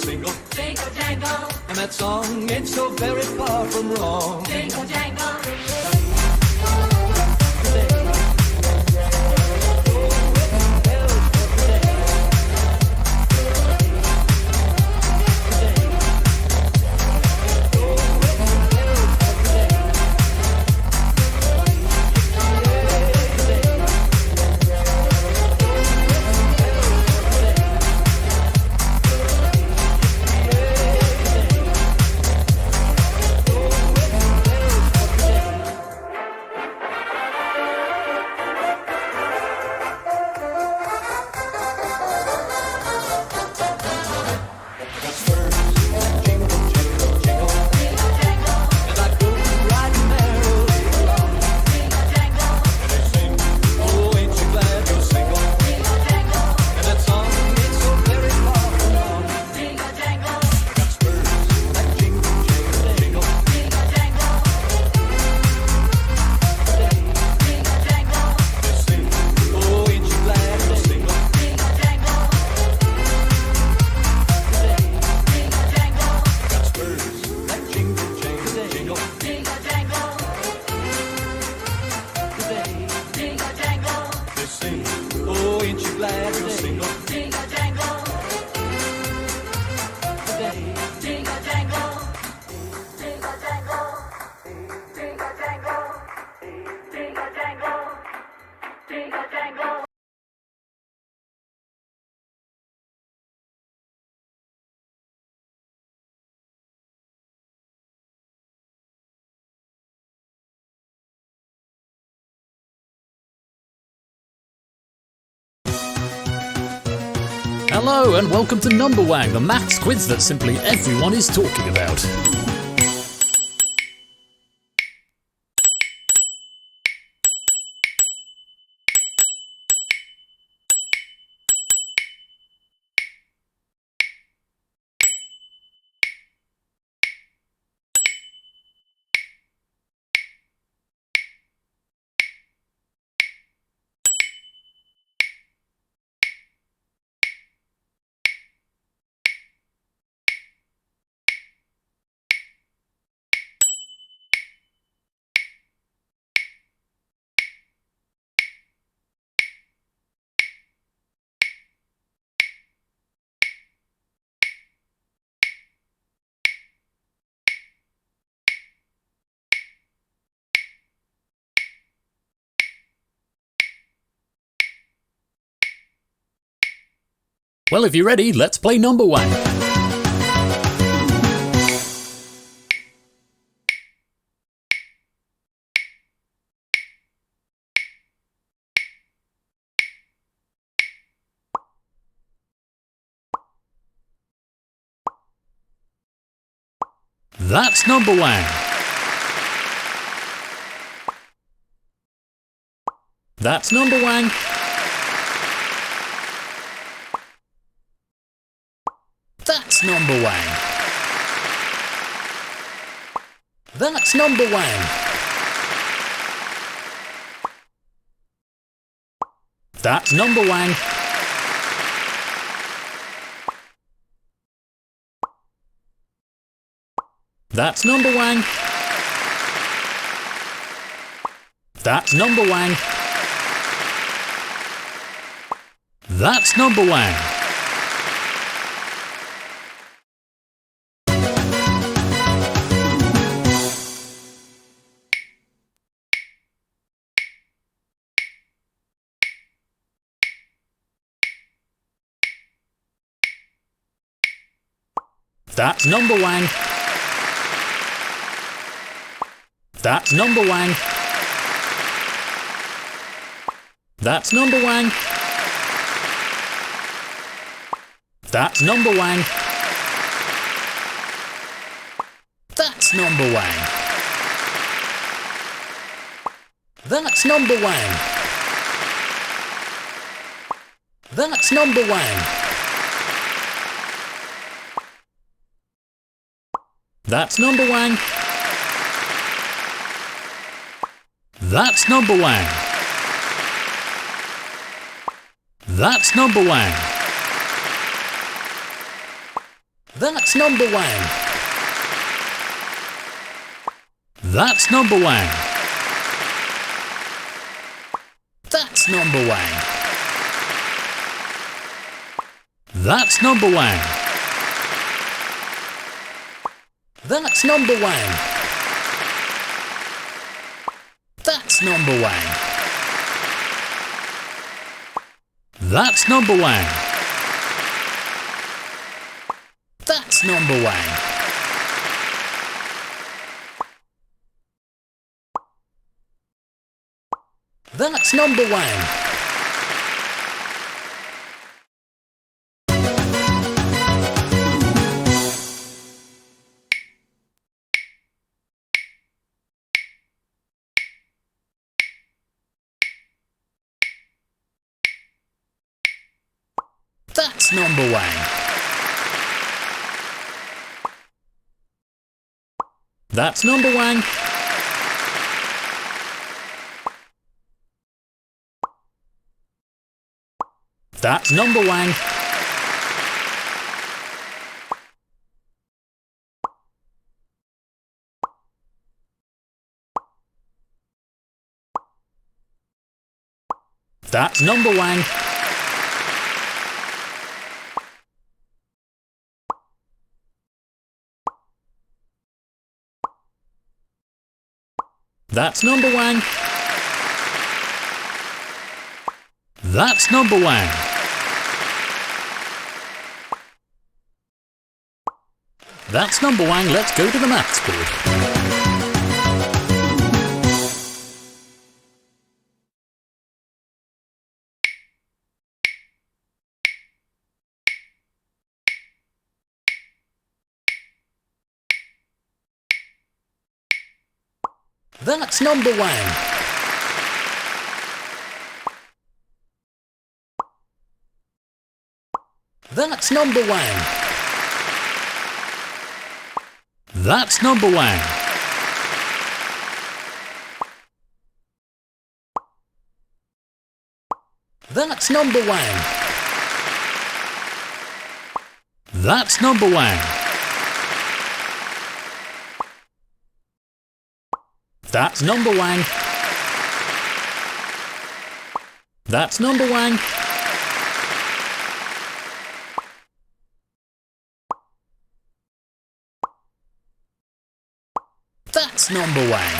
single. Jingle jangle, And that song ain't so very far from wrong. jingle jangle. Hello and welcome to Number Wang, the maths quiz that simply everyone is talking about. Well, if you're ready, let's play Number Wang. That's Number Wang. That's Number Wang. That's Number Wang. That's Number Wang. That's Number Wang. That's Number Wang. That's Number Wang. That's Number Wang. That's Number Wang. That's Number Wang. That's Number Wang. That's Number Wang. That's Number Wang. That's Number Wang. That's Number Wang. That's Number Wang. That's Number Wang. That's Number Wang. That's number wang. That's number wang. That's number wang. That's number wang. That's number wang. That's number wang. That's number wang. That's number wang. That's number wang. That's number wang. That's number wang. That's number wang. That's number wang. That's number wang. That's number wang. That's number wang. Let's go to the maths board. That's number wang. That's number wang. That's number wang. That's number wang. That's number wang. That's number wang. That's number wang. That's number wang.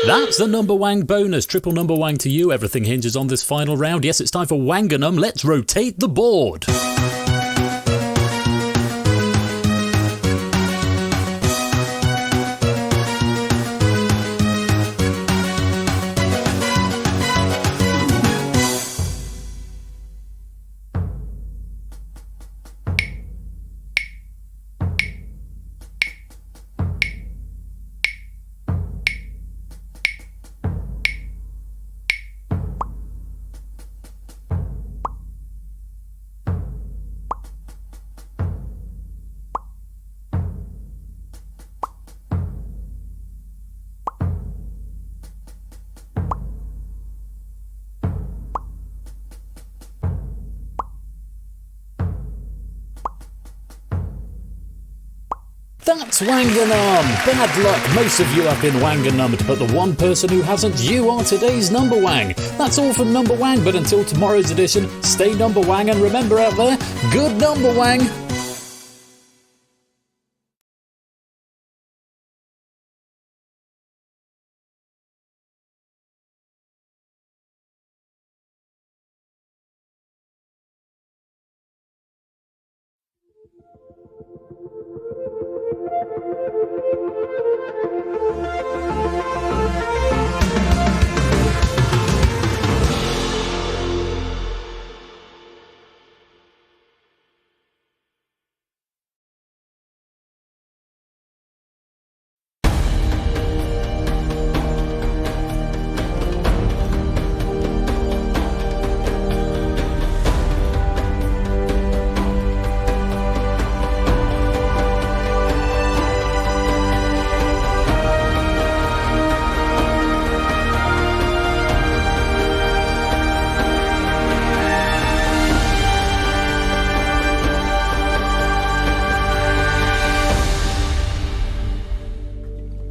That's the number wang bonus. Triple number wang to you. Everything hinges on this final round. Yes, it's time for Wanganum. Let's rotate the board. That's Wanganum! Bad luck, most of you have been Wanganummed, but the one person who hasn't, you are today's number wang. That's all from Number Wang, but until tomorrow's edition, stay number wang, and remember out there, good number wang!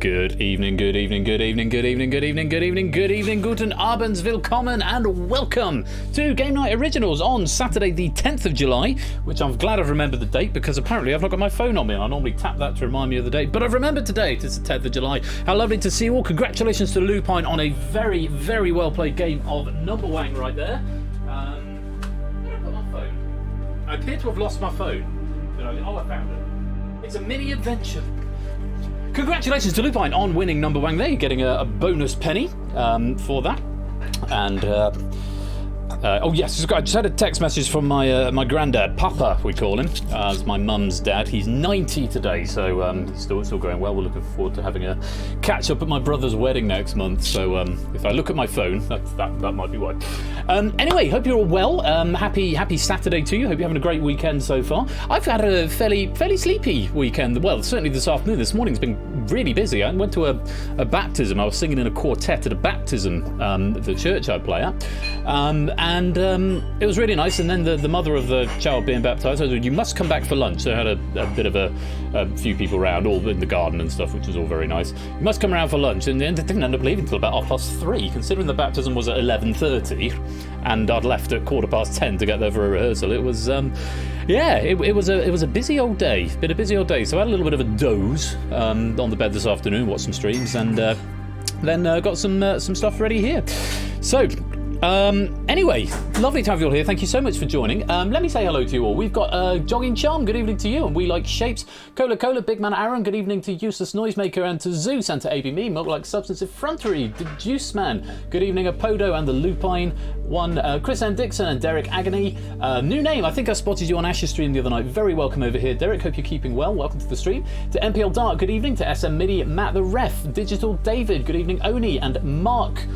Good evening, good evening, good evening, good evening, good evening, good evening, good evening, guten Abends, willkommen, and welcome to Game Night Originals on Saturday the 10th of July, which I'm glad I've remembered the date because apparently I've not got my phone on me. I normally tap that to remind me of the date, but I've remembered today. It's the 10th of July. How lovely to see you all. Congratulations to Lupine on a very, very well played game of Number Wang right there. Where have I got my phone? I appear to have lost my phone. Oh, I found it. It's a mini adventure. Congratulations to Lupine on winning Number Wang there. You're getting a bonus penny for that. And, oh yes, I just had a text message from my granddad, Papa, we call him. It's my mum's dad. He's 90 today, so he's still going well. We're looking forward to having a catch up at my brother's wedding next month. So if I look at my phone, that might be why. Anyway, hope you're all well. Happy Saturday to you. Hope you're having a great weekend so far. I've had a fairly sleepy weekend. Well, certainly this afternoon. This morning's been really busy. I went to a baptism. I was singing in a quartet at a baptism at the church I play at. And it was really nice. And then the mother of the child being baptised said, "You must come back for lunch." So I had a bit of a few people around, all in the garden and stuff, which was all very nice. "You must come around for lunch." And then I didn't end up leaving until about 3:30, considering the baptism was at 11:30, and I'd left at 10:15 to get there for a rehearsal. It was, it was a busy old day. Been a busy old day. So I had a little bit of a doze on the bed this afternoon, watched some streams, and then got some stuff ready here. So. Anyway, lovely to have you all here. Thank you so much for joining. Let me say hello to you all. We've got Jogging Charm, good evening to you, and We Like Shapes. Cola, Big Man Aaron, good evening to Useless Noisemaker, and to Zeus, and to AB Me, Milk Like Substance Effrontery, The Juice Man, good evening, Apodo and the Lupine one, Chris M. Dixon and Derek Agony. New name, I think I spotted you on Ash's stream the other night. Very welcome over here, Derek. Hope you're keeping well. Welcome to the stream. To MPL Dark, good evening. To SM Midi, Matt the Ref, Digital David, good evening, Oni, and Mark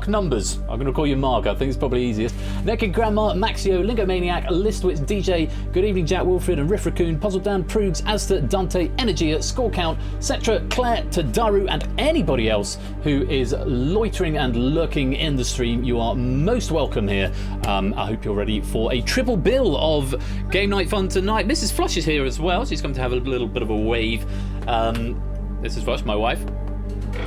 Numbers. I'm going to call you Mark. I think it's probably easiest. Naked Grandma, Maxio, Lingomaniac, Listwitz, DJ, good evening, Jack Wilfred and Riff Raccoon, Puzzle Dan, Prugs, Asta, Dante, Energia, Score Count, Cetra, Claire, Tadaru, and anybody else who is loitering and lurking in the stream. You are most welcome here. I hope you're ready for a triple bill of game night fun tonight. Mrs. Flush is here as well. She's come to have a little bit of a wave. This is Flush, my wife.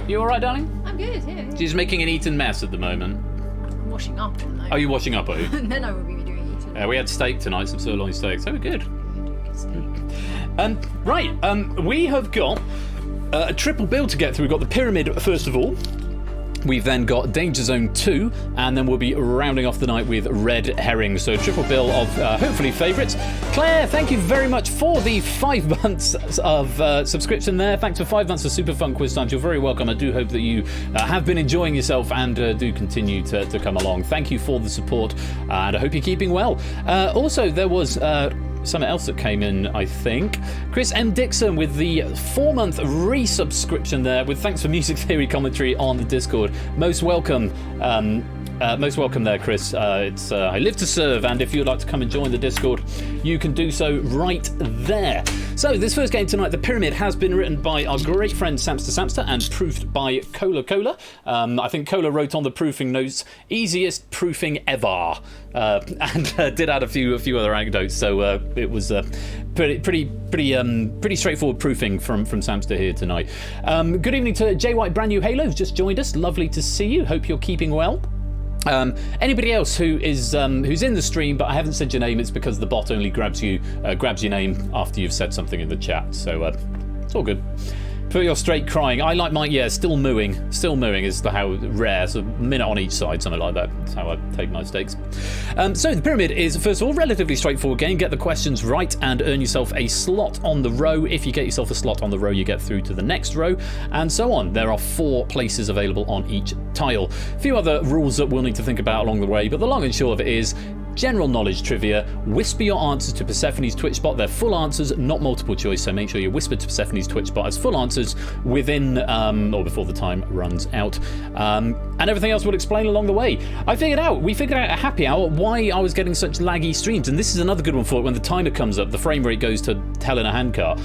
You all right, darling? I'm good, yeah. She's making an Eton mess at the moment. I'm washing up at the moment. Oh, you're washing up, are you? And then I will be doing Eton. We had steak tonight, some sirloin steak, so we're good. Good steak. Right, we have got a triple bill to get through. We've got the Pyramid, first of all. We've then got DangerZone 2, and then we'll be rounding off the night with Red Herrings. So triple bill of hopefully favourites. Claire, thank you very much for the 5 months of subscription there. Thanks for 5 months of Super Fun Quiz Times. You're very welcome. I do hope that you have been enjoying yourself and do continue to come along. Thank you for the support, and I hope you're keeping well. Also, there was... something else that came in, I think. Chris M. Dixon with the 4-month resubscription there, with thanks for music theory commentary on the Discord. Most welcome. Most welcome there, Chris. I live to serve, and if you'd like to come and join the Discord, you can do so right there. So this first game tonight, The Pyramid, has been written by our great friend Samster and proofed by Cola. I think Cola wrote on the proofing notes, "easiest proofing ever," and did add a few other anecdotes. So it was pretty straightforward proofing from Samster here tonight. Good evening to Jay White, brand new Halo, who's just joined us. Lovely to see you. Hope you're keeping well. Anybody else who is who's in the stream but I haven't said your name, it's because the bot only grabs your name after you've said something in the chat, so it's all good. Put your straight crying. I like mine, still mooing. Still mooing is how rare, so a minute on each side, something like that. That's how I take my stakes. So the Pyramid is, first of all, relatively straightforward game. Get the questions right and earn yourself a slot on the row. If you get yourself a slot on the row, you get through to the next row, and so on. There are 4 places available on each tile. A few other rules that we'll need to think about along the way, but the long and short of it is, general knowledge trivia. Whisper your answers to Persephone's Twitch bot. They're full answers, not multiple choice, so make sure you whisper to Persephone's Twitch bot as full answers within or before the time runs out. And everything else we'll explain along the way. We figured out at happy hour why I was getting such laggy streams, and this is another good one for it. When the timer comes up, the frame rate goes to hell in a handcart.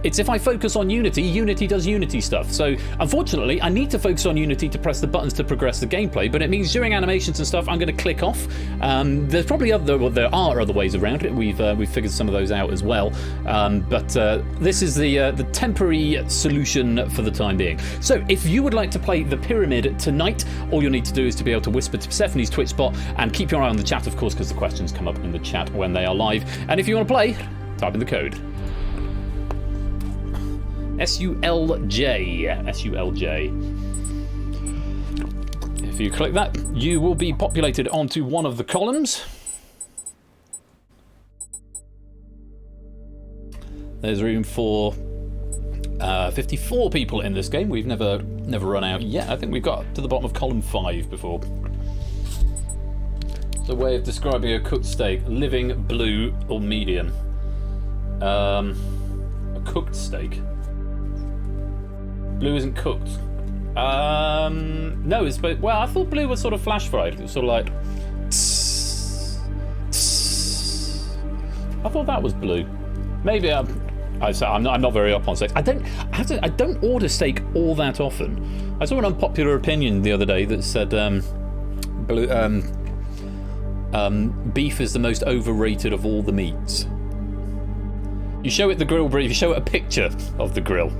It's if I focus on Unity does Unity stuff. So unfortunately, I need to focus on Unity to press the buttons to progress the gameplay, but it means during animations and stuff, I'm going to click off there's probably there are other ways around it. We've figured some of those out as well. But this is the temporary solution for the time being. So if you would like to play the pyramid tonight, all you'll need to do is to be able to whisper to Persephone's Twitch bot and keep your eye on the chat, of course, because the questions come up in the chat when they are live. And if you want to play, type in the code. SULJ. If you click that, you will be populated onto one of the columns. There's room for 54 people in this game. We've never run out yet. I think we've got to the bottom of column 5 before. It's a way of describing a cooked steak: living, blue, or medium. A cooked steak. Blue isn't cooked. No, it's well. I thought blue was sort of flash fried. It was sort of like. I thought that was blue. Maybe I'm not very up on steak. I don't order steak all that often. I saw an unpopular opinion the other day that said beef is the most overrated of all the meats. You show it the grill brief, you show it a picture of the grill.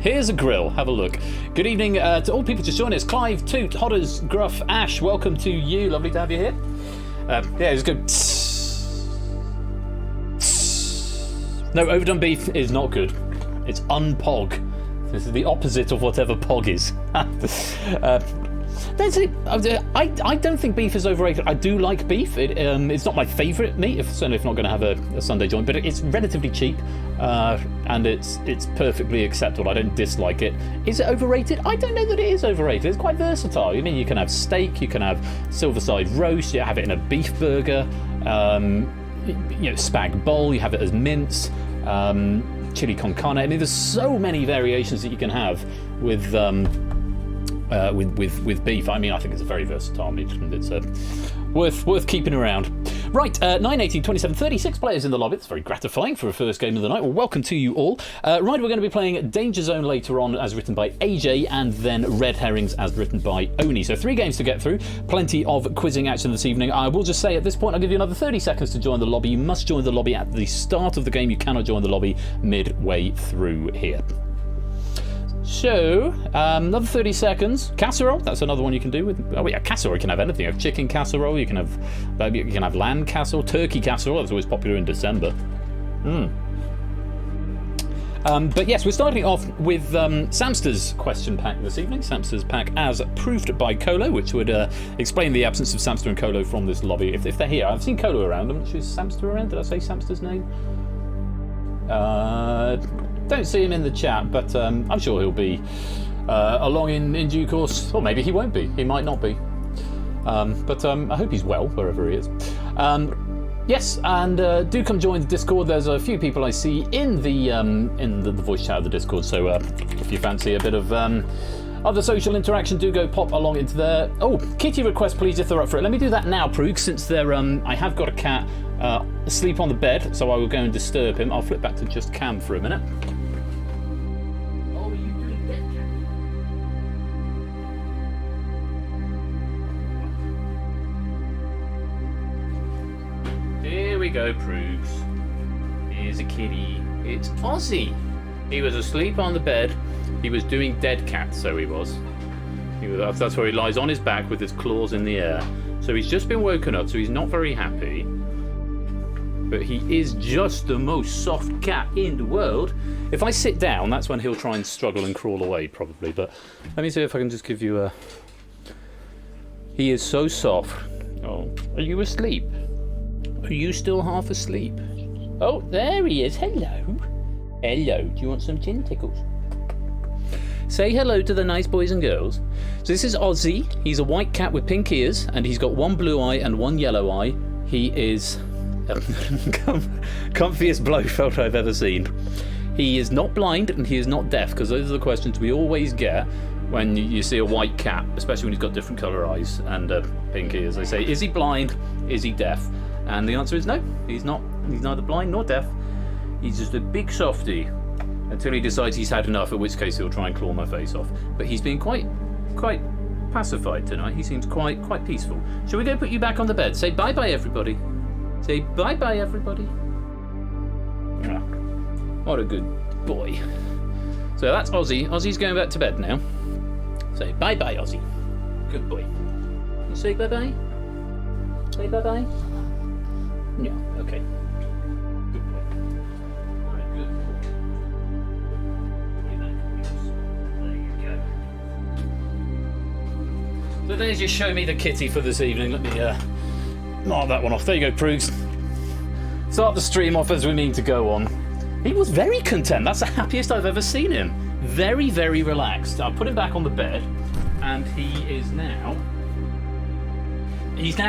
Here's a grill, have a look. Good evening to all people just joining us. Clive, Toot, Hodders, Gruff, Ash, welcome to you. Lovely to have you here. Yeah, just go. No, overdone beef is not good. It's unpog. This is the opposite of whatever pog is. I don't think beef is overrated. I do like beef. It's not my favourite meat, certainly if not going to have a Sunday joint, but it's relatively cheap and it's perfectly acceptable. I don't dislike it. Is it overrated? I don't know that it is overrated. It's quite versatile. I mean, you can have steak, you can have silver-side roast, you have it in a beef burger, spag bowl, you have it as mince, chili con carne. I mean, there's so many variations that you can have with beef. I mean, I think it's a very versatile meat and it's worth keeping around. Right, 9, 18, 27, 36 players in the lobby. It's very gratifying for a first game of the night. Well, welcome to you all. Right, we're going to be playing DangerZone later on as written by AJ, and then Red Herrings as written by Oni. So 3 games to get through. Plenty of quizzing action this evening. I will just say at this point, I'll give you another 30 seconds to join the lobby. You must join the lobby at the start of the game. You cannot join the lobby midway through here. So, another 30 seconds. Casserole, that's another one you can do with. Oh yeah, casserole. You can have anything. You have chicken casserole. You can have lamb casserole, turkey casserole. That's always popular in December. But yes, we're starting off with Samster's question pack this evening. Samster's pack as proved by Colo, which would explain the absence of Samster and Colo from this lobby if they're here. I've seen Colo around. I'm not sure, is Samster around? Did I say Samster's name? Don't see him in the chat, but I'm sure he'll be along in due course, or maybe he won't be. He might not be. But I hope he's well wherever he is. Yes, and do come join the Discord. There's a few people I see in the voice chat of the Discord. So if you fancy a bit of other social interaction, do go pop along into there. Oh, kitty request, please, if they're up for it. Let me do that now, Prug, since they're I have got a cat asleep on the bed, so I will go and disturb him. I'll flip back to just Cam for a minute. Oh, are you doing bed, Cam? Here we go, Prugs. Here's a kitty. It's Ozzy. He was asleep on the bed. He was doing dead cat, so he was. That's where he lies on his back with his claws in the air. So he's just been woken up, so he's not very happy. But he is just the most soft cat in the world. If I sit down, that's when he'll try and struggle and crawl away, probably. But let me see if I can just give you a... He is so soft. Oh, are you asleep? Are you still half asleep? Oh, there he is. Hello. Hello. Do you want some chin tickles? Say hello to the nice boys and girls. So this is Ozzy. He's a white cat with pink ears, and he's got one blue eye and one yellow eye. He is comfiest blowfelt I've ever seen. He is not blind and he is not deaf, because those are the questions we always get when you see a white cat, especially when he's got different colour eyes and pink ears. They say, is he blind? Is he deaf? And the answer is no, he's not. He's neither blind nor deaf. He's just a big softie until he decides he's had enough, at which case he'll try and claw my face off. But he's been quite pacified tonight. He seems quite peaceful. Shall we go put you back on the bed? Say bye-bye, everybody. Say bye-bye, everybody. Ah, what a good boy. So that's Ozzy. Ozzy's going back to bed now. Say bye-bye, Ozzy. Good boy. You say bye-bye? Say bye-bye? No, okay. Good boy. Alright, good. There you go. So there's your show me the kitty for this evening. Let me mark that one off. There you go, Proogs. Start the stream off as we mean to go on. He was very content. That's the happiest I've ever seen him. Very, very relaxed. I'll put him back on the bed, and he's now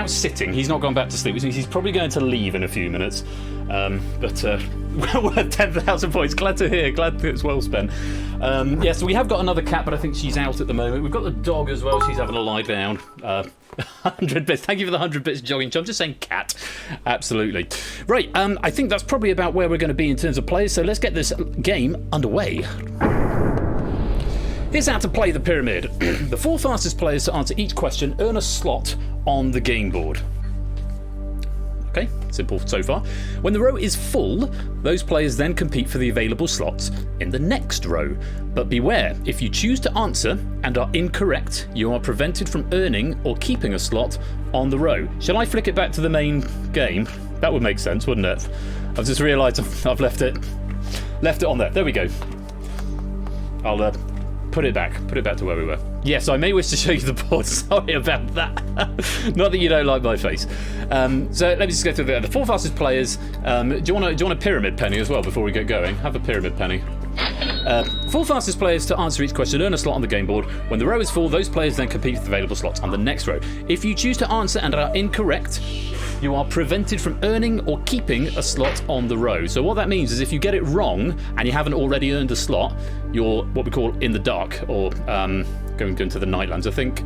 sitting. He's not gone back to sleep, which means he's probably going to leave in a few minutes. But well worth 10,000 points. Glad to hear. Glad that it's well spent. Yeah, so we have got another cat, but I think she's out at the moment. We've got the dog as well. She's having a lie down. 100 bits. Thank you for the 100 bits, jogging chum. Just saying cat. Absolutely. Right, I think that's probably about where we're going to be in terms of players, so let's get this game underway. Here's how to play the pyramid. The 4 fastest players to answer each question earn a slot on the game board. Okay, simple so far. When the row is full, those players then compete for the available slots in the next row. But beware, if you choose to answer and are incorrect, you are prevented from earning or keeping a slot on the row. Shall I flick it back to the main game? That would make sense, wouldn't it? I've just realised I've left it on there. There we go. I'll put it back to where we were. Yes, I may wish to show you the board. Sorry about that. Not that you don't like my face. So let me just go through the 4 fastest players. Do you want a pyramid penny as well before we get going? Have a pyramid penny. 4 fastest players to answer each question earn a slot on the game board. When the row is full, those players then compete for the available slots on the next row. If you choose to answer and are incorrect, you are prevented from earning or keeping a slot on the row. So what that means is if you get it wrong and you haven't already earned a slot, you're what we call in the dark, or going into the Nightlands. I think,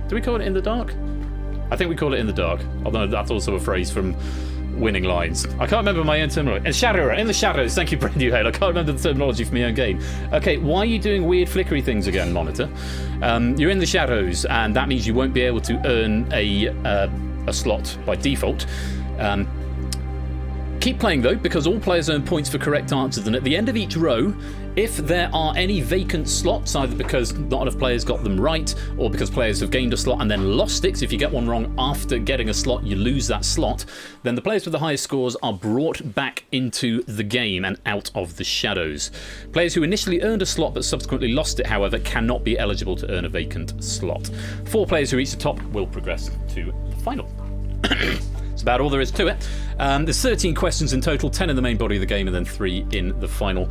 do we call it in the dark? I think we call it in the dark, although that's also a phrase from Winning Lines. I can't remember my own terminology. In the shadows, thank you, Brand New Hale. I can't remember the terminology for my own game. Okay, why are you doing weird flickery things again, monitor? You're in the shadows, and that means you won't be able to earn a slot by default. Keep playing though, because all players earn points for correct answers, and at the end of each row, if there are any vacant slots, either because not enough players got them right, or because players have gained a slot and then lost it, so if you get one wrong after getting a slot, you lose that slot, then the players with the highest scores are brought back into the game and out of the shadows. Players who initially earned a slot but subsequently lost it, however, cannot be eligible to earn a vacant slot. 4 players who reach the top will progress to the final. That's about all there is to it. There's 13 questions in total, 10 in the main body of the game and then 3 in the final.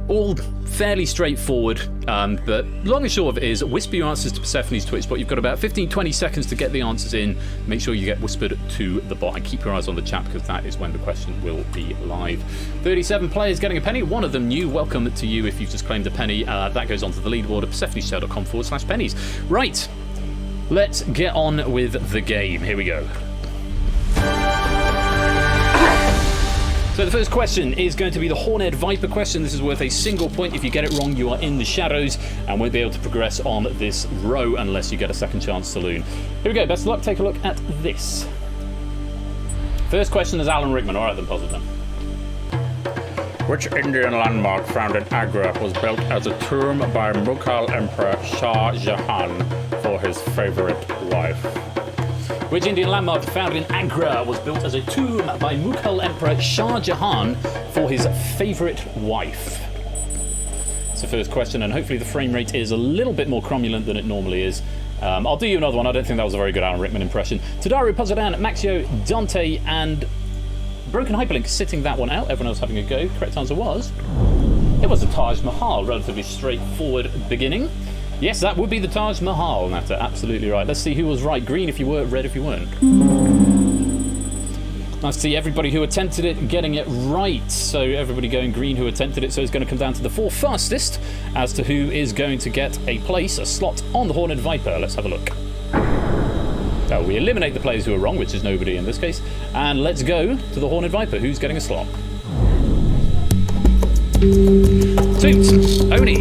All fairly straightforward, but long and short of it is whisper your answers to Persephone's Twitch bot. You've got about 15-20 seconds to get the answers in. Make sure you get whispered to the bot and keep your eyes on the chat, because that is when the question will be live. 37 players getting a penny, one of them new. Welcome to you if you've just claimed a penny. That goes onto the leaderboard at persephoneshow.com/pennies. Right, let's get on with the game. Here we go. So the first question is going to be the Horned Viper question. This is worth a single point. If you get it wrong, you are in the shadows and won't be able to progress on this row unless you get a second chance saloon. Here we go. Best of luck. Take a look at this. First question is Alan Rickman. All right, then, positive. Which Indian landmark found in Agra was built as a tomb by Mughal Emperor Shah Jahan for his favourite wife? Which Indian landmark found in Agra was built as a tomb by Mughal Emperor Shah Jahan for his favourite wife? It's the first question, and hopefully the frame rate is a little bit more cromulent than it normally is. I'll do you another one. I don't think that was a very good Alan Rickman impression. Tadaru, Pozadan, Maxio, Dante, and Broken Hyperlink sitting that one out. Everyone else having a go. Correct answer was... it was the Taj Mahal. Relatively straightforward beginning. Yes, that would be the Taj Mahal, Natter. Absolutely right. Let's see who was right. Green if you were, red if you weren't. Nice to see everybody who attempted it getting it right. So everybody going green who attempted it. So it's going to come down to the 4 fastest as to who is going to get a place, a slot on the Horned Viper. Let's have a look. So we eliminate the players who are wrong, which is nobody in this case. And let's go to the Horned Viper. Who's getting a slot? Toot, Oni,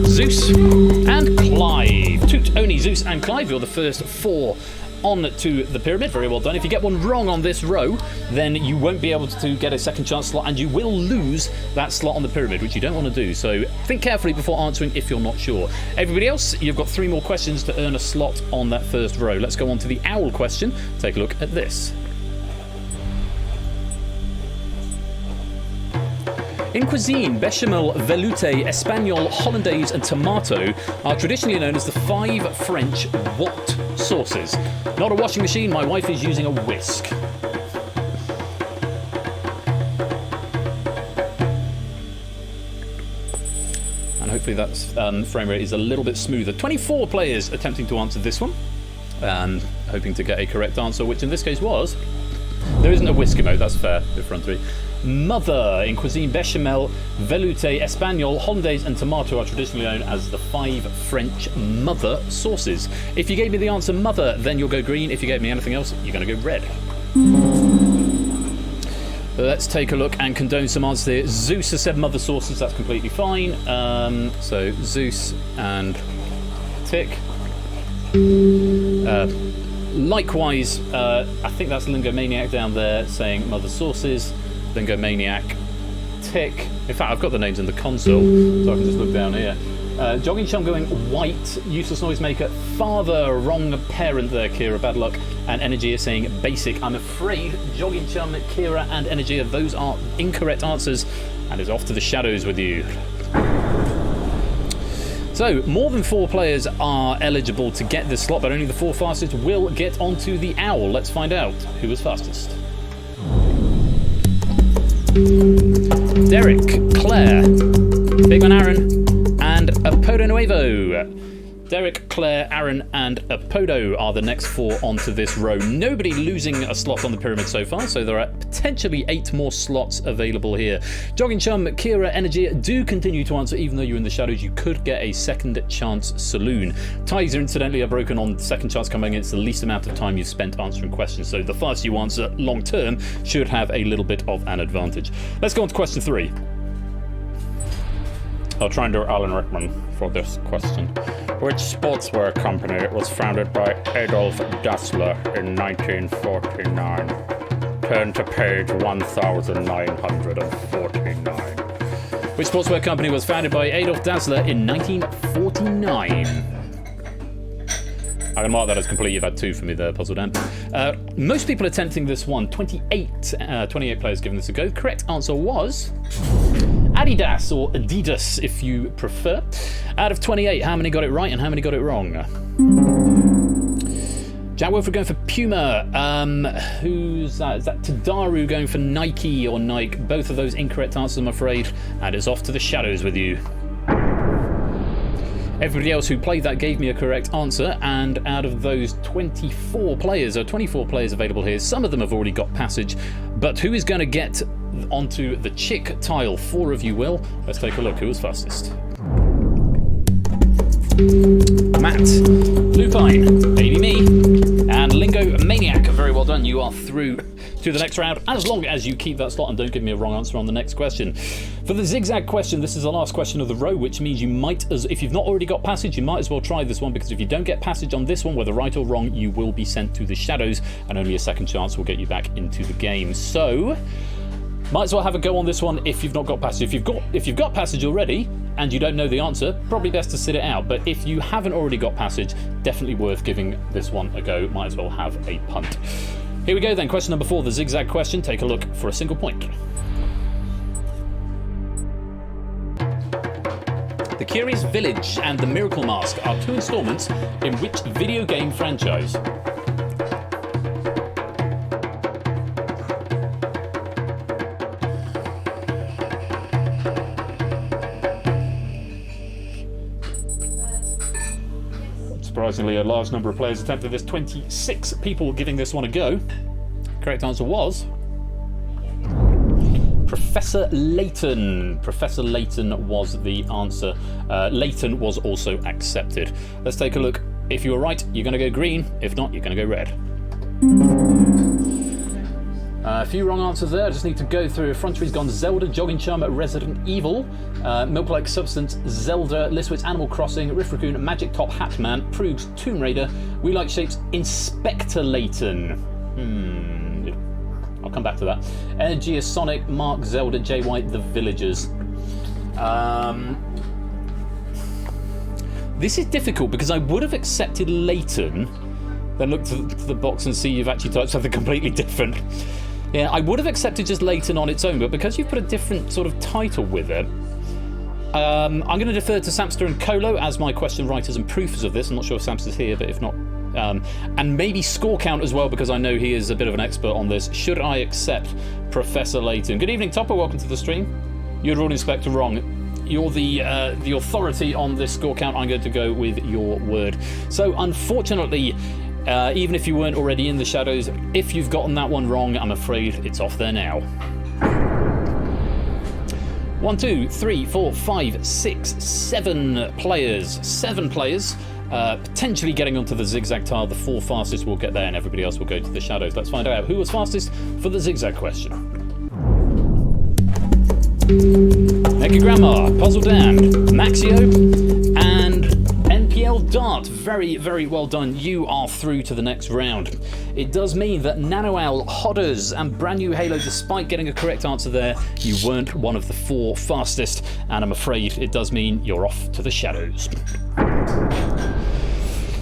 Zeus, and Clive. Toot, Oni, Zeus and Clive, you're the first 4 on to the pyramid. Very well done. If you get one wrong on this row, then you won't be able to get a second chance slot, and you will lose that slot on the pyramid, which you don't want to do. So think carefully before answering if you're not sure. Everybody else, you've got 3 more questions to earn a slot on that first row. Let's go on to the owl question. Take a look at this. In cuisine, bechamel, velouté, espagnole, hollandaise and tomato are traditionally known as the 5 French what sauces? Not a washing machine, my wife is using a whisk. And hopefully that frame rate is a little bit smoother. 24 players attempting to answer this one, and hoping to get a correct answer, which in this case was... There isn't a whisk emote, that's fair, the front 3. Mother. In cuisine, bechamel, velouté, espagnole, hollandaise and tomato are traditionally known as the 5 French mother sauces. If you gave me the answer mother, then you'll go green. If you gave me anything else, you're going to go red. Let's take a look and condone some answers here. Zeus has said mother sauces, that's completely fine. So Zeus and tick. Likewise, I think that's Lingomaniac down there saying mother sauces. Lingomaniac, tick. In fact, I've got the names in the console, so I can just look down here. Jogging Chum going white. Useless Noisemaker, father, wrong parent there, Kira, bad luck. And Energy is saying basic. I'm afraid Jogging Chum, Kira and Energy, those are incorrect answers, and is off to the shadows with you. So, more than 4 players are eligible to get this slot, but only the 4 fastest will get onto the owl. Let's find out who was fastest. Derek, Claire, Big Man Aaron, and Apodo Nuevo. Derek, Claire, Aaron, and Apodo are the next 4 onto this row. Nobody losing a slot on the pyramid so far, so there are potentially 8 more slots available here. Jogging Chum, Kira, Energy, do continue to answer. Even though you're in the shadows, you could get a second chance saloon. Ties are incidentally are broken on second chance coming in. It's the least amount of time you've spent answering questions, so the faster you answer long term should have a little bit of an advantage. Let's go on to question 3. I'll try and do Alan Rickman for this question. Which sportswear company was founded by Adolf Dassler in 1949? Turn to page 1949. Which sportswear company was founded by Adolf Dassler in 1949? I can mark that as complete. You've had 2 for me there, Puzzle Dan. Most people attempting this one, 28 players giving this a go. Correct answer was... Adidas, or Adidas if you prefer. Out of 28, how many got it right and how many got it wrong? Jack Wilfred going for Puma. Who's that? Is that Tadaru going for Nike or Nike? Both of those incorrect answers, I'm afraid. And it's off to the shadows with you. Everybody else who played that gave me a correct answer, and out of those 24 players, or 24 players available here, some of them have already got passage, but who is going to get onto the chick tile? 4 of you will. Let's take a look. Who was fastest? Matt, Lupine, Baby Me, and Lingo Maniac. Very well done. You are through to the next round, as long as you keep that slot and don't give me a wrong answer on the next question. For the zigzag question, this is the last question of the row, which means you might, if you've not already got passage, you might as well try this one, because if you don't get passage on this one, whether right or wrong, you will be sent to the shadows, and only a second chance will get you back into the game. So, might as well have a go on this one if you've not got passage. If you've got passage already and you don't know the answer, probably best to sit it out. But if you haven't already got passage, definitely worth giving this one a go. Might as well have a punt. Here we go then. Question number 4, the zigzag question. Take a look for a single point. The Curious Village and the Miracle Mask are 2 installments in which video game franchise? Surprisingly, a large number of players attempted this. 26 people giving this one a go. Correct answer was Professor Layton. Professor Layton was the answer. Layton was also accepted. Let's take a look. If you're right, you're going to go green. If not, you're going to go red. A few wrong answers there. I just need to go through. Frontery's gone Zelda, Jogging Chum, Resident Evil, Milk-like Substance, Zelda, Listwit's Animal Crossing, Riff Raccoon, Magic Top, Hatman, Proog's Tomb Raider, We Like Shapes, Inspector Layton. I'll come back to that. Energia, Sonic, Mark, Zelda, J White, The Villagers. This is difficult because I would have accepted Layton, then looked at the box and see you've actually typed something completely different. Yeah, I would have accepted just Layton on its own, but because you've put a different sort of title with it, I'm going to defer to Samster and Colo as my question writers and proofers of this. I'm not sure if Samster's here, but if not, and maybe Score Count as well, because I know he is a bit of an expert on this. Should I accept Professor Layton? Good evening, Topper. Welcome to the stream. You're Rule Inspector wrong. You're the authority on this Score Count. I'm going to go with your word. So, unfortunately, even if you weren't already in the shadows, if you've gotten that one wrong, I'm afraid it's off there now. 1, 2, 3, 4, 5, 6, 7 players. 7 players potentially getting onto the zigzag tile. The 4 fastest will get there and everybody else will go to the shadows. Let's find out who was fastest for the zigzag question. Naked Grandma, Puzzle Damned, Maxio, and NPL Dart. Very, very well done. You are through to the next round. It does mean that Nano Owl, Hodders, and Brand New Halo, despite getting a correct answer there, you weren't one of the 4 fastest, and I'm afraid it does mean you're off to the shadows.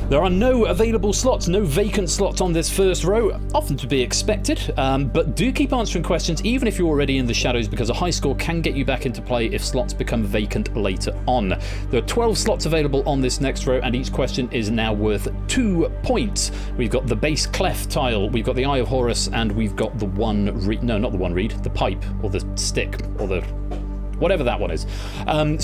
There are no available slots, no vacant slots on this first row, often to be expected, but do keep answering questions even if you're already in the shadows, because a high score can get you back into play if slots become vacant later on. There are 12 slots available on this next row, and each question is now worth 2 points. We've got the bass clef tile, we've got the Eye of Horus, and we've got the the pipe, or the stick, or the whatever that one is.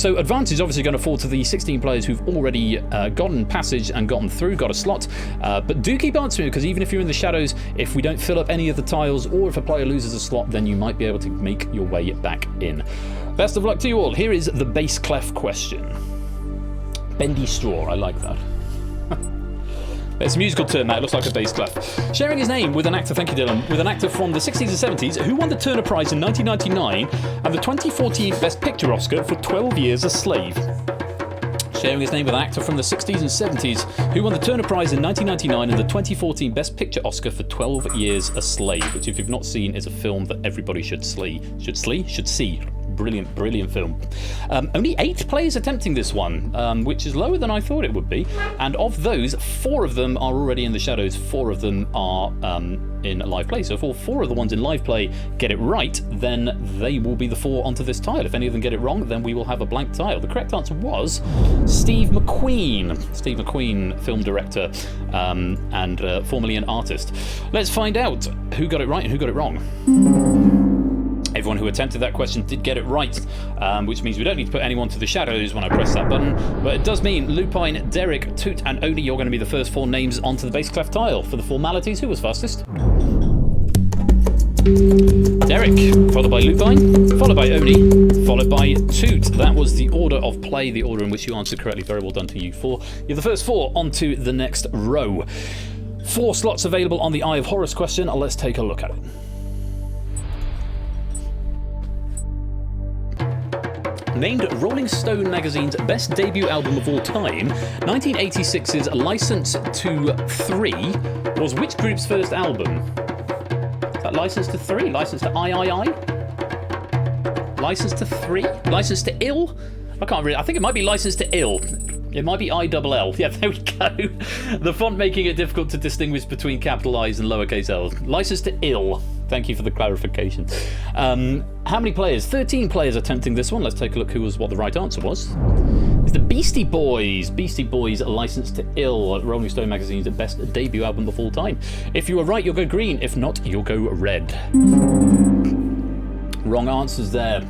So advantage is obviously going to fall to the 16 players who've already gotten passage and gotten through, got a slot. But do keep answering, because even if you're in the shadows, if we don't fill up any of the tiles, or if a player loses a slot, then you might be able to make your way back in. Best of luck to you all. Here is the bass clef question. Bendy straw, I like that. It's a musical term now, it looks like a bass clef. Sharing his name with an actor, thank you Dylan, with an actor from the 60s and 70s who won the Turner Prize in 1999 and the 2014 Best Picture Oscar for 12 Years a Slave. Sharing his name with an actor from the 60s and 70s who won the Turner Prize in 1999 and the 2014 Best Picture Oscar for 12 Years a Slave, which if you've not seen is a film that everybody should see. Brilliant, brilliant film. Only 8 players attempting this one, which is lower than I thought it would be. And of those, 4 of them are already in the shadows, 4 of them are in live play. So if all 4 of the ones in live play get it right, then they will be the 4 onto this tile. If any of them get it wrong, then we will have a blank tile. The correct answer was Steve McQueen. Steve McQueen, film director and formerly an artist. Let's find out who got it right and who got it wrong. Everyone who attempted that question did get it right, which means we don't need to put anyone to the shadows when I press that button. But it does mean Lupine, Derek, Toot, and Oni, you're going to be the first 4 names onto the bass clef tile. For the formalities, who was fastest? Derek, followed by Lupine, followed by Oni, followed by Toot. That was the order of play, the order in which you answered correctly. Very well done to you 4. You're the first 4 onto the next row. 4 slots available on the Eye of Horus question. Let's take a look at it. Named Rolling Stone magazine's best debut album of all time, 1986's License to 3 was which group's first album? Is that License to 3? License to I? License to 3? License to Ill? I think it might be License to Ill. It might be ILL. Yeah, there we go. The font making it difficult to distinguish between capital I's and lowercase L's. License to Ill. Thank you for the clarification. How many players? 13 players attempting this one. Let's take a look what the right answer was. It's the Beastie Boys. Beastie Boys, License to Ill, Rolling Stone magazine's best debut album of all time. If you were right, you'll go green. If not, you'll go red. Wrong answers there.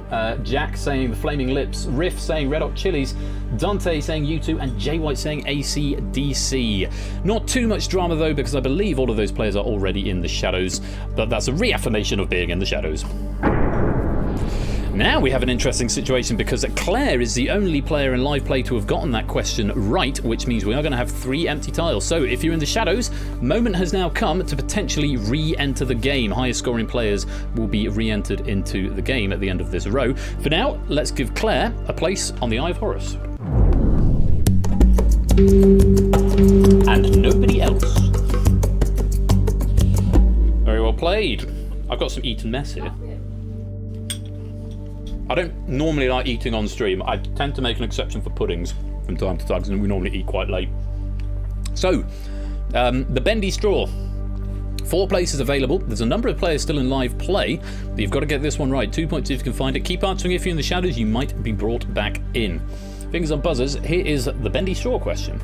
Jack saying the Flaming Lips, Riff saying Red Hot Chilies, Dante saying U2, and Jay White saying AC/DC. Not too much drama though, because I believe all of those players are already in the shadows, but that's a reaffirmation of being in the shadows. Now we have an interesting situation because Claire is the only player in live play to have gotten that question right, which means we are going to have 3 empty tiles. So if you're in the shadows, moment has now come to potentially re-enter the game. Highest scoring players will be re-entered into the game at the end of this row. For now, let's give Claire a place on the Eye of Horus. And nobody else. Very well played. I've got some Eton mess here. I don't normally like eating on stream. I tend to make an exception for puddings from time to time because we normally eat quite late. So, the bendy straw. 4 places available. There's a number of players still in live play, but you've got to get this one right. 2 points if you can find it. Keep answering if you're in the shadows. You might be brought back in. Fingers on buzzers. Here is the bendy straw question.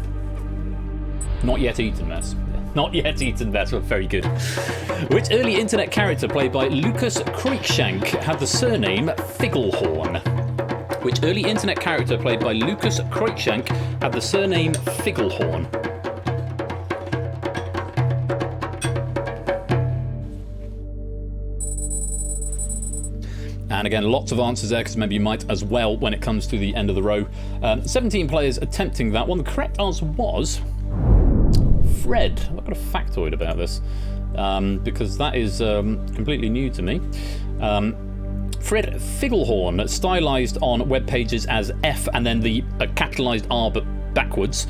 Not yet eaten mess. Not yet eaten mess, but very good. Which early internet character played by Lucas Cruikshank had the surname Figglehorn? Which early internet character played by Lucas Cruikshank had the surname Figglehorn? And again, lots of answers there because maybe you might as well when it comes to the end of the row. 17 players attempting that one. The correct answer was Fred. I've got a factoid about this because that is completely new to me. Fred Figglehorn, stylized on web pages as F and then the capitalized R but backwards,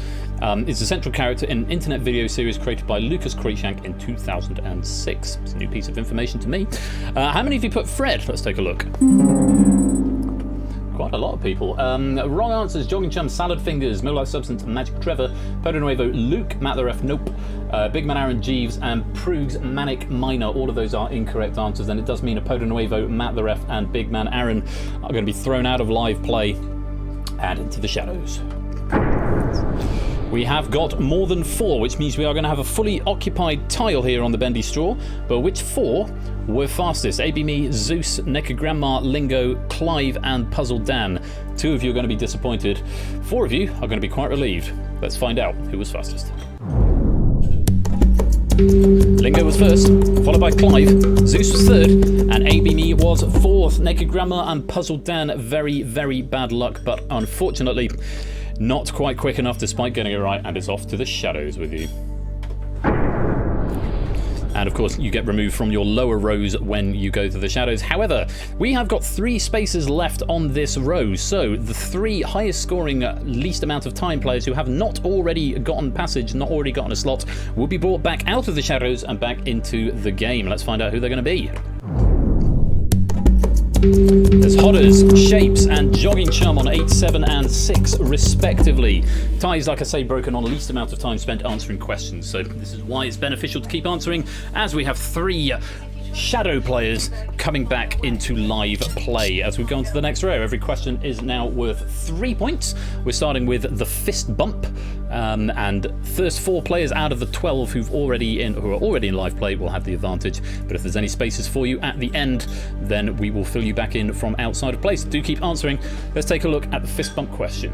is the central character in an internet video series created by Lucas Cruikshank in 2006. It's a new piece of information to me. How many of you put Fred? Let's take a look. Quite a lot of people. Wrong answers: Jogging Chum, Salad Fingers, Mill Life Substance, Magic Trevor, Podo Nuevo, Luke, Matt the Ref, Nope, Big Man Aaron Jeeves, and Prug's Manic Miner. All of those are incorrect answers, and it does mean a Podo Nuevo, Matt the Ref, and Big Man Aaron are going to be thrown out of live play and into the shadows. We have got more than 4, which means we are going to have a fully occupied tile here on the bendy straw. But which 4 were fastest? AB Me, Zeus, Necker Grandma, Lingo, Clive, and Puzzle Dan. 2 of you are going to be disappointed. 4 of you are going to be quite relieved. Let's find out who was fastest. Lingo was first, followed by Clive. Zeus was third, and AB Me was fourth. Naked Grandma and Puzzle Dan, very, very bad luck, but unfortunately not quite quick enough despite getting it right, and it's off to the shadows with you. And of course, you get removed from your lower rows when you go to the shadows. However, we have got 3 spaces left on this row. So the 3 highest scoring, least amount of time players who have not already gotten passage, not already gotten a slot, will be brought back out of the shadows and back into the game. Let's find out who they're going to be. There's Hodders, Shapes, and Jogging Chum on 8, 7, and 6 respectively. Ties, like I say, broken on least amount of time spent answering questions, so this is why it's beneficial to keep answering, as we have 3 shadow players coming back into live play. As we go on to the next row, every question is now worth 3 points. We're starting with the fist bump, and first 4 players out of the 12 who are already in live play will have the advantage. But if there's any spaces for you at the end, then we will fill you back in from outside of play. So do keep answering. Let's take a look at the fist bump question.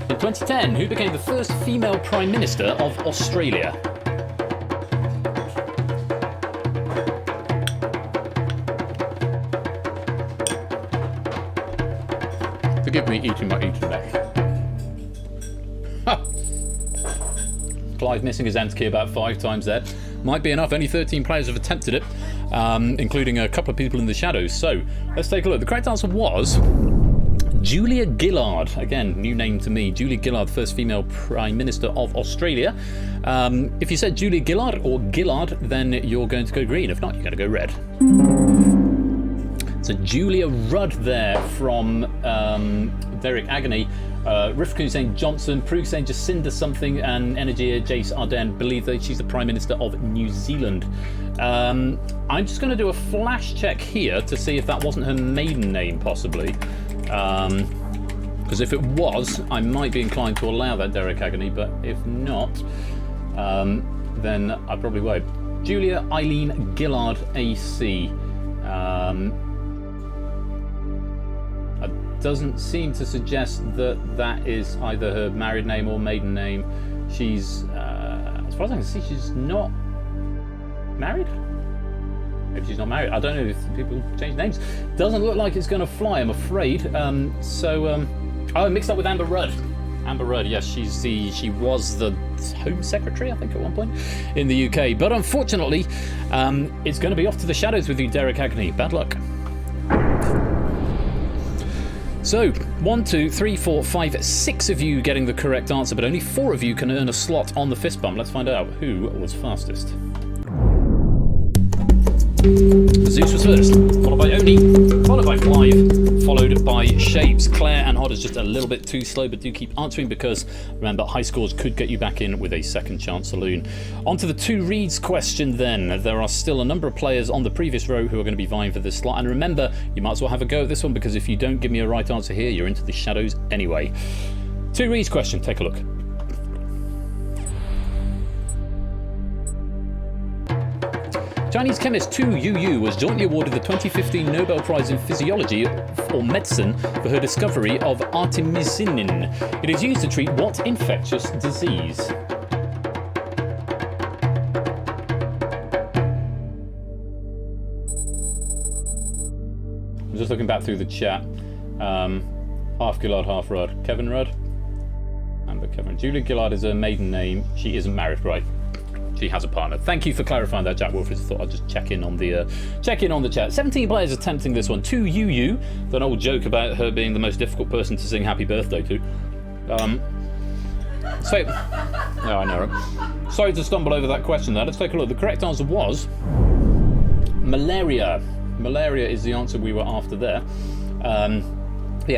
In 2010, who became the first female Prime Minister of Australia? Forgive me eating my Eton mess. Clive missing his end key about 5 times there. Might be enough. Only 13 players have attempted it, including a couple of people in the shadows. So let's take a look. The correct answer was Julia Gillard. Again, new name to me. Julia Gillard, first female Prime Minister of Australia. If you said Julia Gillard or Gillard, then you're going to go green. If not, you're going to go red. So Julia Rudd there from Derek Agony. Rifku saying Johnson, Prug saying Jacinda something, and Energia Jace Arden believe that she's the Prime Minister of New Zealand. I'm just going to do a flash check here to see if that wasn't her maiden name, possibly. Because if it was, I might be inclined to allow that, Derek Agony, but if not, then I probably won't. Julia Eileen Gillard AC. Doesn't seem to suggest that that is either her married name or maiden name. She's, as far as I can see, she's not married? Maybe she's not married. I don't know if people change names. Doesn't look like it's going to fly, I'm afraid. Oh, mixed up with Amber Rudd. Amber Rudd, yes, she was the Home Secretary, I think, at one point in the UK. But unfortunately, it's going to be off to the shadows with you, Derek Agnew. Bad luck. So, 1, 2, 3, 4, 5, 6 of you getting the correct answer, but only 4 of you can earn a slot on the fist bump. Let's find out who was fastest. Zeus was first, followed by Oni, followed by Clive, followed by Shapes. Claire and Hodder's just a little bit too slow, but do keep answering because, remember, high scores could get you back in with a second chance saloon. On to the 2 reads question then. There are still a number of players on the previous row who are going to be vying for this slot, and remember, you might as well have a go at this one because if you don't give me a right answer here, you're into the shadows anyway. 2 reads question, take a look. Chinese chemist Tu Youyou was jointly awarded the 2015 Nobel Prize in Physiology or Medicine for her discovery of artemisinin. It is used to treat what infectious disease? I'm just looking back through the chat. Half Gillard, half Rudd. Kevin Rudd? Amber Kevin. Julia Gillard is her maiden name. She isn't married, right? She has a partner. Thank you for clarifying that, Jack Wolford. I thought I'd just check in on the chat. 17 players attempting this one. Tu Youyou, an old joke about her being the most difficult person to sing happy birthday to. I know. Right? Sorry to stumble over that question there. Let's take a look. The correct answer was malaria. Malaria is the answer we were after there.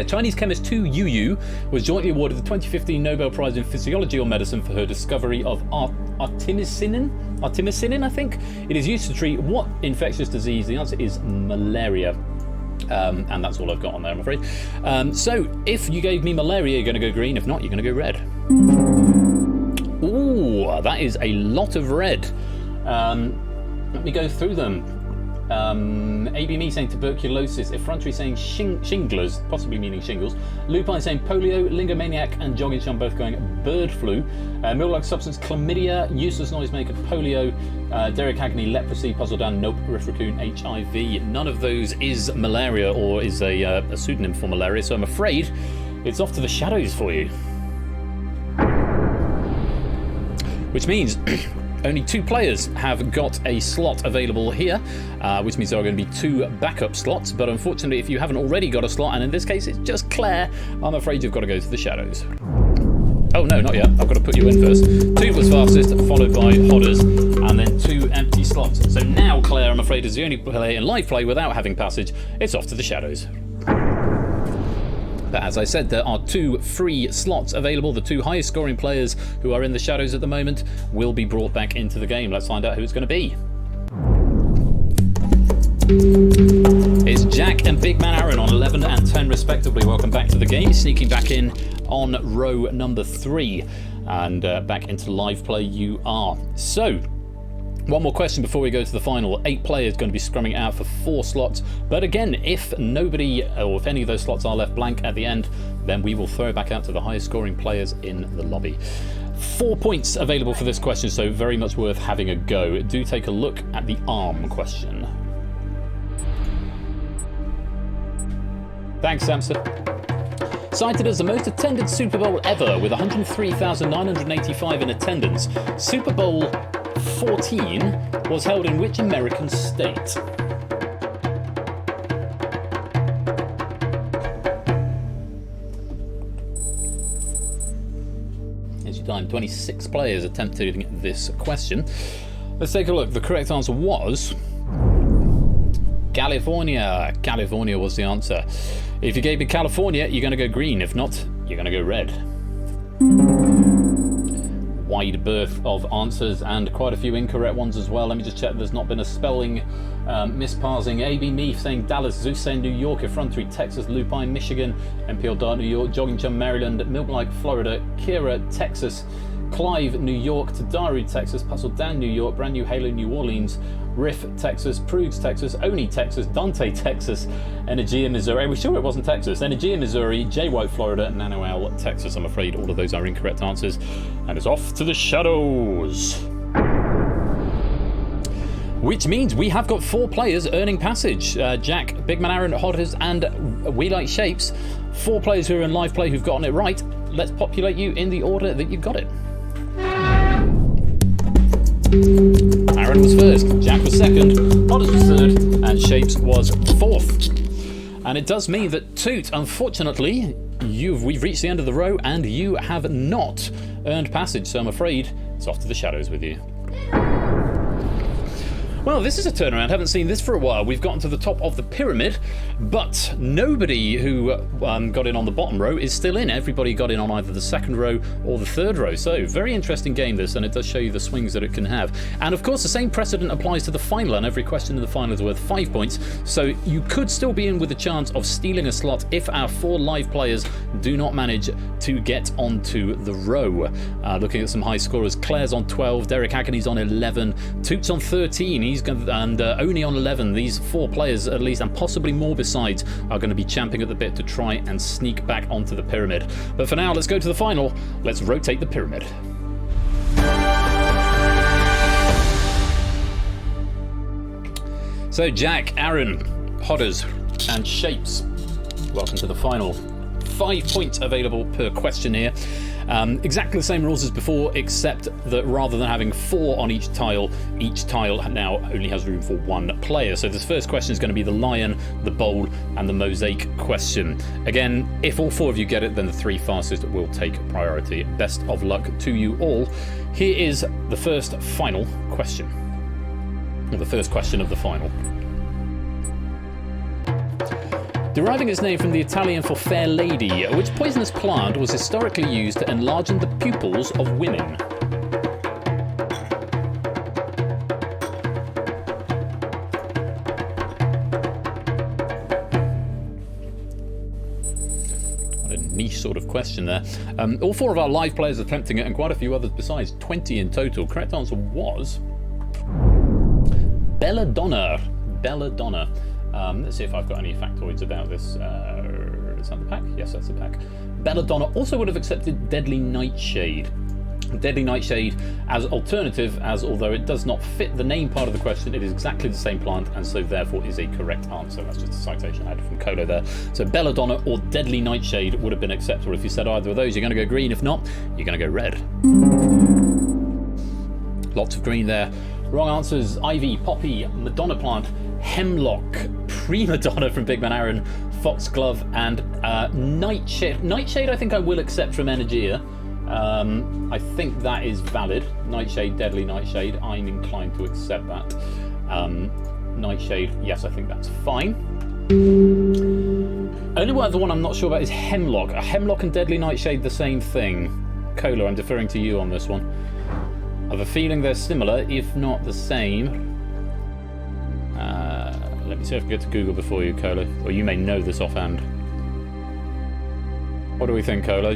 Chinese chemist Tu Youyou was jointly awarded the 2015 Nobel Prize in Physiology or Medicine for her discovery of artemisinin, I think. It is used to treat what infectious disease? The answer is malaria. And that's all I've got on there, I'm afraid. So, if you gave me malaria, you're going to go green. If not, you're going to go red. Ooh, that is a lot of red. Let me go through them. ABME saying tuberculosis, effrontery saying shinglers, possibly meaning shingles, Lupine saying polio, Lingomaniac and Jogging Chum both going bird flu, milk-like substance chlamydia, useless noisemaker polio, Derek Agnew leprosy, Puzzle Dan nope, Riff Raccoon HIV. None of those is malaria or is a pseudonym for malaria, so I'm afraid it's off to the shadows for you. Which means only 2 players have got a slot available here, which means there are going to be 2 backup slots. But unfortunately, if you haven't already got a slot, and in this case it's just Claire, I'm afraid you've got to go to the shadows. Oh no, not yet. I've got to put you in first. 2 was fastest, followed by Hodders, and then 2 empty slots. So now Claire, I'm afraid, is the only player in live play without having passage. It's off to the shadows. But as I said, there are 2 free slots available. The 2 highest scoring players who are in the shadows at the moment will be brought back into the game. Let's find out who it's going to be. It's Jack and Big Man Aaron on 11 and 10 respectively. Welcome back to the game. Sneaking back in on row number 3. And back into live play you are. So, one more question before we go to the final. 8 players going to be scrumming out for 4 slots. But again, if nobody, or if any of those slots are left blank at the end, then we will throw it back out to the highest scoring players in the lobby. 4 points available for this question, so very much worth having a go. Do take a look at the arm question. Thanks, Samson. Cited as the most attended Super Bowl ever with 103,985 in attendance, Super Bowl 14 was held in which American state? As you time, 26 players attempting this question. Let's take a look. The correct answer was California. California was the answer. If you gave me California, you're going to go green. If not, you're going to go red. Wide berth of answers and quite a few incorrect ones as well. Let me just check there's not been a spelling misparsing. AB Meef saying Dallas, Zeus saying New York, Effrontery, Texas, Lupine, Michigan, MPL Dart, New York, Jogging Chum, Maryland, Milk Like, Florida, Kira, Texas, Clive, New York, Tadaru, Texas, Puzzle Dan, New York, Brand New Halo, New Orleans, Riff, Texas, Prudes, Texas, Oni, Texas, Dante, Texas, Energia, Missouri. We're sure it wasn't Texas. Energia, Missouri, J White, Florida, Nano Owl, Texas. I'm afraid all of those are incorrect answers. And it's off to the shadows. Which means we have got 4 players earning passage. Jack, Big Man Aaron, Hodders, and We Like Shapes. 4 players who are in live play who've gotten it right. Let's populate you in the order that you've got it. Aaron was first, Jack was second, Hodders was third, and Shapes was fourth. And it does mean that Toot, unfortunately, we've reached the end of the row and you have not earned passage, so I'm afraid it's off to the shadows with you. Well, this is a turnaround. Haven't seen this for a while. We've gotten to the top of the pyramid, but nobody who got in on the bottom row is still in. Everybody got in on either the second row or the third row. So, very interesting game this, and it does show you the swings that it can have. And of course, the same precedent applies to the final, and every question in the final is worth 5 points. So, you could still be in with a chance of stealing a slot if our 4 live players do not manage to get onto the row. Looking at some high scorers, Claire's on 12, Derek Agony's on 11, Toot's on 13. And only on 11, these 4 players at least, and possibly more besides, are going to be champing at the bit to try and sneak back onto the pyramid. But for now, let's go to the final. Let's rotate the pyramid. So Jack, Aaron, Hodders, and Shapes, welcome to the final. 5 points available per question here. Exactly the same rules as before, except that rather than having 4 on each tile now only has room for 1 player. So this first question is going to be the lion, the bowl, and the mosaic question. Again, if all 4 of you get it, then the 3 fastest will take priority. Best of luck to you all. Here is the first final question. Or the first question of the final. Deriving its name from the Italian for fair lady, which poisonous plant was historically used to enlarge the pupils of women? What a niche sort of question there. All 4 of our live players attempting it, and quite a few others besides, 20 in total. Correct answer was Belladonna. Belladonna. Let's see if I've got any factoids about this. Is that the pack? Yes, that's the pack. Belladonna also would have accepted Deadly Nightshade. Deadly Nightshade as alternative, as although it does not fit the name part of the question, it is exactly the same plant, and so therefore is a correct answer. That's just a citation added from Colo there. So Belladonna or Deadly Nightshade would have been acceptable. If you said either of those, you're going to go green. If not, you're going to go red. Lots of green there. Wrong answers: ivy, poppy, Madonna plant, hemlock, prima donna from Big Man Aaron, foxglove, and nightshade. Nightshade I think I will accept from Energia. I think that is valid. Nightshade, Deadly Nightshade, I'm inclined to accept that. Nightshade, yes, I think that's fine. Only one other one I'm not sure about is hemlock. Are hemlock and Deadly Nightshade the same thing? Kola, I'm deferring to you on this one. I have a feeling they're similar, if not the same. Let me see if I can get to Google before you, Kola. Or you may know this offhand. What do we think, Kola?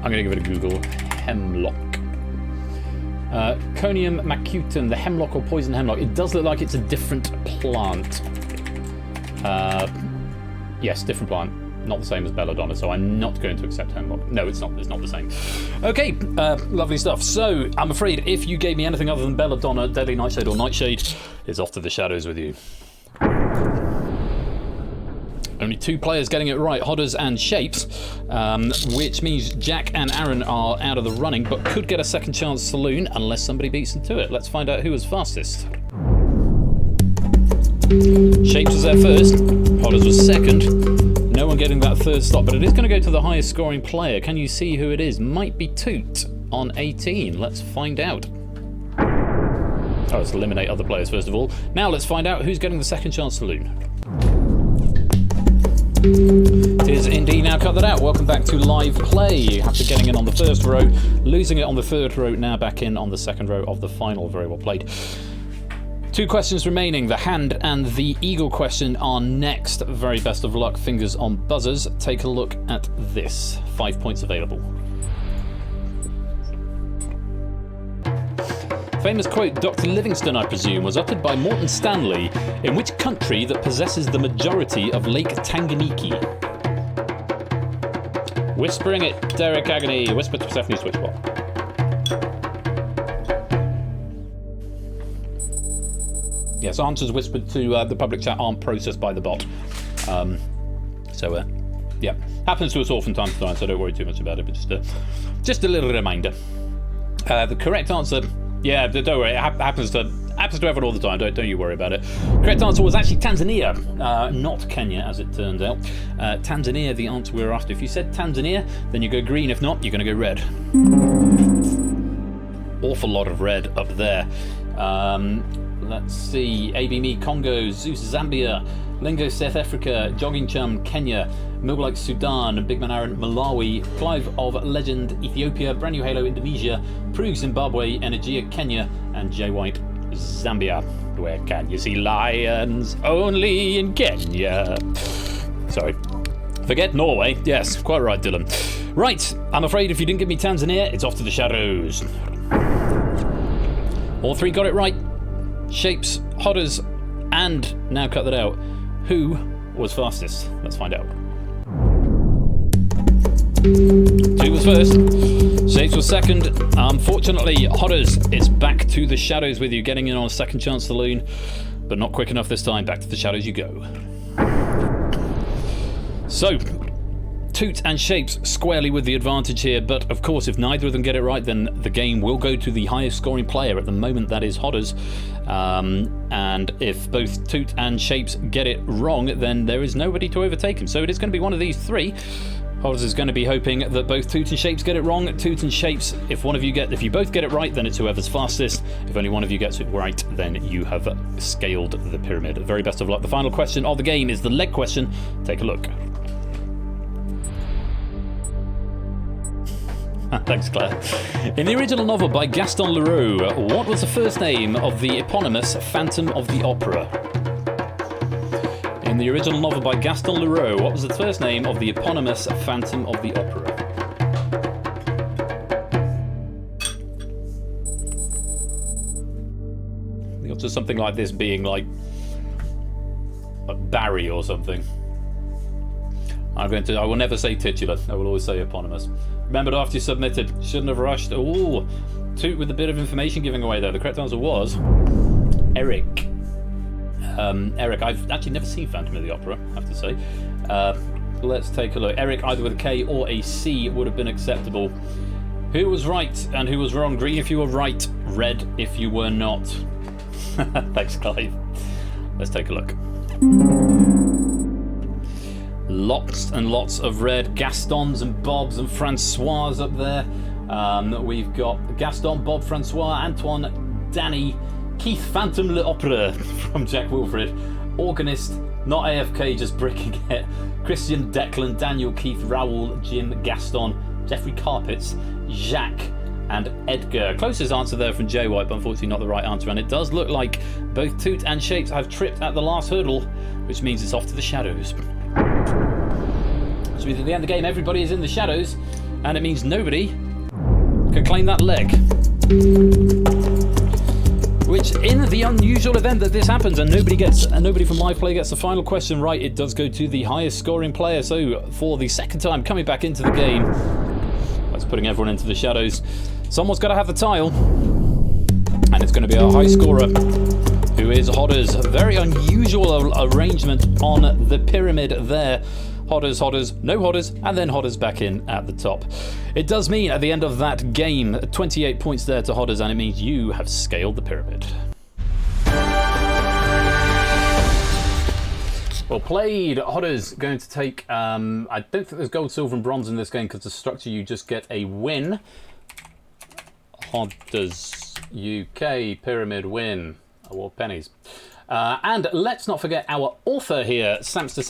I'm going to give it a Google. Hemlock. Conium macutum, the hemlock or poison hemlock. It does look like it's a different plant. Yes, different plant. Not the same as Belladonna, so I'm not going to accept hemlock. No, it's not the same. Okay, lovely stuff. So, I'm afraid if you gave me anything other than Belladonna, Deadly Nightshade, or Nightshade, it's off to the shadows with you. Only 2 players getting it right, Hodders and Shapes, which means Jack and Aaron are out of the running, but could get a second chance saloon unless somebody beats them to it. Let's find out who was fastest. Shapes was there first, Hodders was second. No one getting that third slot, but it is going to go to the highest scoring player. Can you see who it is? Might be Toot on 18. Let's find out. Oh, let's eliminate other players first of all. Now let's find out who's getting the second chance saloon. It is indeed now cut that out. Welcome back to live play. After getting in on the first row, losing it on the third row, now back in on the second row of the final. Very well played. 2 questions remaining. The hand and the eagle question are next. Very best of luck. Fingers on buzzers. Take a look at this. 5 points available. Famous quote, Dr. Livingstone, I presume, was uttered by Morton Stanley in which country that possesses the majority of Lake Tanganyika? Whispering it, Derek Agony. Whisper to Persephone Switchbot. Yes, answers whispered to the public chat aren't processed by the bot. Yeah, happens to us all from time to time, so don't worry too much about it, but just a little reminder. The correct answer, yeah, don't worry, it happens to everyone all the time, don't you worry about it. Correct answer was actually Tanzania, not Kenya, as it turns out. Tanzania, the answer we were after. If you said Tanzania, then you go green. If not, you're going to go red. Awful lot of red up there. Let's see, ABME Congo, Zeus Zambia, Lingo South Africa, Jogging Chum Kenya, Milk Sudan, Big Man Aaron Malawi, Clive of Legend Ethiopia, Brand New Halo Indonesia, Prug Zimbabwe, Energia Kenya, and J White Zambia. Where can you see lions? Only in Kenya. Sorry. Forget Norway. Yes, quite right, Dylan. Right, I'm afraid if you didn't give me Tanzania, it's off to the shadows. All three got it right. Shapes, Hodders, and now cut that out. Who was fastest? Let's find out. 2 was first. Shapes was second. Unfortunately, Hodders is back to the shadows with you, getting in on a second chance saloon, but not quick enough this time. Back to the shadows you go. So, Toot and Shapes squarely with the advantage here, but of course if neither of them get it right, then the game will go to the highest scoring player. At the moment that is Hodders, and if both Toot and Shapes get it wrong, then there is nobody to overtake him. So it is going to be one of these three. Hodders is going to be hoping that both Toot and Shapes get it wrong. Toot and Shapes, if you both get it right, then it's whoever's fastest. If only one of you gets it right, then you have scaled the pyramid. Very best of luck. The final question of the game is the leg question. Take a look. Thanks, Claire. In the original novel by Gaston Leroux, what was the first name of the eponymous Phantom of the Opera? In the original novel by Gaston Leroux, what was the first name of the eponymous Phantom of the Opera? I think it's just something like this being like Barry or something. I will never say titular. I will always say eponymous. Remembered after you submitted. Shouldn't have rushed. Ooh, Toot with a bit of information giving away there. The correct answer was Eric. Eric, I've actually never seen Phantom of the Opera, I have to say. Let's take a look. Eric, either with a K or a C, would have been acceptable. Who was right and who was wrong? Green if you were right, red if you were not. Thanks, Clive. Let's take a look. Lots and lots of red. Gastons and Bobs and Francois up there. We've got Gaston, Bob, Francois, Antoine, Danny, Keith Phantom l'Opera from Jack Wilfred, organist, not AFK, just bricking it, Christian, Declan, Daniel, Keith, Raoul, Jim, Gaston, Jeffrey Carpets, Jacques, and Edgar. Closest answer there from J White, but unfortunately not the right answer, and it does look like both Toot and Shapes have tripped at the last hurdle, which means it's off to the shadows. Which means at the end of the game everybody is in the shadows, and it means nobody can claim that leg. Which, in the unusual event that this happens and nobody from live play gets the final question right, it does go to the highest scoring player. So for the second time coming back into the game, that's putting everyone into the shadows. Someone's got to have the tile, and it's going to be our high scorer, who is Hodders. A very unusual arrangement on the pyramid there. Hodders, Hodders, no Hodders, and then Hodders back in at the top. It does mean at the end of that game, 28 points there to Hodders, and it means you have scaled the pyramid. Well played, Hodders. Going to take, I don't think there's gold, silver, and bronze in this game because the structure you just get a win. Hodders UK pyramid win. Award pennies. And let's not forget our author here, Samster,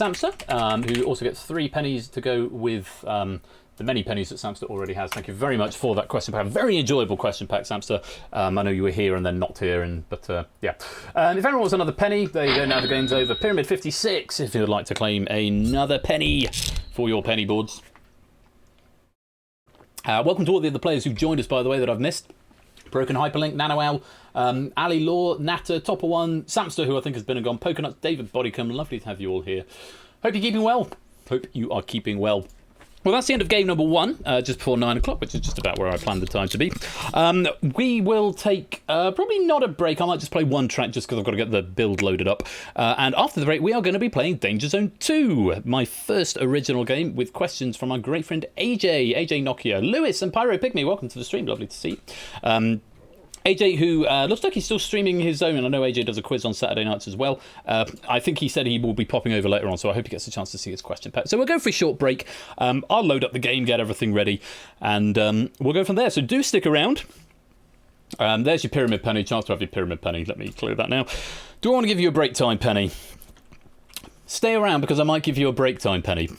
who also gets 3 pennies to go with the many pennies that Samster already has. Thank you very much for that question pack. Very enjoyable question pack, Samster. I know you were here and then not here, but yeah. If anyone wants another penny, there you go, now the game's over. Pyramid 56, if you would like to claim another penny for your penny boards. Welcome to all the other players who've joined us, by the way, that I've missed. Broken Hyperlink, NanoOwl, Ali Law, Natter, Topper One, Samster, who I think has been and gone, Pokernuts, David Bodycomb. Lovely to have you all here. Hope you're keeping well. Hope you are keeping well. Well, that's the end of game number 1, just before 9 o'clock, which is just about where I planned the time to be. We will take probably not a break. I might just play one track just because I've got to get the build loaded up. And after the break, we are going to be playing DangerZone 2, my first original game, with questions from our great friend AJ Nokia, Lewis, and Pyro Pygmy. Welcome to the stream. Lovely to see you. AJ, who looks like he's still streaming his own, and I know AJ does a quiz on Saturday nights as well. I think he said he will be popping over later on, so I hope he gets a chance to see his question. So we'll go for a short break. I'll load up the game, get everything ready, and we'll go from there. So do stick around. There's your pyramid penny. Chance to have your pyramid penny. Let me clear that now. Do I want to give you a break time penny? Stay around because I might give you a break time penny.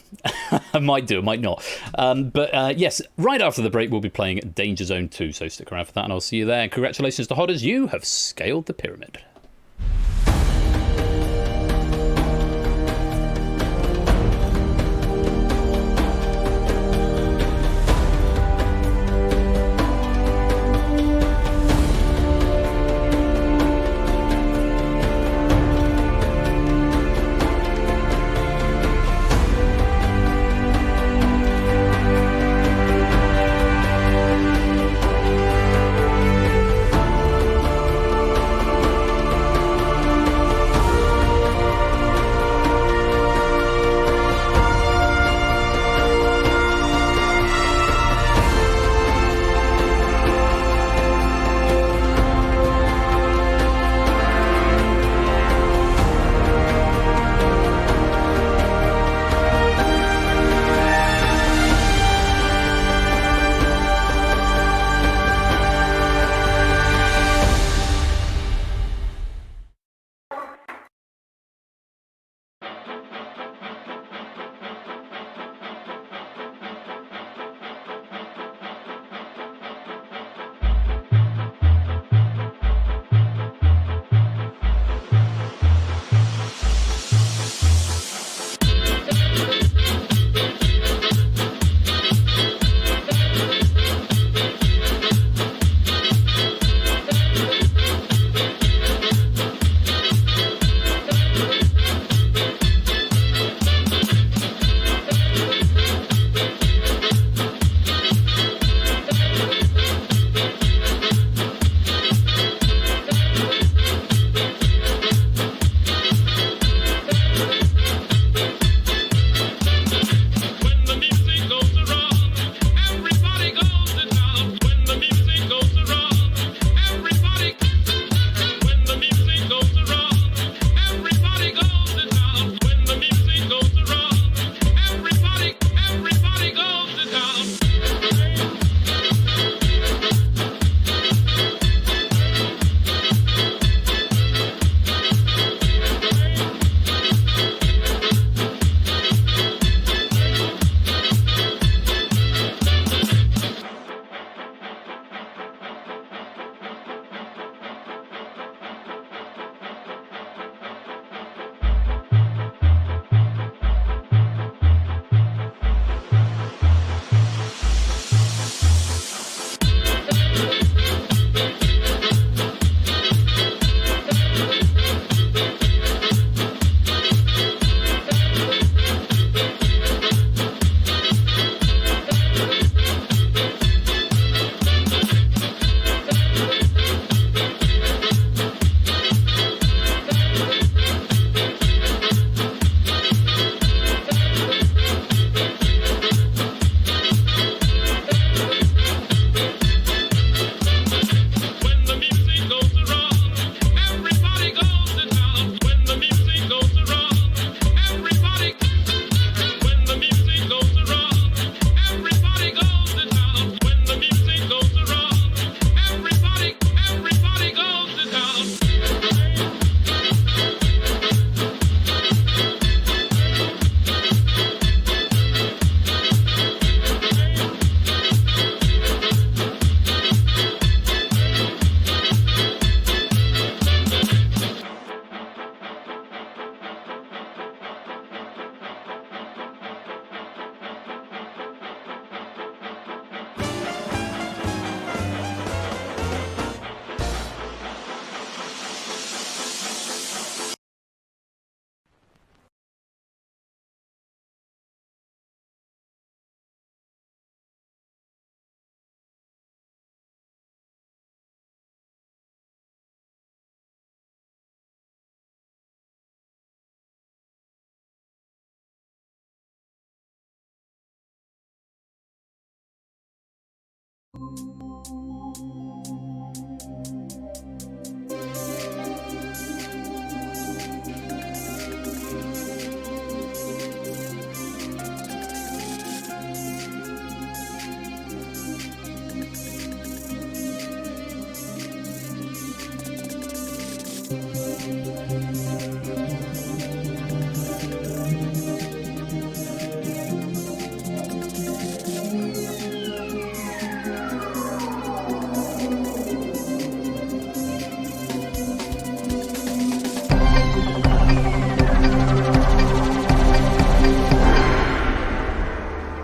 I might do, I might not. But yes, right after the break, we'll be playing DangerZone 2. So stick around for that and I'll see you there. Congratulations to Hodders, you have scaled the pyramid.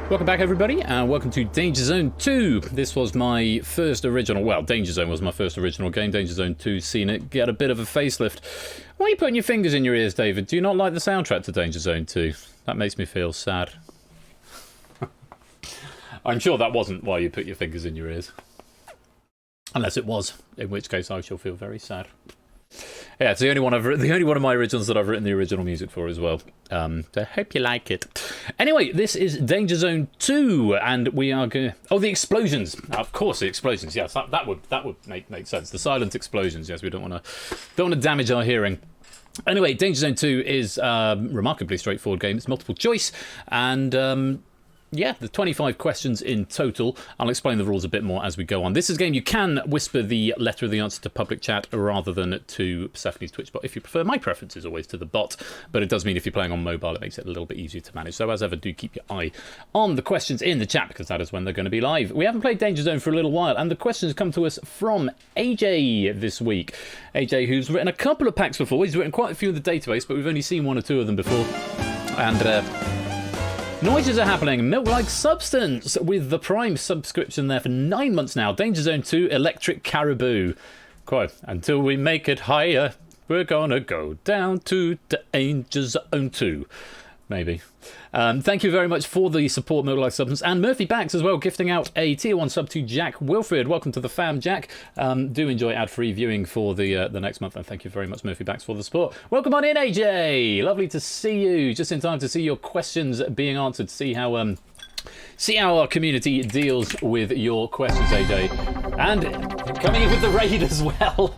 Welcome back, everybody, and welcome to DangerZone 2. This was my first original, well, DangerZone was my first original game. DangerZone 2's seen it get a bit of a facelift. Why are you putting your fingers in your ears, David? Do you not like the soundtrack to DangerZone 2? That makes me feel sad. I'm sure that wasn't why you put your fingers in your ears. Unless it was, in which case I shall feel very sad. Yeah, it's the only one of my originals that I've written the original music for as well. So I hope you like it. Anyway, this is DangerZone 2, and we are going. Oh, the explosions! Of course, the explosions. Yes, that would make sense. The silent explosions. Yes, we don't want to damage our hearing. Anyway, DangerZone 2 is a remarkably straightforward game. It's multiple choice, and yeah, the 25 questions in total. I'll explain the rules a bit more as we go on. This is a game you can whisper the letter of the answer to public chat rather than to Persephone's Twitch bot if you prefer. My preference is always to the bot, but it does mean if you're playing on mobile, it makes it a little bit easier to manage. So as ever, do keep your eye on the questions in the chat because that is when they're going to be live. We haven't played DangerZone for a little while, and the questions come to us from AJ this week. AJ, who's written a couple of packs before. He's written quite a few in the database, but we've only seen one or two of them before. And noises are happening. Milk-like substance with the Prime subscription there for 9 months now. DangerZone 2 Electric Caribou. Quite. Until we make it higher, we're gonna go down to DangerZone 2. Maybe. Thank you very much for the support, Milk-like substance. And Murphy Bax as well, gifting out a tier 1 sub to Jack Wilfred. Welcome to the fam, Jack. Do enjoy ad-free viewing for the next month. And thank you very much, Murphy Bax, for the support. Welcome on in, AJ. Lovely to see you. Just in time to see your questions being answered. See how our community deals with your questions, AJ. And coming in with the raid as well.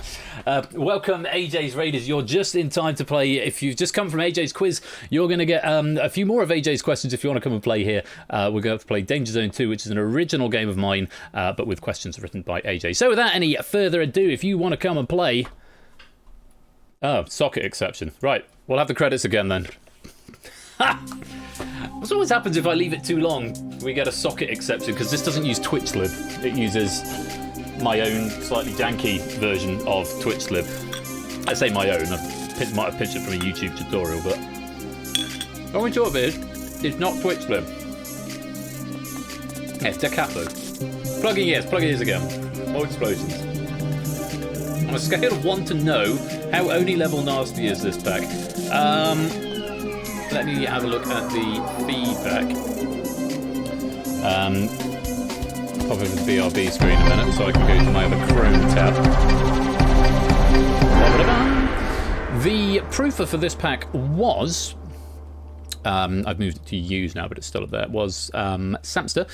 Welcome, AJ's Raiders. You're just in time to play. If you've just come from AJ's quiz, you're going to get a few more of AJ's questions if you want to come and play here. We're going to play DangerZone 2, which is an original game of mine, but with questions written by AJ. So without any further ado, if you want to come and play... Oh, socket exception. Right, we'll have the credits again then. What always happens if I leave it too long? We get a socket exception, because this doesn't use TwitchLib. It uses my own slightly janky version of TwitchLib. I say my own, I might have pitched it from a YouTube tutorial, but long short of it is, it's not TwitchLib. It's Da Capo. Plugging ears again. More explosions. On a scale of 1 to no, how only level nasty is this pack? Let me have a look at the feedback. Pop over the BRB screen a minute so I can go to my other Chrome tab. The proofer for this pack was... I've moved it to use now, but it's still up there. It was Samster.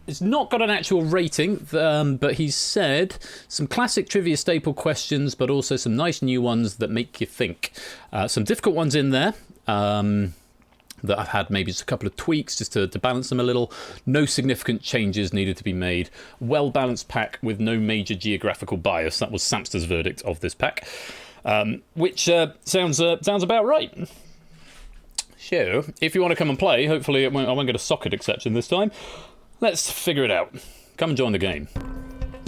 It's not got an actual rating, but he's said some classic trivia staple questions, but also some nice new ones that make you think. Some difficult ones in there that I've had maybe just a couple of tweaks just to balance them a little. No significant changes needed to be made. Well-balanced pack with no major geographical bias. That was Samster's verdict of this pack, which sounds about right. So, if you want to come and play, hopefully I won't get a socket exception this time. Let's figure it out. Come and join the game.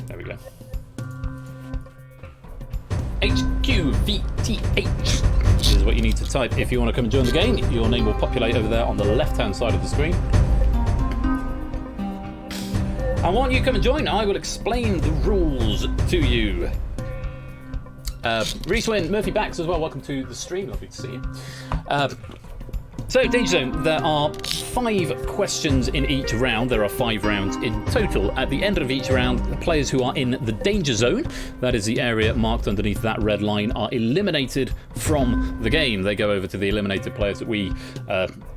There we go. HQVTH is what you need to type if you want to come and join the game. Your name will populate over there on the left-hand side of the screen. And while you come and join, I will explain the rules to you. Reese Wynn, Murphy Bax as well. Welcome to the stream. Lovely to see you. So, Danger Zone, there are 5 questions in each round. There are 5 rounds in total. At the end of each round, the players who are in the Danger Zone, that is the area marked underneath that red line, are eliminated from the game. They go over to the eliminated players that we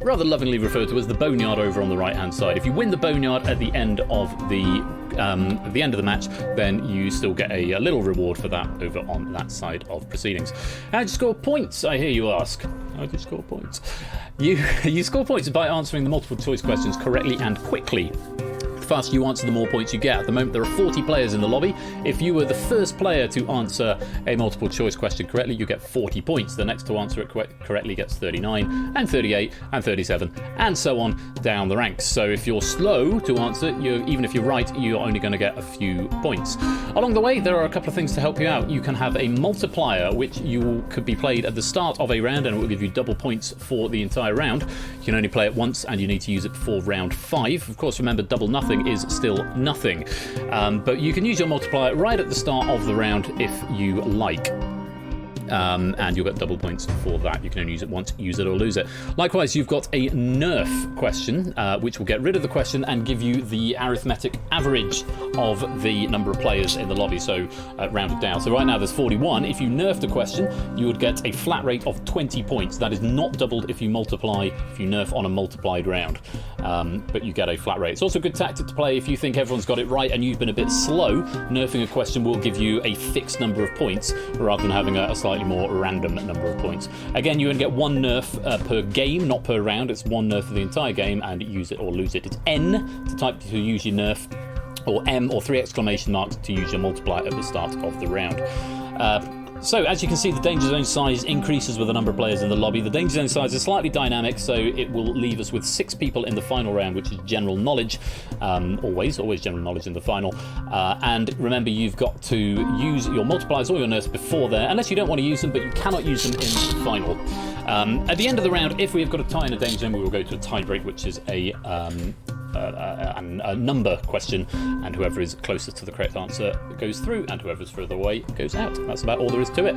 rather lovingly refer to as the Boneyard over on the right-hand side. If you win the Boneyard at the end of the match, then you still get a little reward for that over on that side of proceedings. How do you score points, I hear you ask? How do you score points? You score points by answering the multiple choice questions correctly and quickly. The faster you answer, the more points you get. At the moment, there are 40 players in the lobby. If you were the first player to answer a multiple choice question correctly, you get 40 points. The next to answer it correctly gets 39, and 38, and 37, and so on down the ranks. So if you're slow to answer, even if you're right, you're only going to get a few points. Along the way, there are a couple of things to help you out. You can have a multiplier, which could be played at the start of a round, and it will give you double points for the entire round. You can only play it once, and you need to use it before round 5. Of course, remember, double nothing is still nothing. But you can use your multiplier right at the start of the round if you like. And you'll get double points for that. You can only use it once, use it or lose it. Likewise, you've got a nerf question, which will get rid of the question and give you the arithmetic average of the number of players in the lobby, so rounded down. So right now there's 41. If you nerfed a question, you would get a flat rate of 20 points. That is not doubled if you nerf on a multiplied round. But you get a flat rate. It's also a good tactic to play if you think everyone's got it right and you've been a bit slow. Nerfing a question will give you a fixed number of points rather than having a slightly more random number of points. Again, you only get 1 nerf per game, not per round. It's 1 nerf for the entire game, and use it or lose it. It's N to use your nerf, or M or 3 exclamation marks to use your multiplier at the start of the round. So, as you can see, the Danger Zone size increases with the number of players in the lobby. The Danger Zone size is slightly dynamic, so it will leave us with 6 people in the final round, which is general knowledge. Always general knowledge in the final. And remember, you've got to use your multipliers or your nerfs before there, unless you don't want to use them, but you cannot use them in the final. At the end of the round, if we have got a tie in a Danger Zone, we will go to a tie break, which is a number question, and whoever is closest to the correct answer goes through, and whoever's further away goes out. That's about all there is to it.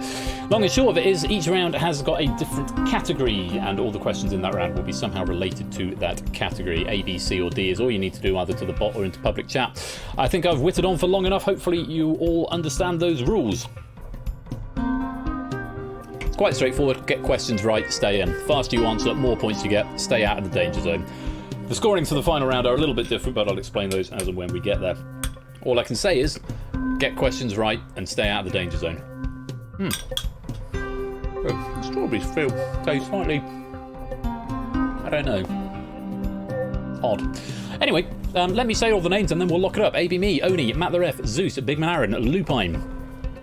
Long and short of it is, each round has got a different category, and all the questions in that round will be somehow related to that category. A, B, C, or D is all you need to do, either to the bot or into public chat. I think I've whittled on for long enough. Hopefully you all understand those rules. It's quite straightforward. Get questions right, stay in. The faster you answer, more points you get. Stay out of the Danger Zone. The scorings for the final round are a little bit different, but I'll explain those as and when we get there. All I can say is, get questions right and stay out of the Danger Zone. The strawberries taste slightly, I don't know, odd. Anyway, let me say all the names and then we'll lock it up. AB Me, Oni, Matt the Ref, Zeus, Big Man Aaron, Lupine,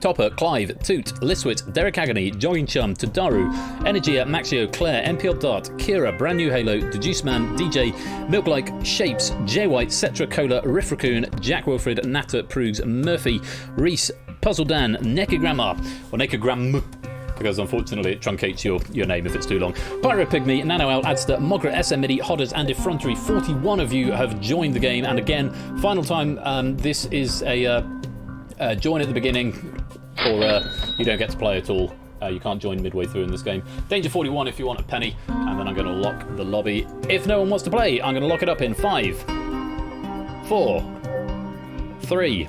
Topper, Clive, Toot, Liswit, Derek Agony, Jogging Chum, Tadaru, Energia, Maxio, Claire, MPL Dart, Kira, Brand New Halo, Deduce Man, DJ, Milk-like, Shapes, J White, Cetra Cola, Riff Raccoon, Jack Wilfred, Natter, Prugs, Murphy, Reese, Puzzle Dan, Nekagramma, or Nekagram, because unfortunately it truncates your name if it's too long. Pyro Pygmy, Nano Owl, Adster, Mogra, SM Midi, Hodders, and Effrontery. 41 of you have joined the game, and again, final time, this is a join at the beginning, or you don't get to play at all. You can't join midway through in this game. Danger 41 if you want a penny, and then I'm going to lock the lobby. If no one wants to play, I'm going to lock it up in 5, 4, 3,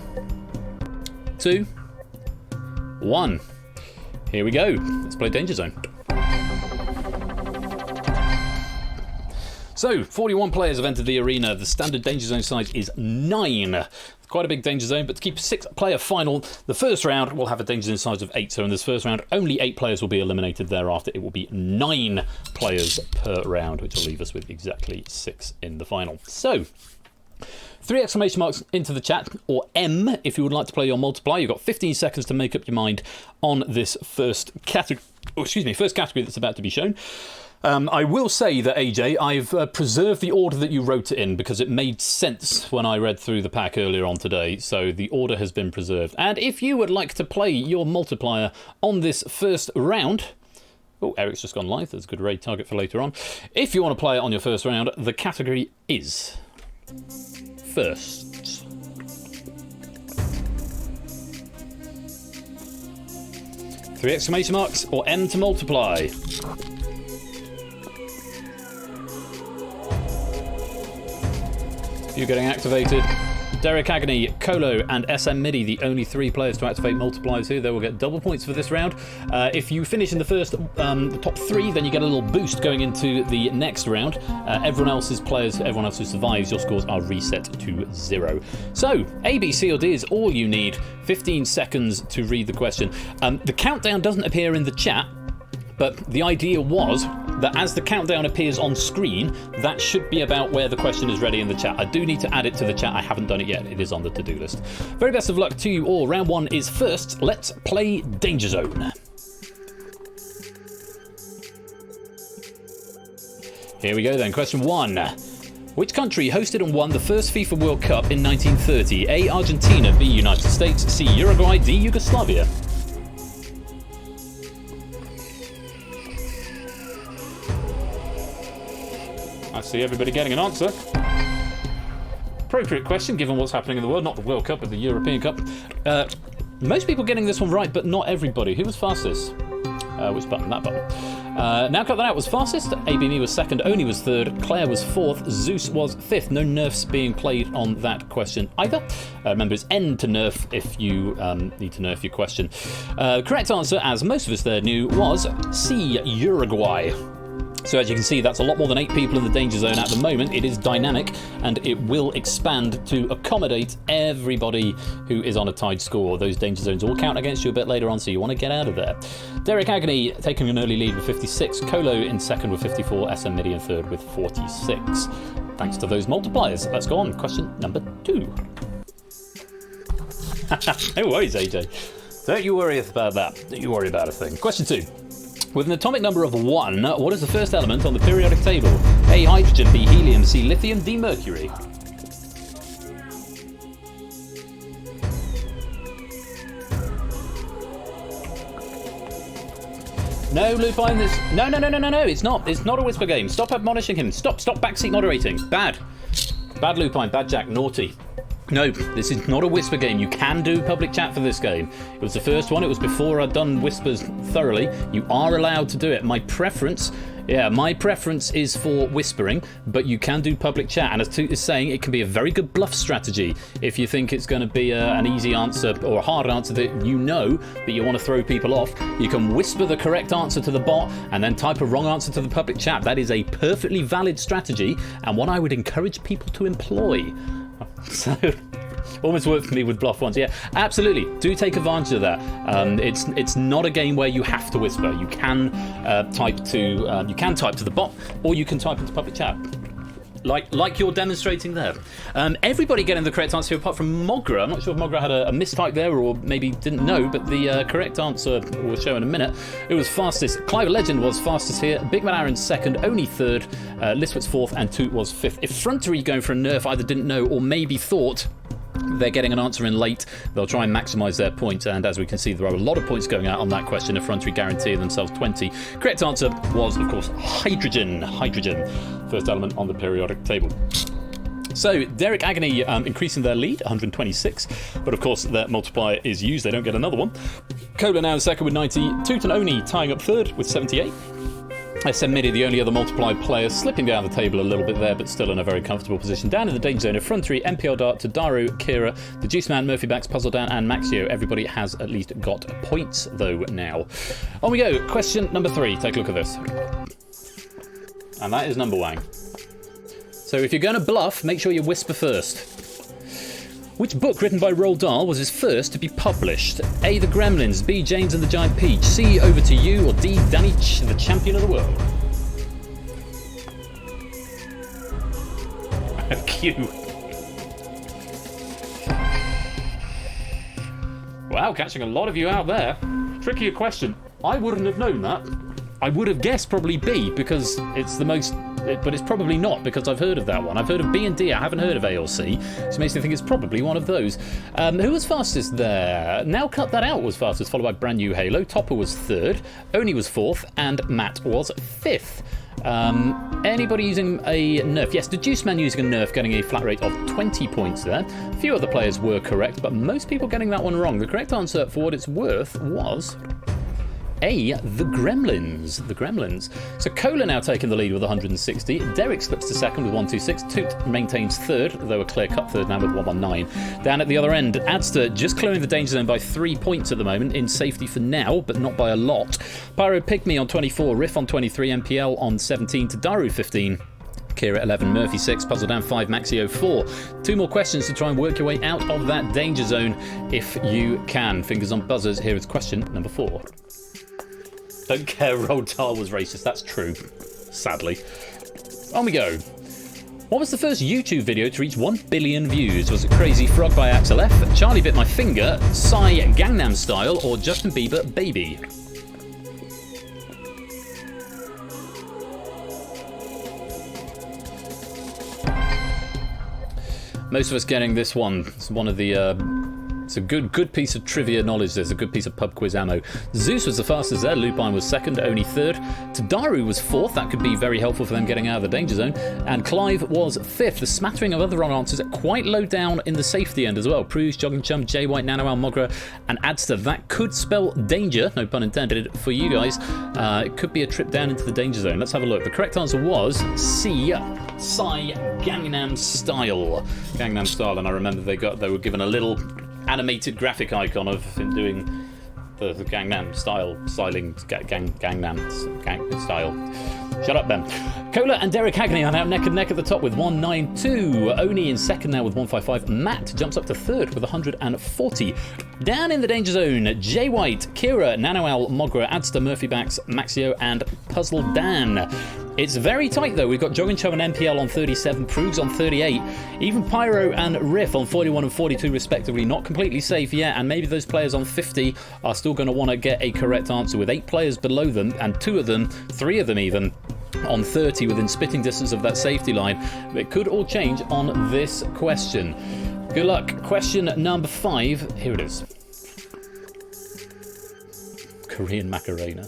2, 1. Here we go. Let's play Danger Zone. So, 41 players have entered the arena. The standard Danger Zone size is 9. Quite a big Danger Zone, but to keep a 6-player final, the first round will have a Danger Zone size of 8. So in this first round, only 8 players will be eliminated. Thereafter, it will be 9 players per round, which will leave us with exactly 6 in the final. So, 3 exclamation marks into the chat, or M, if you would like to play your multiplier. You've got 15 seconds to make up your mind on this first category that's about to be shown. I will say that, AJ, I've preserved the order that you wrote it in because it made sense when I read through the pack earlier on today, so the order has been preserved. And if you would like to play your multiplier on this first round... Oh, Eric's just gone live. That's a good raid target for later on. If you want to play it on your first round, the category is... firsts. Three exclamation marks or M to multiply. You're getting activated. Derek Agony, Colo, and SM Midi, the only 3 players to activate multipliers here. They will get double points for this round. If you finish in the first the top 3, then you get a little boost going into the next round. Everyone else's players, everyone else who survives, your scores are reset to 0. So, A, B, C, or D is all you need. 15 seconds to read the question. The countdown doesn't appear in the chat, but the idea was that as the countdown appears on screen, that should be about where the question is ready in the chat. I do need to add it to the chat. I haven't done it yet. It is on the to-do list. Very best of luck to you all. Round 1 is first. Let's play Danger Zone. Here we go then. Question 1. Which country hosted and won the first FIFA World Cup in 1930? A, Argentina, B, United States, C, Uruguay, D, Yugoslavia. I see everybody getting an answer. Appropriate question given what's happening in the world, not the World Cup, but the European Cup. Most people getting this one right, but not everybody. Who was fastest? Which button? That button. Now cut that out was fastest. ABME was second. Oni was third. Claire was fourth. Zeus was fifth. No nerfs being played on that question either. Remember, it's N to nerf if you need to nerf your question. The correct answer, as most of us there knew, was C, Uruguay. So as you can see, that's a lot more than 8 people in the danger zone at the moment. It is dynamic, and it will expand to accommodate everybody who is on a tied score. Those danger zones will count against you a bit later on, so you want to get out of there. Derek Agony taking an early lead with 56. Colo in second with 54. SM Midi in third with 46. Thanks to those multipliers. Let's go on. Question number 2. No worries, AJ. Don't you worry about that. Don't you worry about a thing. Question 2. With an atomic number of 1, what is the first element on the periodic table? A, hydrogen, B, helium, C, lithium, D, mercury. No, Lupine, this... No, it's not. It's not a whisper game. Stop admonishing him. Stop backseat moderating. Bad. Bad Lupine, bad Jack, naughty. No, this is not a whisper game. You can do public chat for this game. It was the first one. It was before I'd done whispers thoroughly. You are allowed to do it. My preference is for whispering, but you can do public chat. And as Toot is saying, it can be a very good bluff strategy. If you think it's going to be an easy answer or a hard answer that you know that you want to throw people off, you can whisper the correct answer to the bot and then type a wrong answer to the public chat. That is a perfectly valid strategy and one I would encourage people to employ. So, almost worked for me with bluff once. Yeah, absolutely. Do take advantage of that. It's not a game where you have to whisper. You can type to the bot, or you can type into public chat, like you're demonstrating there. Everybody getting the correct answer apart from Mogra. I'm not sure if Mogra had a mistype there or maybe didn't know, but the correct answer will show in a minute. It was fastest. Clive Legend was fastest here. Big Man Aaron second, Oni third, Liswitz fourth, and Toot was fifth. If Frontery going for a nerf either didn't know or maybe thought they're getting an answer in late, they'll try and maximise their points, and as we can see, there are a lot of points going out on that question. Effrontery guarantee themselves 20. Correct answer was, of course, hydrogen. Hydrogen, first element on the periodic table. So, Derek Agony increasing their lead, 126, but of course their multiplier is used, they don't get another one. Cola now in second with 90, Toot and Oni tying up third with 78. SM Midi, the only other multiplied player, slipping down the table a little bit there, but still in a very comfortable position. Down in the danger zone, Effrontery, MPL Dart, Tadaru, Kira, the Juice Man, Murphy Backs, Puzzle Dan, and Maxio. Everybody has at least got points, though, now. On we go. Question number 3. Take a look at this. And that is number Wang. So if you're going to bluff, make sure you whisper first. Which book written by Roald Dahl was his first to be published? A, The Gremlins, B, James and the Giant Peach, C, Over to You, or D, Danny the Champion of the World? Q. Wow, catching a lot of you out there. Trickier question. I wouldn't have known that. I would have guessed probably B because it's the most... But it's probably not because I've heard of that one. I've heard of B and D. I haven't heard of A or C. So it makes me think it's probably one of those. Who was fastest there? Now Cut That Out was fastest, followed by Brand New Halo. Topper was third. Oni was fourth. And Matt was fifth. Anybody using a nerf? Yes, the Juice Man using a nerf, getting a flat rate of 20 points there. A few other players were correct, but most people getting that one wrong. The correct answer, for what it's worth, was A, the Gremlins. The Gremlins. So Cola now taking the lead with 160. Derek slips to second with 126. Toot maintains third, though a clear-cut third now with 119. Down at the other end, Adster just clearing the danger zone by 3 points at the moment, in safety for now, but not by a lot. Pyro Pygmy on 24, Riff on 23, MPL on 17, Tadaru 15. Kira 11, Murphy 6, Puzzle Down 5, Maxio 4. 2 more questions to try and work your way out of that danger zone if you can. Fingers on buzzers. Here is question number 4. Don't care Roald Dahl was racist. That's true. Sadly. On we go. What was the first YouTube video to reach 1 billion views? Was it Crazy Frog by Axel F, Charlie Bit My Finger, Psy Gangnam Style, or Justin Bieber Baby? Most of us getting this one. It's one of the. It's a good piece of trivia knowledge. There's a good piece of pub quiz ammo. Zeus was the fastest there. Lupine was second, Oni third. Tadaru was fourth. That could be very helpful for them getting out of the danger zone. And Clive was fifth. The smattering of other wrong answers are quite low down in the safety end as well. Pruge, Jogging Chum, J White, Nano Al Mogra, and Adster. That could spell danger, no pun intended, for you guys. It could be a trip down into the danger zone. Let's have a look. The correct answer was C. Psy Gangnam Style. Gangnam Style, and I remember they were given a little animated graphic icon of him doing the Gangnam style, Gangnam style. Shut up, Ben. Cola and Derek Hagney are now neck and neck at the top with 192. Oni in second now with 155. Matt jumps up to third with 140. Down in the danger zone, Jay White, Kira, Nano Al, Mogra, Adster, Murphy Bax, Maxio, and Puzzle Dan. It's very tight though. We've got Jogging Chum and MPL on 37, Prugs on 38, even Pyro and Riff on 41 and 42 respectively. Not completely safe yet, and maybe those players on 50 are still going to want to get a correct answer with 8 players below them, and 3 of them even, on 30 within spitting distance of that safety line. It could all change on this question. Good luck. Question number 5. Here it is. Korean Macarena.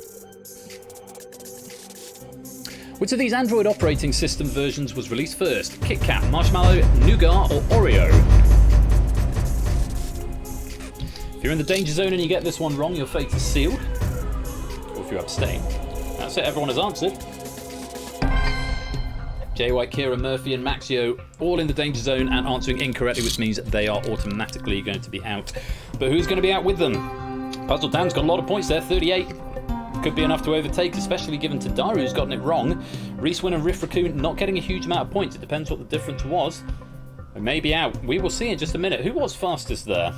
Which of these Android operating system versions was released first? Kit Kat, Marshmallow, Nougat, or Oreo? If you're in the danger zone and you get this one wrong, your fate is sealed. Or if you abstain. That's it, everyone has answered. Jay White, Kira, Murphy, and Maxio all in the danger zone and answering incorrectly, which means they are automatically going to be out. But who's going to be out with them? Puzzle Dan's got a lot of points there, 38. Could be enough to overtake, especially given Tadaru who's gotten it wrong. Reese Wynn and Riff Raccoon not getting a huge amount of points. It depends what the difference was. They may be out. We will see in just a minute. Who was fastest there?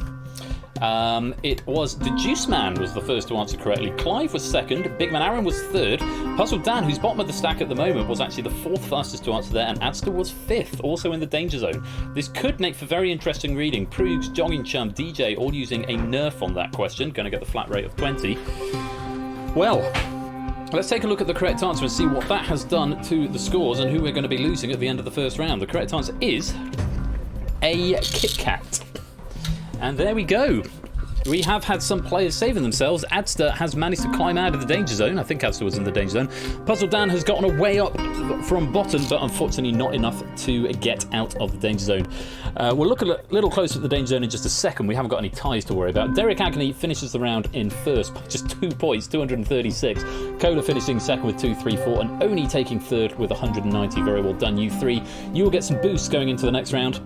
It was the Juice Man was the first to answer correctly. Clive was second. Big Man Aaron was third. Puzzle Dan, who's bottom of the stack at the moment, was actually the 4th fastest to answer there, and Adster was 5th, also in the danger zone. This could make for very interesting reading. Prugs, Jogging Chum, DJ, all using a nerf on that question. Going to get the flat rate of 20. Well, let's take a look at the correct answer and see what that has done to the scores and who we're going to be losing at the end of the first round. The correct answer is a Kit Kat. And there we go. We have had some players saving themselves. Adster has managed to climb out of the danger zone. I think Adster was in the danger zone. Puzzle Dan has gotten a way up from bottom, but unfortunately not enough to get out of the danger zone. We'll look a little closer at the danger zone in just a second. We haven't got any ties to worry about. Derek Agnew finishes the round in first by just 2 points, 236. Cola finishing second with 234, and Oni taking third with 190. Very well done, you three. You will get some boosts going into the next round.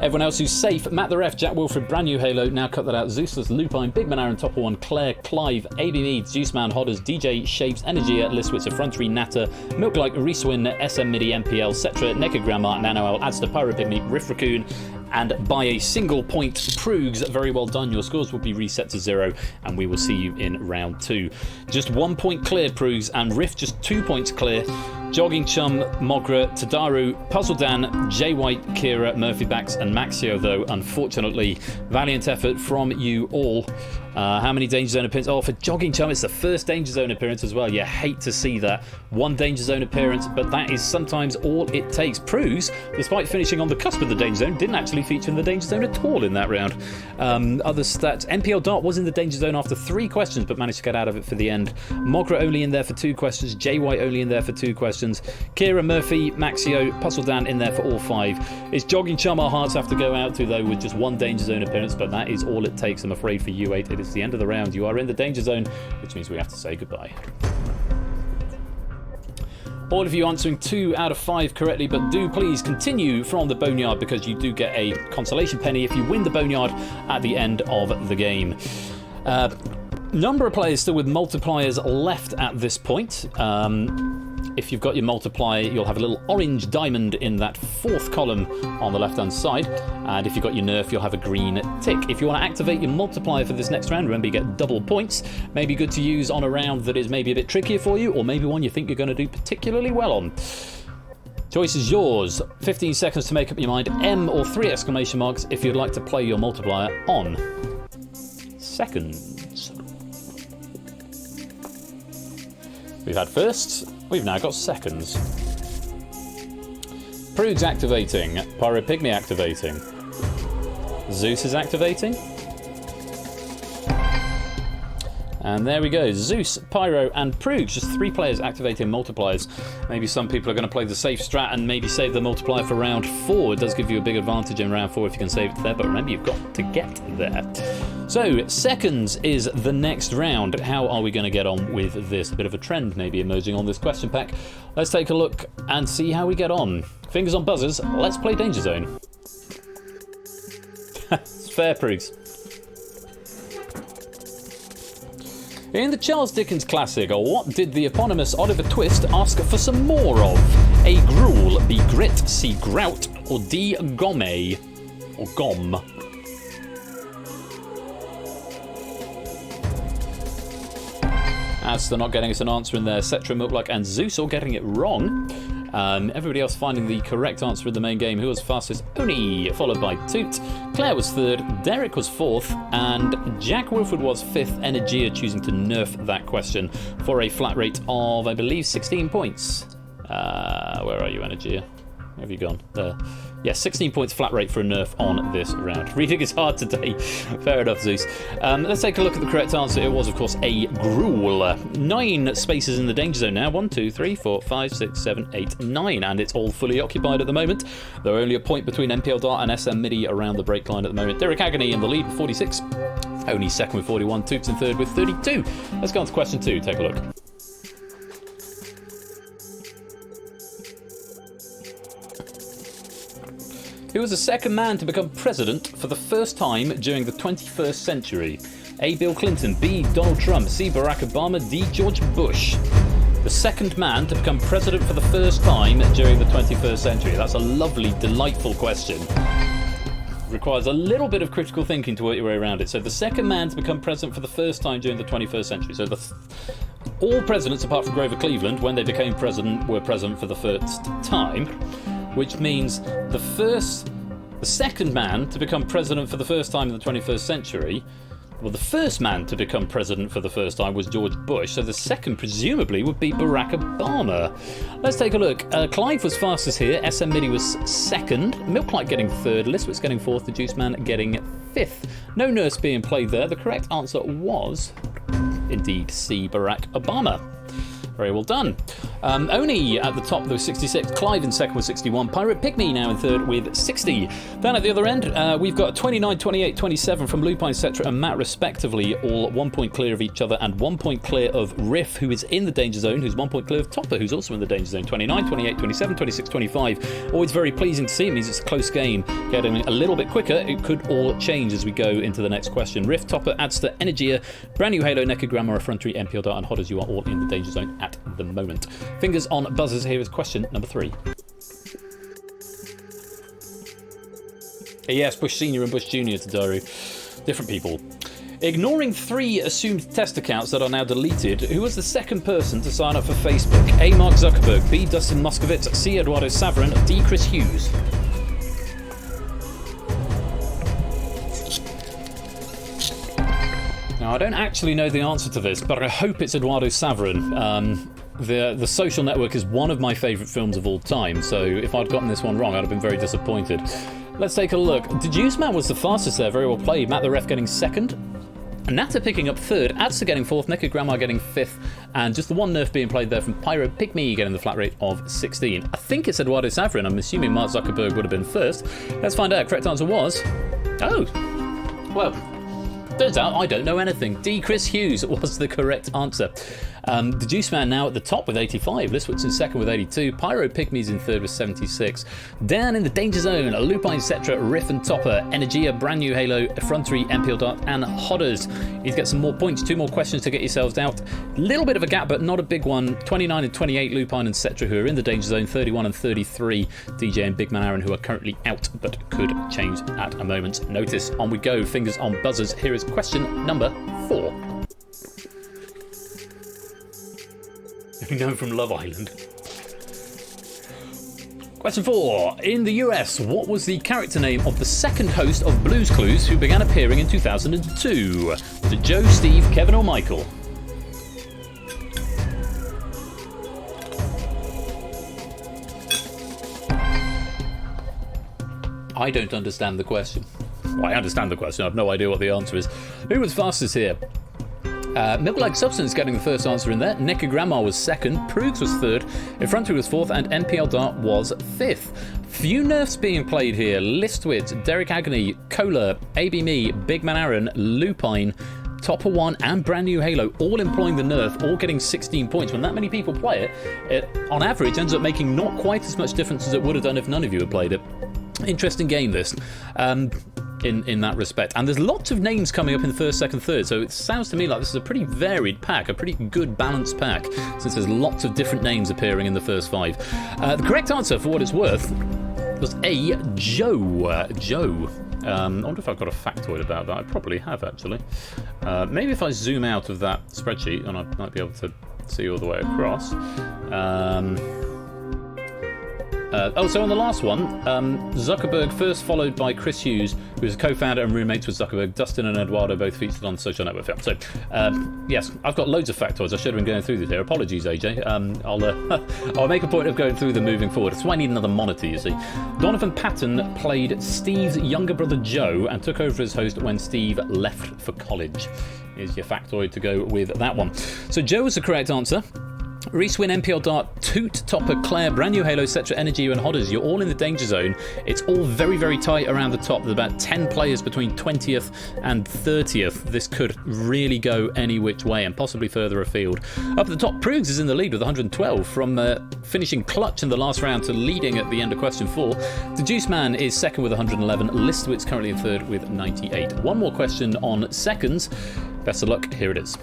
Everyone else who's safe, Matt the Ref, Jack Wilfred, brand new Halo, now cut that out, Zeusless, Lupine, Big Man Aaron, Topper 1, Claire, Clive, AB Meads, Juice Man, Hodders, DJ, Shapes, Energy, Listwitzer, Frontery, Natter, Milk Like, Reeswin, SM Midi, MPL, Cetra, Naked Grandma, Nano L, Adster, Pyro Pygmy, Riff Raccoon, and by a single point, Prugs. Very well done. Your scores will be reset to 0, and we will see you in round 2. Just 1 point clear, Prugs, and Riff just 2 points clear. Jogging Chum, Mogra, Tadaru, Puzzle Dan, Jay White, Kira, Murphy Bax, and Maxio, though, unfortunately. Valiant effort from you all. How many Danger Zone appearances? Oh, for Jogging Chum, it's the first Danger Zone appearance as well. You hate to see that. 1 Danger Zone appearance, but that is sometimes all it takes. Prugs, despite finishing on the cusp of the Danger Zone, didn't actually feature in the Danger Zone at all in that round. Other stats. MPL Dart was in the Danger Zone after 3 questions, but managed to get out of it for the end. Mogra only in there for 2 questions. Jay White only in there for 2 questions. Kira, Murphy, Maxio, Puzzle Dan in there for all 5. It's Jogging Chum our hearts have to go out to, though, with just 1 Danger Zone appearance, but that is all it takes, I'm afraid, for you 8. This is the end of the round. You are in the danger zone, which means we have to say goodbye. All of you answering 2 out of 5 correctly, but do please continue from the boneyard because you do get a consolation penny if you win the boneyard at the end of the game. Number of players still with multipliers left at this point. If you've got your multiplier, you'll have a little orange diamond in that 4th column on the left-hand side. And if you've got your nerf, you'll have a green tick. If you want to activate your multiplier for this next round, remember you get double points. Maybe good to use on a round that is maybe a bit trickier for you, or maybe one you think you're going to do particularly well on. Choice is yours. 15 seconds to make up your mind. M or 3 exclamation marks if you'd like to play your multiplier on seconds. We've had firsts. We've now got seconds. Proog's activating. Pyro Pygmy activating. Zeus is activating. And there we go. Zeus, Pyro, and Proog. Just 3 players activating multipliers. Maybe some people are going to play the safe strat and maybe save the multiplier for round 4. It does give you a big advantage in round 4 if you can save it there, but remember, you've got to get there. So, seconds is the next round. How are we going to get on with this? A bit of a trend maybe emerging on this question pack. Let's take a look and see how we get on. Fingers on buzzers. Let's play Danger Zone. It's fair, Proogs. In the Charles Dickens classic, what did the eponymous Oliver Twist ask for some more of? A gruel, B grit, C grout, or D gomme, or gom? As they're not getting us an answer in there, Cetra, Milkluck, and Zeus all getting it wrong. Everybody else finding the correct answer in the main game. Who was fastest? Oni, followed by Toot. Claire was 3rd, Derek was 4th, and Jack Wilford was 5th. Energia choosing to nerf that question for a flat rate of, I believe, 16 points. Where are you, Energia? Where have you gone? There. Yeah, 16 points flat rate for a nerf on this round. Reading is hard today. Fair enough, Zeus. Let's take a look at the correct answer. It was, of course, a gruel. 9 spaces in the danger zone now. 1, 2, 3, 4, 5, 6, 7, 8, 9. And it's all fully occupied at the moment. There are only a point between MPL Dart and SM Midi around the break line at the moment. Derek Agony in the lead with 46. Only 2nd with 41. Toots in 3rd with 32. Let's go on to question 2. Take a look. Who was the second man to become president for the first time during the 21st century? A. Bill Clinton, B. Donald Trump, C. Barack Obama, D. George Bush. The second man to become president for the first time during the 21st century. That's a lovely, delightful question. Requires a little bit of critical thinking to work your way around it. So the second man to become president for the first time during the 21st century. So all presidents apart from Grover Cleveland, when they became president, were president for the first time. Which means the second man to become president for the first time in the 21st century, well, the first man to become president for the first time was George Bush, so the second presumably would be Barack Obama. Let's take a look. Clive was fastest here, SM Midi was 2nd, Milklight getting 3rd, Listwitz getting 4th, the Juice Man getting 5th. No nurse being played there. The correct answer was, indeed, C. Barack Obama. Very well done. Oni at the top with 66. Clive in 2nd with 61. Pirate Pygmy now in 3rd with 60. Then at the other end, we've got 29, 28, 27 from Lupine, Cetra, and Matt respectively, all 1 point clear of each other and 1 point clear of Riff, who is in the danger zone, who's 1 point clear of Topper, who's also in the danger zone. 29, 28, 27, 26, 25. Always very pleasing to see. It means it's a close game. Getting a little bit quicker. It could all change as we go into the next question. Riff, Topper, Adster, Energia, Brand New Halo, Necker, Grammar, Effrontery, MPL Dart, and Hodders, you are all in the danger zone at the moment. Fingers on buzzers. Here is question number 3. Yes, Bush Senior and Bush Junior to Daru. Different people. Ignoring 3 assumed test accounts that are now deleted, who was the second person to sign up for Facebook? A. Mark Zuckerberg, B. Dustin Moskovitz, C. Eduardo Saverin, D. Chris Hughes. Now, I don't actually know the answer to this, but I hope it's Eduardo Saverin. The Social Network is one of my favourite films of all time, so if I'd gotten this one wrong, I'd have been very disappointed. Let's take a look. The Juice Man was the fastest there, very well played. Matt the Ref getting 2nd. Natter picking up 3rd, Adster getting 4th, Necker Grandma getting 5th, and just the one nerf being played there from Pyro Pygmy getting the flat rate of 16. I think it's Eduardo Saverin. I'm assuming Mark Zuckerberg would have been first. Let's find out. Correct answer was... Oh! Well... Turns out I don't know anything. D. Chris Hughes was the correct answer. The Juice Man now at the top with 85. Listwitz in second with 82. Pyro Pygmies in third with 76. Dan in the Danger Zone. Lupine, Cetra, Riff and Topper. Energia, Brand New Halo, Effrontery, MPL Dart and Hodders. You need to get some more points. 2 more questions to get yourselves out. Little bit of a gap, but not a big one. 29 and 28 Lupine and Cetra who are in the Danger Zone. 31 and 33 DJ and Big Man Aaron who are currently out but could change at a moment's notice. On we go. Fingers on buzzers. Here is question number 4. You know from Love Island. Question 4. In the US, what was the character name of the second host of Blue's Clues who began appearing in 2002? Was it Joe, Steve, Kevin or Michael? I don't understand the question. Well, I understand the question. I have no idea what the answer is. Who was fastest here? Milk-like Substance getting the first answer in there. Necrogramma was second. Proogs was third. Effrontery was fourth. And NPL Dart was fifth. Few nerfs being played here. Listwit, Derek Agony, Cola, AB Me, Big Man Aaron, Lupine, Topper One and Brand New Halo all employing the nerf, all getting 16 points. When that many people play it, it on average ends up making not quite as much difference as it would have done if none of you had played it. Interesting game this. In that respect. And there's lots of names coming up in the first, second, third, so it sounds to me like this is a pretty varied pack, a pretty good balanced pack, since there's lots of different names appearing in the first 5. The correct answer, for what it's worth, was A. Joe. Joe. I wonder if I've got a factoid about that. I probably have, actually. Maybe if I zoom out of that spreadsheet, and I might be able to see all the way across. So on the last one, Zuckerberg first followed by Chris Hughes, who is a co-founder and roommates with Zuckerberg. Dustin and Eduardo both featured on the Social Network film. So, yes, I've got loads of factoids. I should have been going through these here. Apologies, AJ. I'll make a point of going through them moving forward. That's why I need another monitor, you see. Donovan Patton played Steve's younger brother Joe and took over as host when Steve left for college. Here's your factoid to go with that one. So Joe was the correct answer. Reese Win, NPL Dart, Toot, Topper, Claire, Brand New Halo, Cetra, Energy and Hodders. You're all in the Danger Zone. It's all very, very tight around the top. There's about 10 players between 20th and 30th. This could really go any which way and possibly further afield. Up at the top, Proogs is in the lead with 112 from finishing clutch in the last round to leading at the end of question 4. The Juice Man is second with 111. Listwitz currently in third with 98. One more question on seconds. Best of luck. Here it is.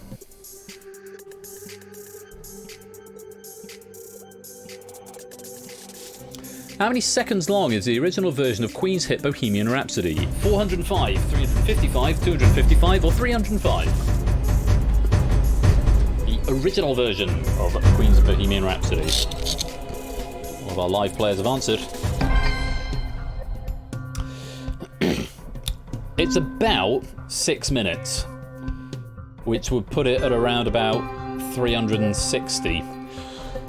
How many seconds long is the original version of Queen's hit Bohemian Rhapsody? 405, 355, 255 or 305? The original version of Queen's Bohemian Rhapsody. All of our live players have answered. It's about 6 minutes, which would put it at around about 360.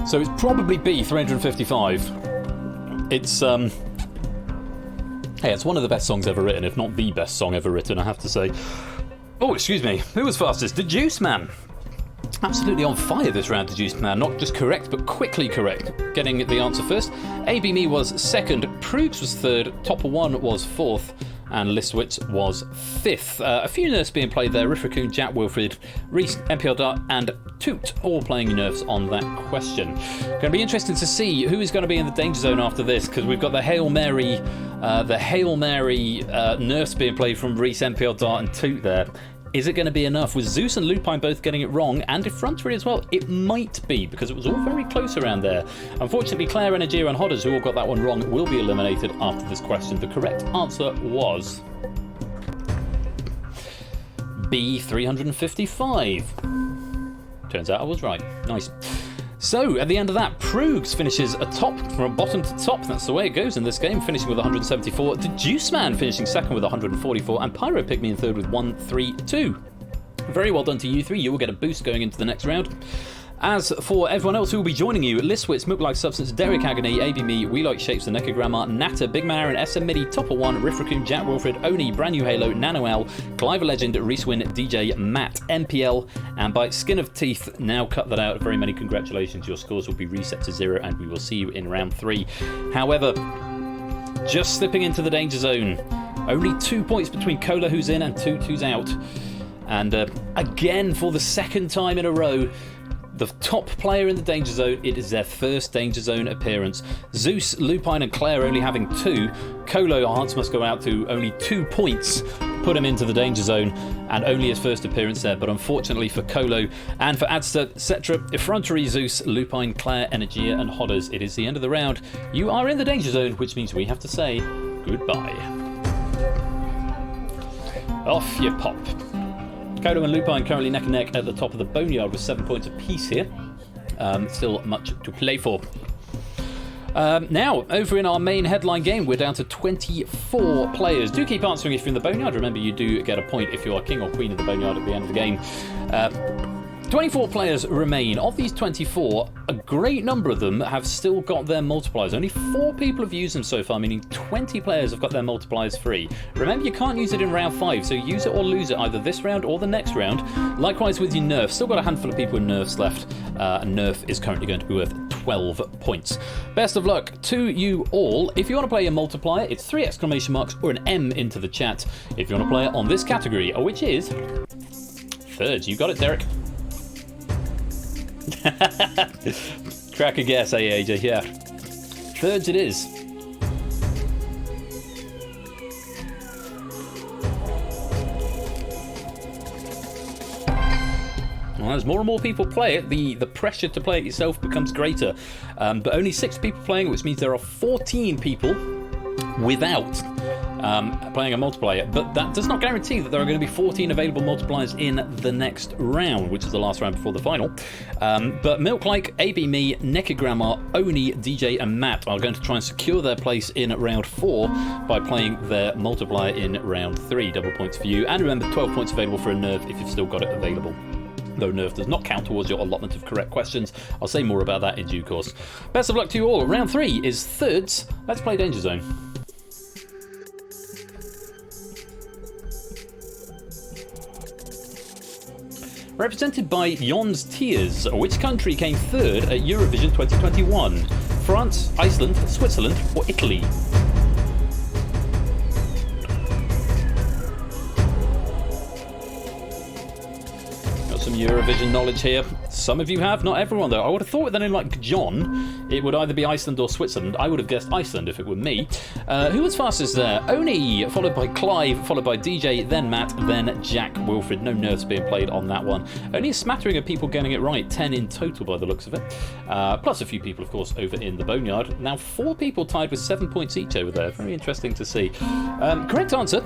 So it's probably B, 355. It's hey, it's one of the best songs ever written, if not the best song ever written, I have to say. Oh, excuse me. Who was fastest? The Juice Man. Absolutely on fire this round, the Juice Man. Not just correct, but quickly correct. Getting the answer first. AB Me was second. Proogs was third. Topper One was fourth. And Listwitz was fifth. A few nerfs being played there. Riff Raccoon, Jack Wilfred, Reese, NPL Dart and Toot all playing nerfs on that question. Going to be interesting to see who is going to be in the Danger Zone after this, because we've got the Hail Mary nerfs being played from Reese, NPL Dart and Toot there. Is it going to be enough? With Zeus and Lupine both getting it wrong, and Effrontery as well, it might be, because it was all very close around there. Unfortunately, Claire, Energia and Hodders, who all got that one wrong, will be eliminated after this question. The correct answer was B, 355. Turns out I was right. Nice. So, at the end of that, Proogs finishes atop from bottom to top. That's the way it goes in this game, finishing with 174. The Juice Man finishing second with 144. And Pyro Pygmy in third with 132. Very well done to you three. You will get a boost going into the next round. As for everyone else who will be joining you, Listwitz, Milk-like Substance, Derek Agony, AB Me, We Like Shapes, The Necrogramma, Natter, Big Man Aaron, SM Midi, Topper One, Riff Raccoon, Jack Wilfred, Oni, Brand New Halo, Nano L, Clive Legend, Reese Win, DJ, Matt, MPL, and by skin of teeth, now cut that out. Very many congratulations. Your scores will be reset to 0 and we will see you in round 3. However, just slipping into the Danger Zone. Only 2 points between Cola, who's in, and Toot, who's out. And again, for the second time in a row, the top player in the Danger Zone, it is their first Danger Zone appearance. Zeus, Lupine and Claire only having 2. Colo, our hearts must go out to only 2 points. Put him into the Danger Zone and only his first appearance there. But unfortunately for Colo and for Adster, etc., Effrontery, Zeus, Lupine, Claire, Energia and Hodders, it is the end of the round. You are in the Danger Zone, which means we have to say goodbye. Off you pop. Colo and Lupine currently neck and neck at the top of the Boneyard with 7 points apiece here. Still much to play for. Now, over in our main headline game, we're down to 24 players. Do keep answering if you're in the Boneyard. Remember, you do get a point if you are king or queen of the Boneyard at the end of the game. 24 players remain. Of these 24, a great number of them have still got their multipliers. Only 4 people have used them so far, meaning 20 players have got their multipliers free. Remember, you can't use it in round 5, so use it or lose it either this round or the next round. Likewise with your nerf. Still got a handful of people with nerfs left, and nerf is currently going to be worth 12 points. Best of luck to you all. If you want to play a multiplier, it's 3 exclamation marks or an M into the chat. If you want to play it on this category, which is thirds. You got it, Derek. Crack a guess, AJ, yeah. Thirds it is. Well, as more and more people play it, the pressure to play it yourself becomes greater. But only 6 people playing it, which means there are 14 people without playing a multiplier. But that does not guarantee that there are going to be 14 available multipliers in the next round, which is the last round before the final. But Milklike, AB Me, Naked Grandma, Oni, DJ and Matt are going to try and secure their place in round 4 by playing their multiplier in round 3. Double points for you. And remember, 12 points available for a nerf if you've still got it available. Though nerf does not count towards your allotment of correct questions. I'll say more about that in due course. Best of luck to you all. Round 3 is thirds. Let's play Danger Zone. Represented by Jon's Tears, which country came third at Eurovision 2021? France, Iceland, Switzerland, or Italy? Got some Eurovision knowledge here. Some of you have, not everyone though. I would have thought with a name like John, it would either be Iceland or Switzerland. I would have guessed Iceland if it were me. Who was fastest there? Oni, followed by Clive, followed by DJ, then Matt, then Jack Wilfred. No nerves being played on that one. Only a smattering of people getting it right, 10 in total by the looks of it. Plus a few people, of course, over in the Boneyard. Now 4 people tied with 7 points each over there. Very interesting to see. Correct answer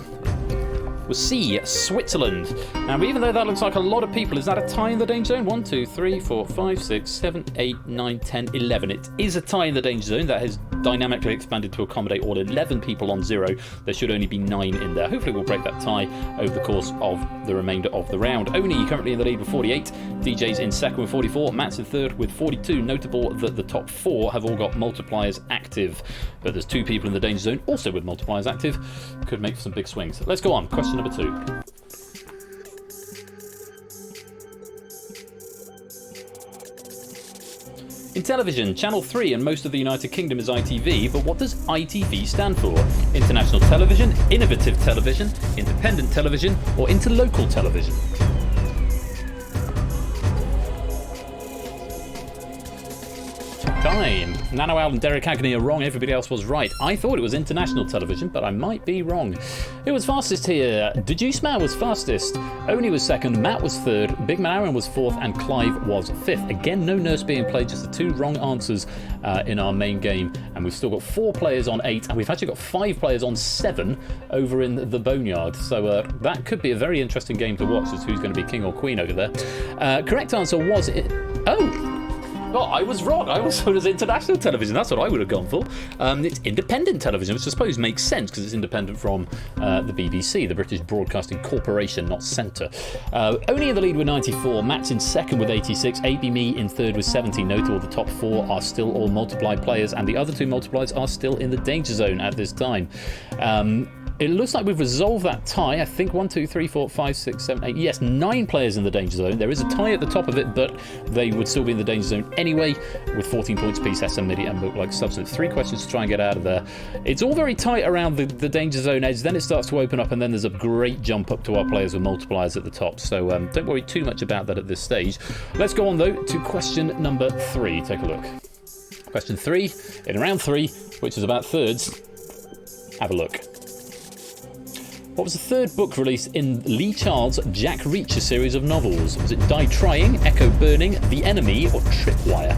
was C, Switzerland. Now, even though that looks like a lot of people, is that a tie in the Danger Zone? 1, 2, 3, 4, 5, 6, 7, 8, 9, 10, 11. It is a tie in the Danger Zone. That has dynamically expanded to accommodate all 11 people on 0. There should only be 9 in there. Hopefully we'll break that tie over the course of the remainder of the round. Oni currently in the lead with 48. DJ's in second with 44. Matt's in third with 42. Notable that the top 4 have all got multipliers active. But there's 2 people in the Danger Zone also with multipliers active. Could make for some big swings. Let's go on. Question number 2. In television, Channel 3 and most of the United Kingdom is ITV, but what does ITV stand for? International Television, Innovative Television, Independent Television, or Interlocal Television? Time. Nano Owl and Derek Agony are wrong. Everybody else was right. I thought it was International Television, but I might be wrong. Who was fastest here? Deduce Man was fastest. Oni was second. Matt was third. Big Man Aaron was fourth, and Clive was fifth. Again, no nurse being played. Just the 2 wrong answers in our main game, and we've still got 4 players on 8, and we've actually got 5 players on 7 over in the Boneyard. So that could be a very interesting game to watch as who's going to be king or queen over there. Correct answer was it. Oh, I was wrong. I was told it was International Television. That's what I would have gone for. It's Independent Television, which I suppose makes sense because it's independent from the BBC, the British Broadcasting Corporation, not Centre. Only in the lead with 94. Matt's in second with 86. AB Me in third with 70. Notable the top 4 are still all multiply players, and the other 2 multipliers are still in the Danger Zone at this time. It looks like we've resolved that tie. I think 1, 2, 3, 4, 5, 6, 7, 8. Yes, 9 players in the Danger Zone. There is a tie at the top of it, but they would still be in the Danger Zone anyway, with 14 points apiece, SM MIDI and Milk Like Substance. 3 questions to try and get out of there. It's all very tight around the Danger Zone edge, then it starts to open up, and then there's a great jump up to our players with multipliers at the top. So don't worry too much about that at this stage. Let's go on, though, to question number 3. Take a look. Question 3, in round 3, which is about thirds. Have a look. What was the third book released in Lee Child's Jack Reacher series of novels? Was it Die Trying, Echo Burning, The Enemy, or Tripwire?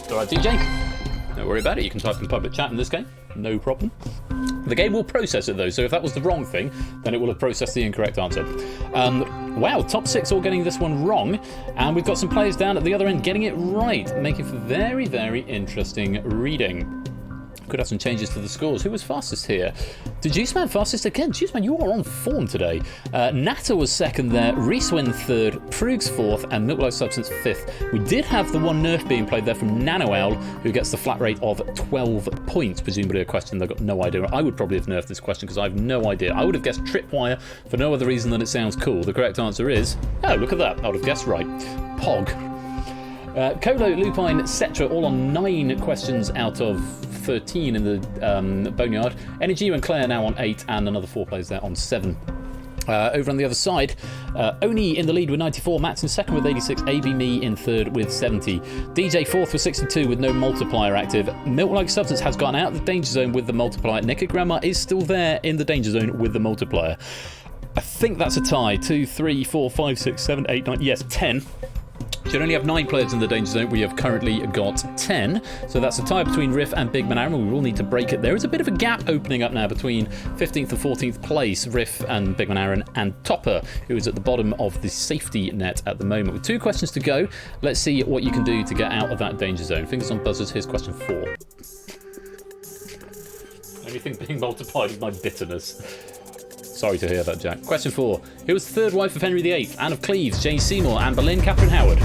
Alright, DJ. Don't worry about it. You can type in public chat in this game. No problem. The game will process it, though, so if that was the wrong thing, then it will have processed the incorrect answer. Wow, top 6 all getting this one wrong, and we've got some players down at the other end getting it right, making for very, very interesting reading. Could have some changes to the scores. Who was fastest here? Did Juiceman fastest again? Juiceman, you are on form today. Natter was second there, Reeswin third, Proogs fourth, and Milk Like Substance fifth. We did have the one nerf being played there from Nano Owl, who gets the flat rate of 12 points. Presumably a question they've got no idea. I would probably have nerfed this question because I have no idea. I would have guessed Tripwire for no other reason than it sounds cool. The correct answer is, oh, look at that. I would have guessed right. Pog. Colo, Lupine, Cetra, all on 9 questions out of 13 in the Boneyard. Energy and Claire now on 8, and another 4 players there on 7. Over on the other side, Oni in the lead with 94, Matt's in second with 86, AB Me in third with 70, DJ fourth with 62 with no multiplier active. Milk Like Substance has gone out of the Danger Zone with the multiplier. Naked Grandma is still there in the Danger Zone with the multiplier. I think that's a tie. 2, 3, 4, 5, 6, 7, 8, 9, yes, 10. Should only have 9 players in the Danger Zone. We have currently got 10. So that's a tie between Riff and Big Man Aaron. We will need to break it. There is a bit of a gap opening up now between 15th and 14th place, Riff and Big Man Aaron, and Topper, who is at the bottom of the safety net at the moment. With 2 questions to go, let's see what you can do to get out of that Danger Zone. Fingers on buzzers. Here's question 4. Anything being multiplied is my bitterness. Sorry to hear that, Jack. Question 4. Who was the third wife of Henry VIII? Anne of Cleves, Jane Seymour, Anne Boleyn, Catherine Howard.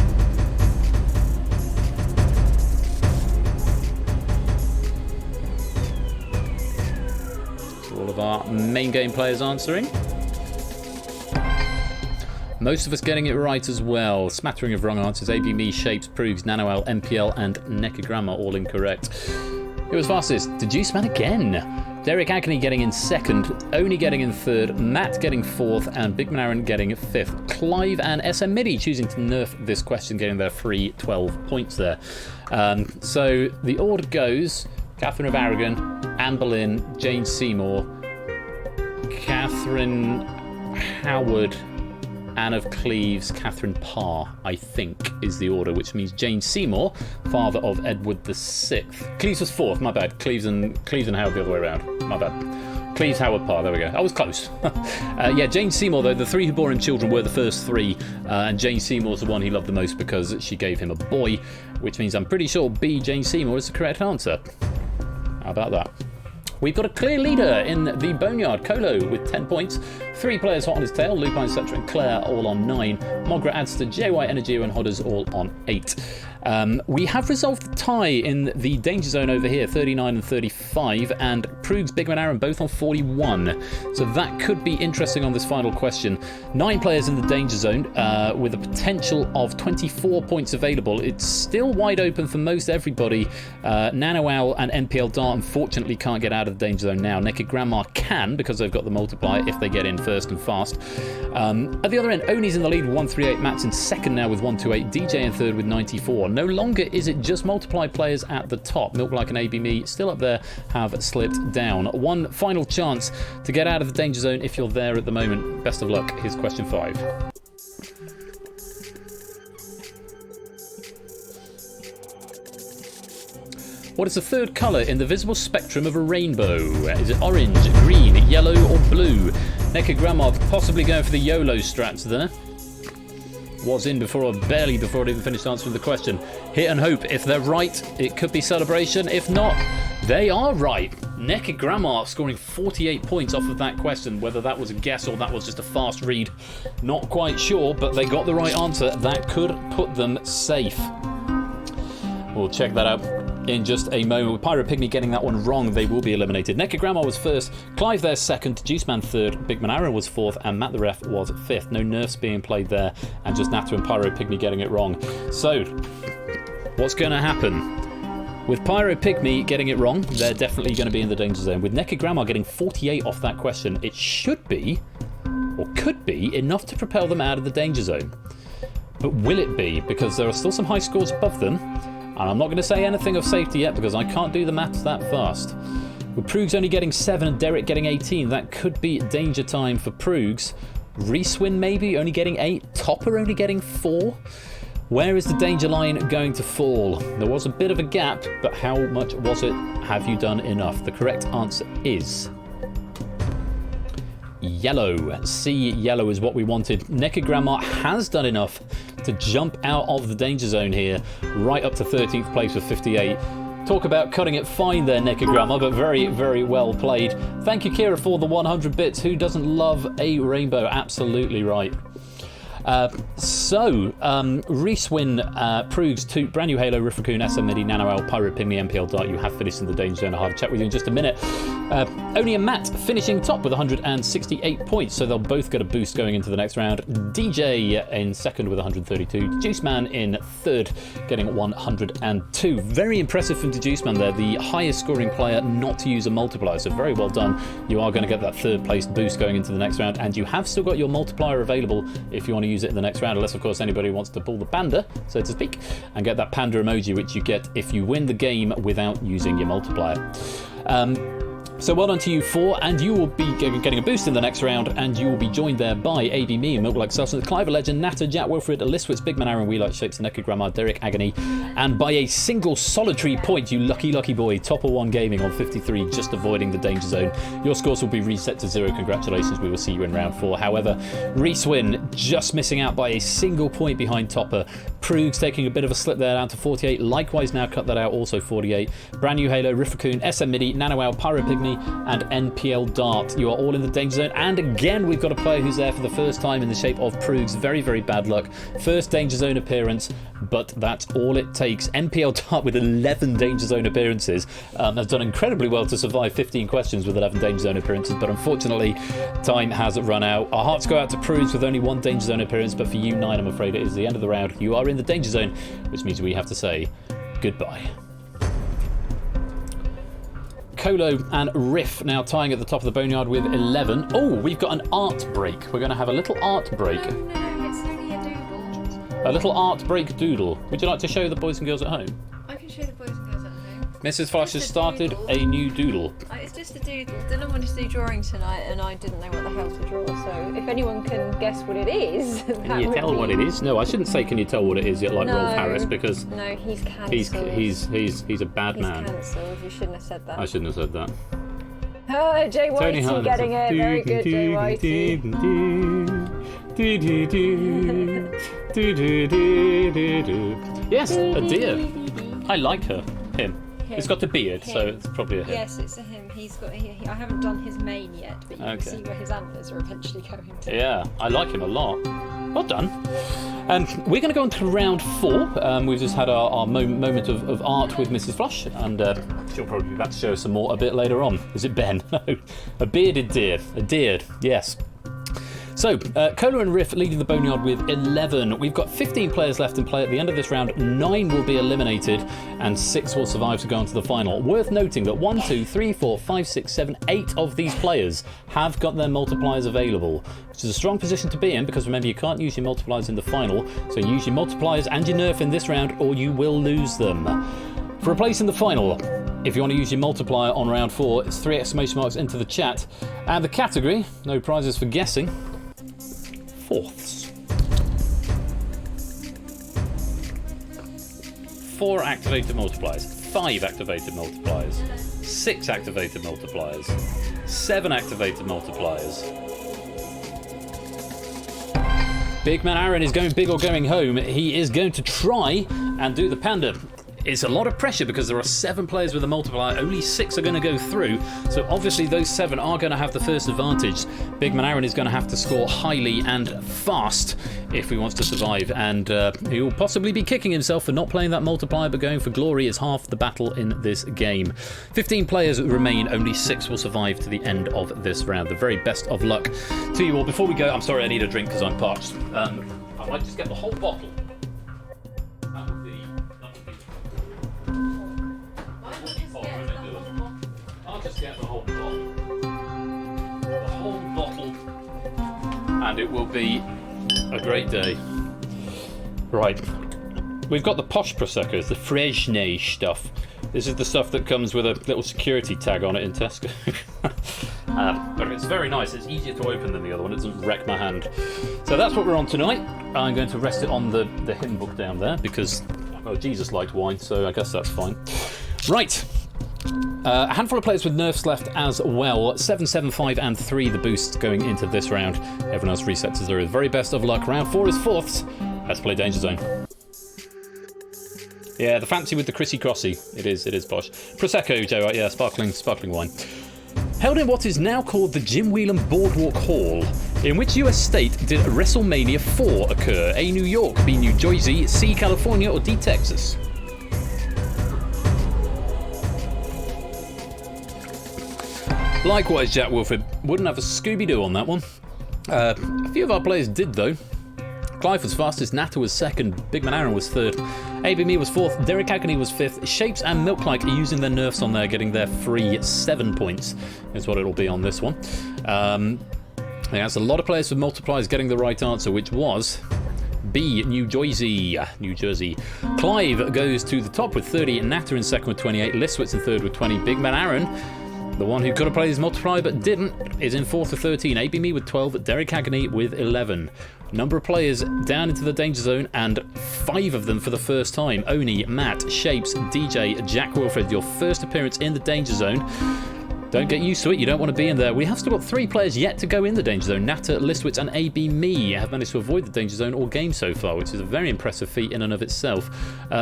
So all of our main game players answering. Most of us getting it right as well. Smattering of wrong answers. AB Me, Shapes, Proogs, NanoL, MPL, and Naked Grandma all incorrect. Who was fastest? Deduce Man again. Derek Agony getting in second, Oni getting in third, Matt getting fourth, and Big Man Aaron getting fifth. Clive and SM MIDI choosing to nerf this question, getting their free 12 points there. So the order goes: Catherine of Aragon, Anne Boleyn, Jane Seymour, Catherine Howard, Anne of Cleves, Catherine Parr, I think, is the order, which means Jane Seymour, father of Edward VI. Cleves was fourth, my bad. Cleves and Howard the other way around, my bad. Cleves, Howard, Parr, there we go. I was close. Yeah, Jane Seymour, though, the 3 who bore him children were the first 3, and Jane Seymour's the one he loved the most because she gave him a boy, which means I'm pretty sure B, Jane Seymour, is the correct answer. How about that? We've got a clear leader in the Boneyard, Colo, with 10 points. 3 players hot on his tail, Lupine, Cetra, and Claire all on 9. Mogra, Adster, JY, Energy, and Hodders all on 8. We have resolved the tie in the Danger Zone over here, 39 and 35, and Proogs, Big Man Aaron both on 41. So that could be interesting on this final question. 9 players in the Danger Zone with a potential of 24 points available. It's still wide open for most everybody. Nano Owl and NPL Dart unfortunately can't get out of the Danger Zone now. Naked Grandma can because they've got the multiplier if they get in first and fast. At the other end, Oni's in the lead with 138, Matt's in second now with 128, DJ in third with 94. No longer is it just multiplied players at the top. Milk Like and AB Me still up there have slipped down. One final chance to get out of the Danger Zone if you're there at the moment. Best of luck. Here's question 5. What is the third colour in the visible spectrum of a rainbow? Is it orange, green, yellow, or blue? Naked Grandma possibly going for the YOLO strats there. Was in before, or barely before I even finished answering the question. Hit and hope. If they're right, it could be celebration. If not, they are right. Naked Grandma scoring 48 points off of that question. Whether that was a guess or that was just a fast read, not quite sure, but they got the right answer. That could put them safe. We'll check that out in just a moment. With Pyro Pygmy getting that one wrong, they will be eliminated. Nekka Grandma was first, Clive there second, Juiceman third, Big Man Aaron was fourth, and Matt the Ref was fifth. No nerfs being played there, and just Nata and Pyro Pygmy getting it wrong. So, what's going to happen? With Pyro Pygmy getting it wrong, they're definitely going to be in the danger zone. With Nekka Grandma getting 48 off that question, it should be, or could be, enough to propel them out of the danger zone. But will it be? Because there are still some high scores above them, and I'm not going to say anything of safety yet because I can't do the maths that fast. With Proogs only getting 7 and Derek getting 18, that could be danger time for Proogs. Reeswin maybe only getting 8, Topper only getting 4. Where is the danger line going to fall? There was a bit of a gap, but how much was it? Have you done enough? The correct answer is yellow. C, yellow is what we wanted. Nekka Grandma has done enough to jump out of the danger zone here, right up to 13th place with 58. Talk about cutting it fine there, Nekka Grandma, but very, very well played. Thank you, Kira, for the 100 bits. Who doesn't love a rainbow? Absolutely right. Reeswin, Proogs, Toot, Brand New Halo, Riff Raccoon, SM Midi, Nano Owl, Pirate Pygmy, MPL Dart, you have finished in the danger zone. I'll have a chat with you in just a minute. Only a Matt finishing top with 168 points, so they'll both get a boost going into the next round. DJ in second with 132, Juiceman in third getting 102. Very impressive from Juiceman there, the highest scoring player not to use a multiplier, so very well done. You are going to get that third place boost going into the next round, and you have still got your multiplier available if you want to use it in the next round, unless of course anybody wants to pull the panda, so to speak, and get that panda emoji, which you get if you win the game without using your multiplier. So well done to you four, and you will be getting a boost in the next round, and you will be joined there by AB Me and Milk Like Substance, Clive Legend, Nata, Jack Wilfred, Liswitz, Big Man Aaron, We Like Shapes, Nekka Grandma, Derek Agony, and by a single solitary point, you lucky boy, Topper 1 Gaming on 53, just avoiding the danger zone. Your scores will be reset to 0. Congratulations, we will see you in round 4. However, Reeswin just missing out by a single point behind Topper. Proogs taking a bit of a slip there down to 48, likewise now cut that out, also 48. Brand New Halo, Riff Raccoon, SM Midi, Nano Owl, Pyro Pygmy, and NPL Dart. You are all in the danger zone, and again we've got a player who's there for the first time in the shape of Proogs. Very, very bad luck. First danger zone appearance, but that's all it takes. NPL Dart with 11 danger zone appearances has done incredibly well to survive 15 questions with 11 danger zone appearances, but unfortunately time has run out. Our hearts go out to Proogs with only 1 danger zone appearance, but for you 9, I'm afraid it is the end of the round. You are in the danger zone, which means we have to say goodbye. Colo and Riff now tying at the top of the boneyard with 11. Oh, we've got an art break. We're going to have a little art break. No, it's only a doodle. A little art break doodle. Would you like to show the boys and girls at home? I can show the boys and girls at home. Mrs. Flash has started a new doodle. It's just a doodle. Dylan wanted to do drawing tonight, and I didn't know what the hell to draw. So if anyone can guess what it is, can you tell what it is? No, I shouldn't say. Can you tell what it is? Yet, like no, Rolf Harris, because no, he's cancelled. He's a bad man. He's cancelled. You shouldn't have said that. I shouldn't have said that. Oh, Jay Whitey getting it. Very good, Jay Whitey. Yes, a deer. I like her. Him. It's got a beard, so it's probably a him. Yes, it's a him. He's got. I haven't done his mane yet, but you can see where his antlers are eventually going to. Yeah, I like him a lot. Well done. We're going to go on to round 4. We've just had our moment of art with Mrs. Flush, and she'll probably be back to show us some more a bit later on. Is it Ben? No. A bearded deer. A deer, yes. So, Cola and Riff leading the boneyard with 11. We've got 15 players left in play at the end of this round. 9 will be eliminated, and 6 will survive to go on to the final. Worth noting that 1, 2, 3, 4, 5, 6, 7, 8 of these players have got their multipliers available, which is a strong position to be in, because remember, you can't use your multipliers in the final, so use your multipliers and your nerf in this round, or you will lose them. For a place in the final, if you want to use your multiplier on round 4, it's 3 exclamation marks into the chat. And the category, no prizes for guessing, fourths. 4 activated multipliers, 5 activated multipliers, 6 activated multipliers, 7 activated multipliers. Big Man Aaron is going big or going home. He is going to try and do the panda. It's a lot of pressure because there are 7 players with a multiplier, only 6 are going to go through, so obviously those 7 are going to have the first advantage. Big Man Aaron is going to have to score highly and fast if he wants to survive. And he will possibly be kicking himself for not playing that multiplier, but going for glory is half the battle in this game. 15 players remain, only 6 will survive to the end of this round. The very best of luck to you all. Before we go, I'm sorry I need a drink because I'm parched. I might just get the whole bottle. That would be... I'll just get the whole bottle. The whole bottle. And it will be a great day. Right. We've got the posh Prosecco's, the Fresnay stuff. This is the stuff that comes with a little security tag on it in Tesco. But it's very nice. It's easier to open than the other one. It doesn't wreck my hand. So that's what we're on tonight. I'm going to rest it on the hymn book down there because, well, Jesus liked wine, so I guess that's fine. Right. A handful of players with nerfs left as well. 7, 7, 5 and 3 the boosts going into this round. Everyone else resets as there is. Very best of luck. Round 4 is fourths. Let's play Danger Zone. Yeah, the fancy with the Chrissy Crossy. It is posh. Prosecco, Joe, right? Yeah, sparkling wine. Held in what is now called the Jim Whelan Boardwalk Hall. In which US state did WrestleMania 4 occur? A, New York, B, New Jersey, C, California, or D, Texas? Likewise, Jack Wilfred wouldn't have a Scooby-Doo on that one. A few of our players did, though. Clive was fastest, Natter was second, Big Man Aaron was third, ABME was fourth, Derek Agony was fifth. Shapes and Milk-like are using their nerfs on there, getting their free 7 points, is what it'll be on this one. There's a lot of players with multipliers getting the right answer, which was B, New Jersey. Clive goes to the top with 30, Natter in second with 28, Liswitz in third with 20, Big Man Aaron, the one who could have played his multiplier but didn't, is in fourth with 13, ABME with 12, Derek Agony with 11. Number of players down into the danger zone, and 5 of them for the first time. Oni, Matt, Shapes, DJ, Jack Wilfred, your first appearance in the danger zone. Don't get used to it, you don't want to be in there. We have still got 3 players yet to go in the danger zone. Natter, Listwitz and AB Me have managed to avoid the danger zone all game so far, which is a very impressive feat in and of itself.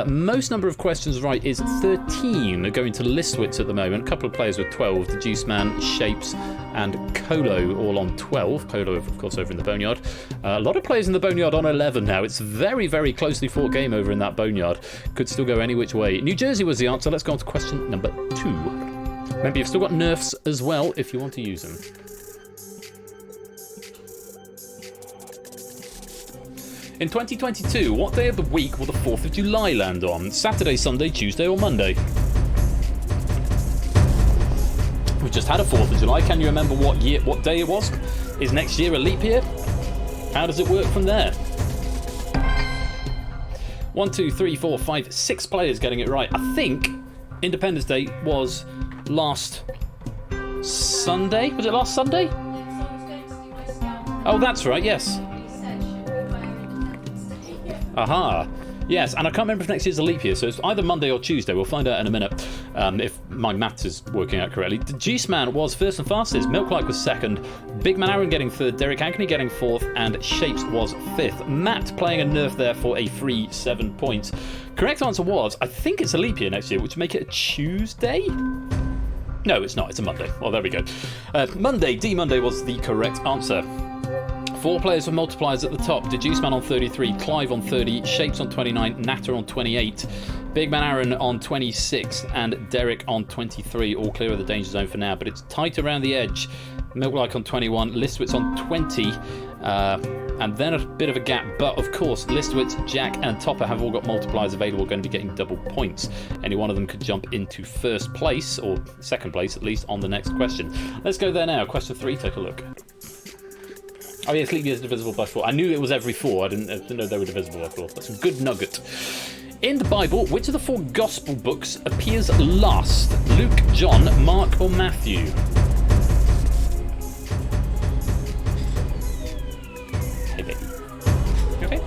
Most number of questions right is 13 going to Listwitz at the moment. A couple of players with 12, the Juice Man, Shapes and Colo all on 12. Colo, of course, over in the Boneyard. A lot of players in the Boneyard on 11 now. It's a very, very closely fought game over in that Boneyard. Could still go any which way. New Jersey was the answer. Let's go on to question number 2. Remember, you've still got nerfs as well if you want to use them. In 2022, what day of the week will the 4th of July land on? Saturday, Sunday, Tuesday or Monday? We've just had a 4th of July. Can you remember what day it was? Is next year a leap year? How does it work from there? 1, 2, 3, 4, 5, 6 players getting it right. I think Independence Day was last Sunday? Was it last Sunday? Oh, that's right, yes. Aha. Yes, and I can't remember if next year's a leap year, so it's either Monday or Tuesday. We'll find out in a minute if my maths is working out correctly. The Juice Man was first and fastest, Milk-like was second, Big Man Aaron getting third, Derek Agony getting fourth, and Shapes was fifth. Matt playing a nerf there for a free 7 points. Correct answer was, I think it's a leap year next year, which would make it a Tuesday? No, it's not, it's a Monday. Well, there we go. Monday, D-Monday was the correct answer. 4 players with multipliers at the top. Deduce Man on 33, Clive on 30, Shapes on 29, Natter on 28, Big Man Aaron on 26, and Derek on 23. All clear of the danger zone for now, but it's tight around the edge. Milk-like on 21, Listwitz on 20, and then a bit of a gap. But of course, Listwitz, Jack, and Topper have all got multipliers available, going to be getting double points. Any one of them could jump into first place, or second place at least, on the next question. Let's go there now. Question 3, take a look. Oh yes, leap years divisible by 4. I knew it was every 4. I didn't know they were divisible by 4. That's a good nugget. In the Bible, which of the 4 gospel books appears last? Luke, John, Mark, or Matthew? Hey, baby. Okay.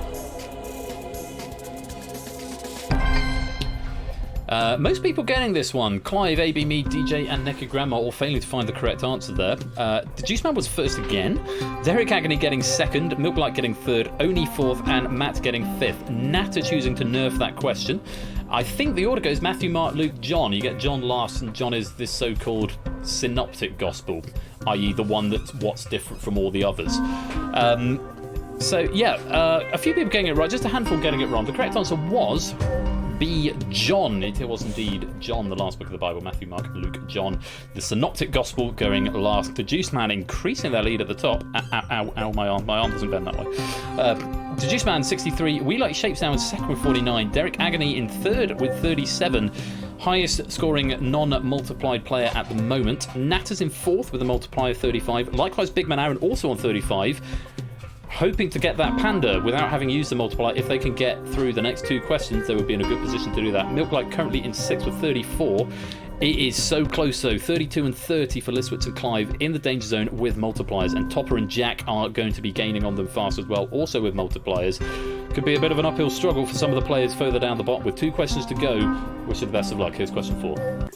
Most people getting this one. Clive, AB, Me, DJ, and Necky Grandma all failing to find the correct answer there. The Juice Man was first again. Derek Agony getting second. Milk-like getting third. Oni fourth. And Matt getting fifth. Natter choosing to nerf that question. I think the order goes Matthew, Mark, Luke, John. You get John last, and John is this so-called synoptic gospel, i.e. the one that's what's different from all the others. So, yeah, a few people getting it right, just a handful getting it wrong. The correct answer was B. John. It was indeed John, the last book of the Bible. Matthew, Mark, Luke, John. The Synoptic Gospel going last. The Juice Man increasing their lead at the top. Ow, ow, my arm. My arm doesn't bend that way. The Juice Man, 63. We Like Shapes Now in second with 49. Derek Agony in third with 37. Highest scoring non-multiplied player at the moment. Natters in fourth with a multiplier of 35. Likewise, Big Man Aaron also on 35. Hoping to get that panda without having used the multiplier. If they can get through the next two questions, they would be in a good position to do that. Milklight currently in sixth with 34. It is so close though. 32 and 30 for Liswitz and Clive in the danger zone with multipliers, and Topper and Jack are going to be gaining on them fast as well, also with multipliers. Could be a bit of an uphill struggle for some of the players further down the bottom with two questions to go. Wish you the best of luck. Here's question 4.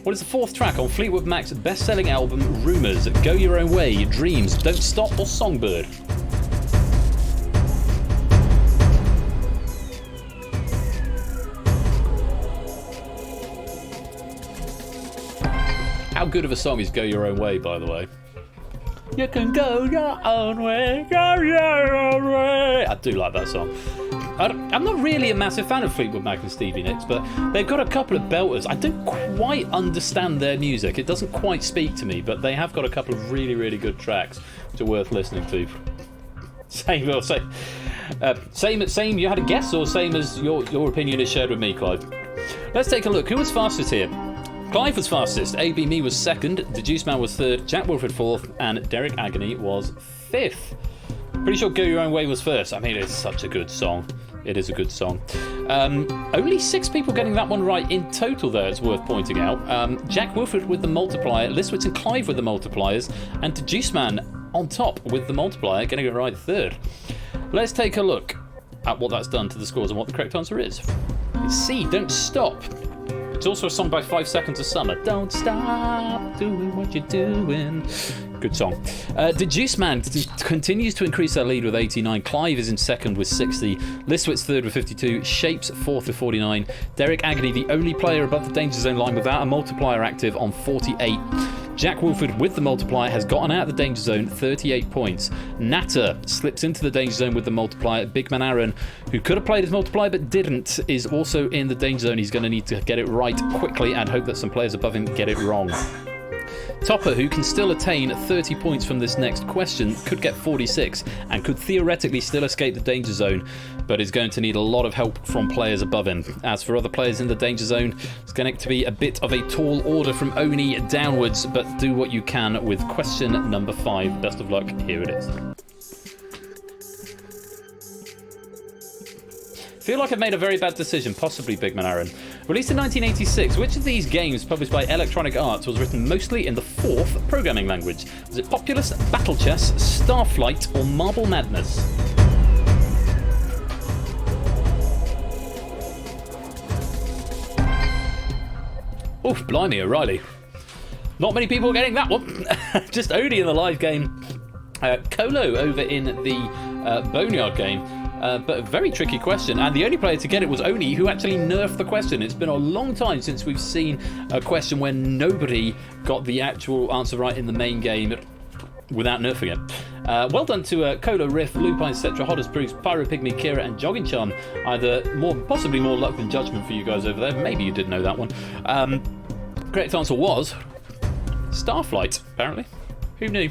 What is the fourth track on Fleetwood Mac's best-selling album, Rumours? Go Your Own Way, Dreams, Don't Stop, or Songbird? How good of a song is Go Your Own Way, by the way? You can go your own way, go your own way. I do like that song. I'm not really a massive fan of Fleetwood Mac and Stevie Nicks, but they've got a couple of belters. I don't quite understand their music. It doesn't quite speak to me, but they have got a couple of really, really good tracks which are worth listening to. Same. You had a guess, or same as your opinion is shared with me, Clive? Let's take a look. Who was fastest here? Clive was fastest. A.B. Me was second. The Juice Man was third. Jack Wilfred fourth, and Derek Agony was fifth. Pretty sure Go Your Own Way was first. I mean, it's such a good song. It is a good song. Only 6 people getting that one right in total, though, it's worth pointing out. Jack Wilfred with the multiplier, Liswitz and Clive with the multipliers, and the Juice Man on top with the multiplier, getting it right third. Let's take a look at what that's done to the scores and what the correct answer is. It's C, Don't Stop. It's also a song by 5 Seconds of Summer. Don't stop doing what you're doing. Good song. The Juice Man continues to increase their lead with 89. Clive is in second with 60. Liswitz third with 52. Shapes fourth with 49. Derek Agony, the only player above the danger zone line without a multiplier active, on 48. Jack Wilford with the multiplier has gotten out of the danger zone, 38 points. Natter slips into the danger zone with the multiplier. Big Man Aaron, who could have played his multiplier but didn't, is also in the danger zone. He's going to need to get it right quickly and hope that some players above him get it wrong. Topper, who can still attain 30 points from this next question, could get 46 and could theoretically still escape the danger zone, but is going to need a lot of help from players above him. As for other players in the danger zone, it's going to be a bit of a tall order from Oni downwards, but do what you can with question number 5. Best of luck, here it is. Feel like I've made a very bad decision, possibly Big Man Aaron. Released in 1986, which of these games published by Electronic Arts was written mostly in the 4th programming language? Was it Populous, Battle Chess, Starflight, or Marble Madness? Oh, blimey, O'Reilly. Not many people getting that one. Just Odie in the live game. Colo over in the Boneyard game. But a very tricky question, and the only player to get it was Oni, who actually nerfed the question. It's been a long time since we've seen a question where nobody got the actual answer right in the main game without nerfing it. Well done to Cola, Riff, Lupine, Cetra, Hodders, Bruce, Pyro, Pygmy, Kira, and Jogging Charm. Possibly more luck than judgment for you guys over there. Maybe you did know that one. Correct answer was Starflight, apparently. Who knew?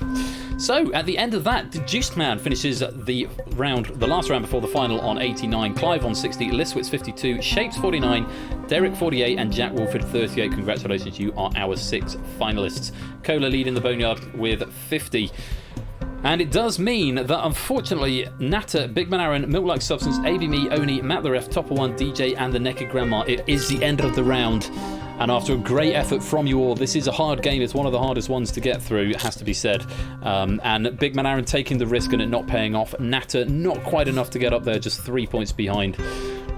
So, at the end of that, the Juiced Man finishes the last round before the final on 89. Clive on 60, Liswitz 52, Shapes 49, Derek 48, and Jack Wolford 38. Congratulations, you are our 6 finalists. Cola leading the Boneyard with 50. And it does mean that, unfortunately, Natter, Big Man Aaron, Milk Like Substance, AB Me, Oni, Matt the Ref, Topper One, DJ, and the Naked Grandma, it is the end of the round. And after a great effort from you all, this is a hard game. It's one of the hardest ones to get through, it has to be said. And Big Man Aaron taking the risk and it not paying off. Natter, not quite enough to get up there, just 3 points behind.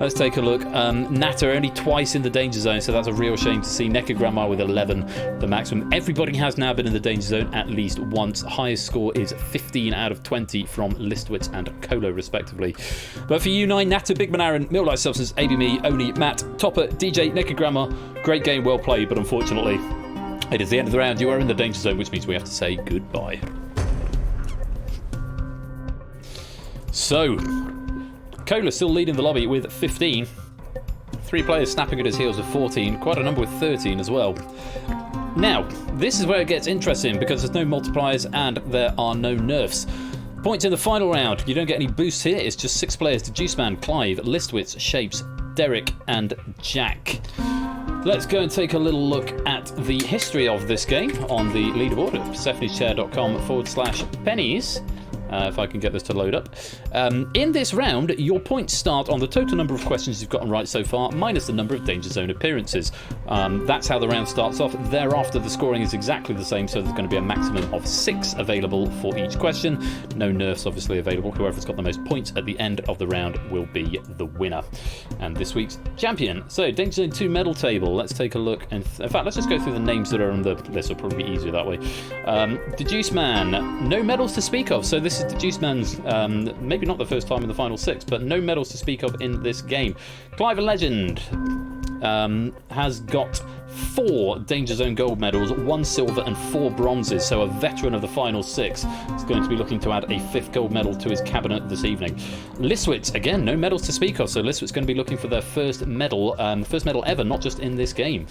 Let's take a look. Natter only twice in the danger zone, so that's a real shame to see. Naked Grandma with 11, the maximum. Everybody has now been in the danger zone at least once. Highest score is 15 out of 20 from Listwitz and Colo, respectively. But for you 9, Natter, Big Man Aaron, Milk Like Substance, AB Me, Oni, Matt, Topper, DJ, Naked Grandma, great game, well played, but unfortunately, It is the end of the round. You are in the danger zone, which means we have to say goodbye. So, Cola still leading the lobby with 15. 3 players snapping at his heels with 14. Quite a number with 13 as well. Now, this is where it gets interesting because there's no multipliers and there are no nerfs. Points in the final round. You don't get any boosts here. It's just 6 players: Deduceman, Clive, Listwitz, Shapes, Derek, and Jack. Let's go and take a little look at the history of this game on the leaderboard at PersephonesChair.com/pennies. If I can get this to load up. In this round, your points start on the total number of questions you've gotten right so far, minus the number of Danger Zone appearances. That's how the round starts off. Thereafter, the scoring is exactly the same, so there's going to be a maximum of 6 available for each question. No nerfs, obviously, available. Whoever's got the most points at the end of the round will be the winner. And this week's champion. So, Danger Zone 2 medal table. Let's take a look. And in fact, let's just go through the names that are on the list. Will probably be easier that way. Deduceman, no medals to speak of. So this is Deduceman's, maybe not the first time in the final 6, but no medals to speak of in this game. Clive a Legend has got 4 Danger Zone gold medals, 1 silver and 4 bronzes, so a veteran of the final 6 is going to be looking to add a 5th gold medal to his cabinet this evening. Listwitz, again, no medals to speak of, so Listwitz is going to be looking for their first medal ever, not just in this game.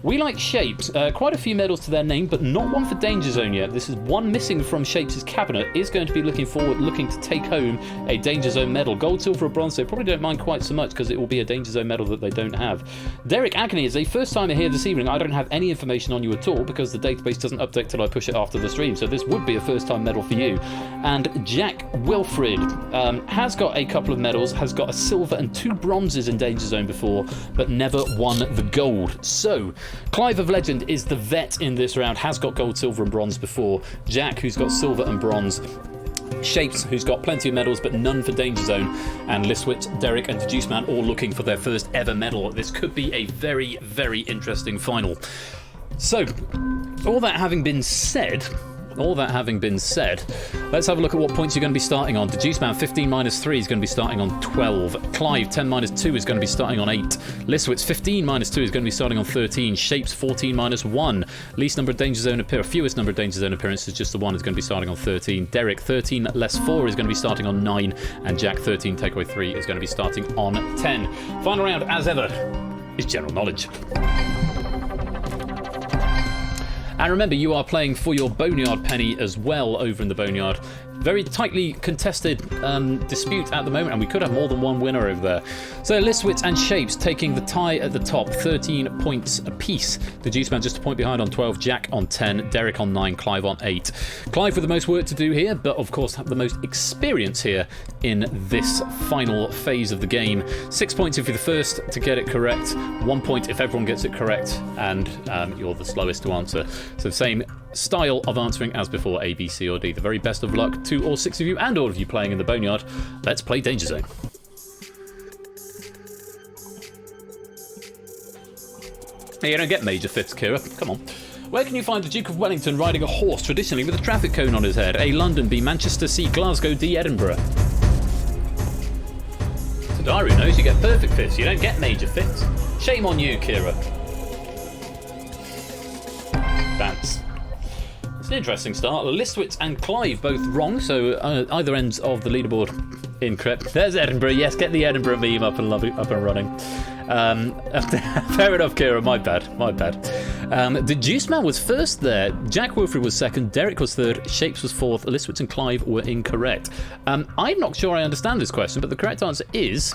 We Like Shapes, quite a few medals to their name, but not one for Danger Zone yet. This is one missing from Shapes' cabinet, is going to be looking to take home a Danger Zone medal. Gold, silver or bronze, they probably don't mind quite so much because it will be a Danger Zone medal that they don't have. Derek Agony is a first timer here this evening. I don't have any information on you at all because the database doesn't update till I push it after the stream, so this would be a first time medal for you. And Jack Wilfred has got a couple of medals, has got a silver and 2 bronzes in Danger Zone before, but never won the gold. So, Clive of Legend is the vet in this round, has got gold, silver and bronze before. Jack, who's got silver and bronze. Shapes, who's got plenty of medals but none for Danger Zone, and Listwitz, Derek and Deduceman all looking for their first ever medal. This could be a very, very interesting final. So, all that having been said, let's have a look at what points you're going to be starting on. Deduceman 15 minus 3 is going to be starting on 12. Clive 10 minus 2 is going to be starting on 8. Listwitz 15 minus 2 is going to be starting on 13. Shapes 14 minus 1. Fewest number of Danger Zone appearances, just the one, is going to be starting on 13. Derek 13 less 4 is going to be starting on 9. And Jack 13 take away 3 is going to be starting on 10. Final round, as ever, is general knowledge. And remember, you are playing for your Boneyard penny as well over in the Boneyard. Very tightly contested dispute at the moment, and we could have more than one winner over there. So Listwitz and Shapes taking the tie at the top, 13 points apiece. Deduceman just a point behind on 12, Jack on 10, Derek on 9, Clive on 8. Clive with the most work to do here, but of course the most experience here in this final phase of the game. 6 points if you're the first to get it correct, 1 point if everyone gets it correct, and you're the slowest to answer. So the same style of answering as before, A, B, C or D. The very best of luck to all 6 of you and all of you playing in the Boneyard. Let's play Danger Zone. Hey, you don't get major fifths, Kira. Come on. Where can you find the Duke of Wellington riding a horse, traditionally with a traffic cone on his head? A, London, B, Manchester, C, Glasgow, D, Edinburgh. Tadaru knows you get perfect fifths, you don't get major fifths. Shame on you, Kira. Dance. It's an interesting start. Listwitz and Clive both wrong, so either ends of the leaderboard incorrect. There's Edinburgh. Yes, get the Edinburgh meme up and running. Fair enough, Kira. My bad. Deduceman was first there. Jack Wilfred was second. Derek was third. Shapes was fourth. Listwitz and Clive were incorrect. I'm not sure I understand this question, but the correct answer is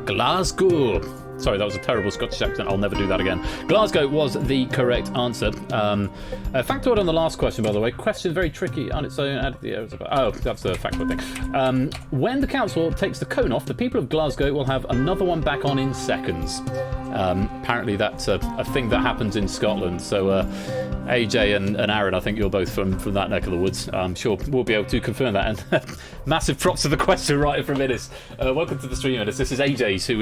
Glasgow. Sorry, that was a terrible Scottish accent. I'll never do that again. Glasgow was the correct answer. Factoid on the last question, by the way. Question very tricky on its own. Oh, that's the factoid thing. When the council takes the cone off, the people of Glasgow will have another one back on in seconds. Apparently that's a thing that happens in Scotland. So AJ and Aaron, I think you're both from that neck of the woods. I'm sure we'll be able to confirm that. And massive props to the question writer from Innis. Welcome to the stream, Innis. This is AJ, who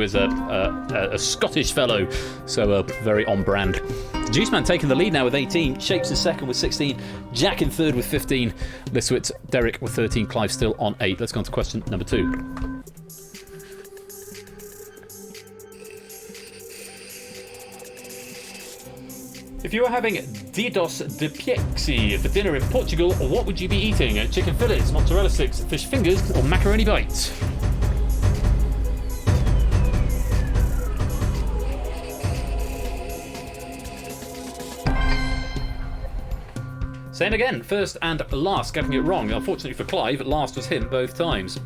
is a Scottish fellow, so very on brand. Deduceman taking the lead now with 18. Shapes is second with 16. Jack in third with 15. Listwitz, Derek with 13. Clive still on 8. Let's go on to question number 2. If you were having Didos de Piexi for dinner in Portugal, what would you be eating? Chicken fillets, mozzarella sticks, fish fingers, or macaroni bites? Same again, first and last, getting it wrong. Unfortunately for Clive, last was him both times.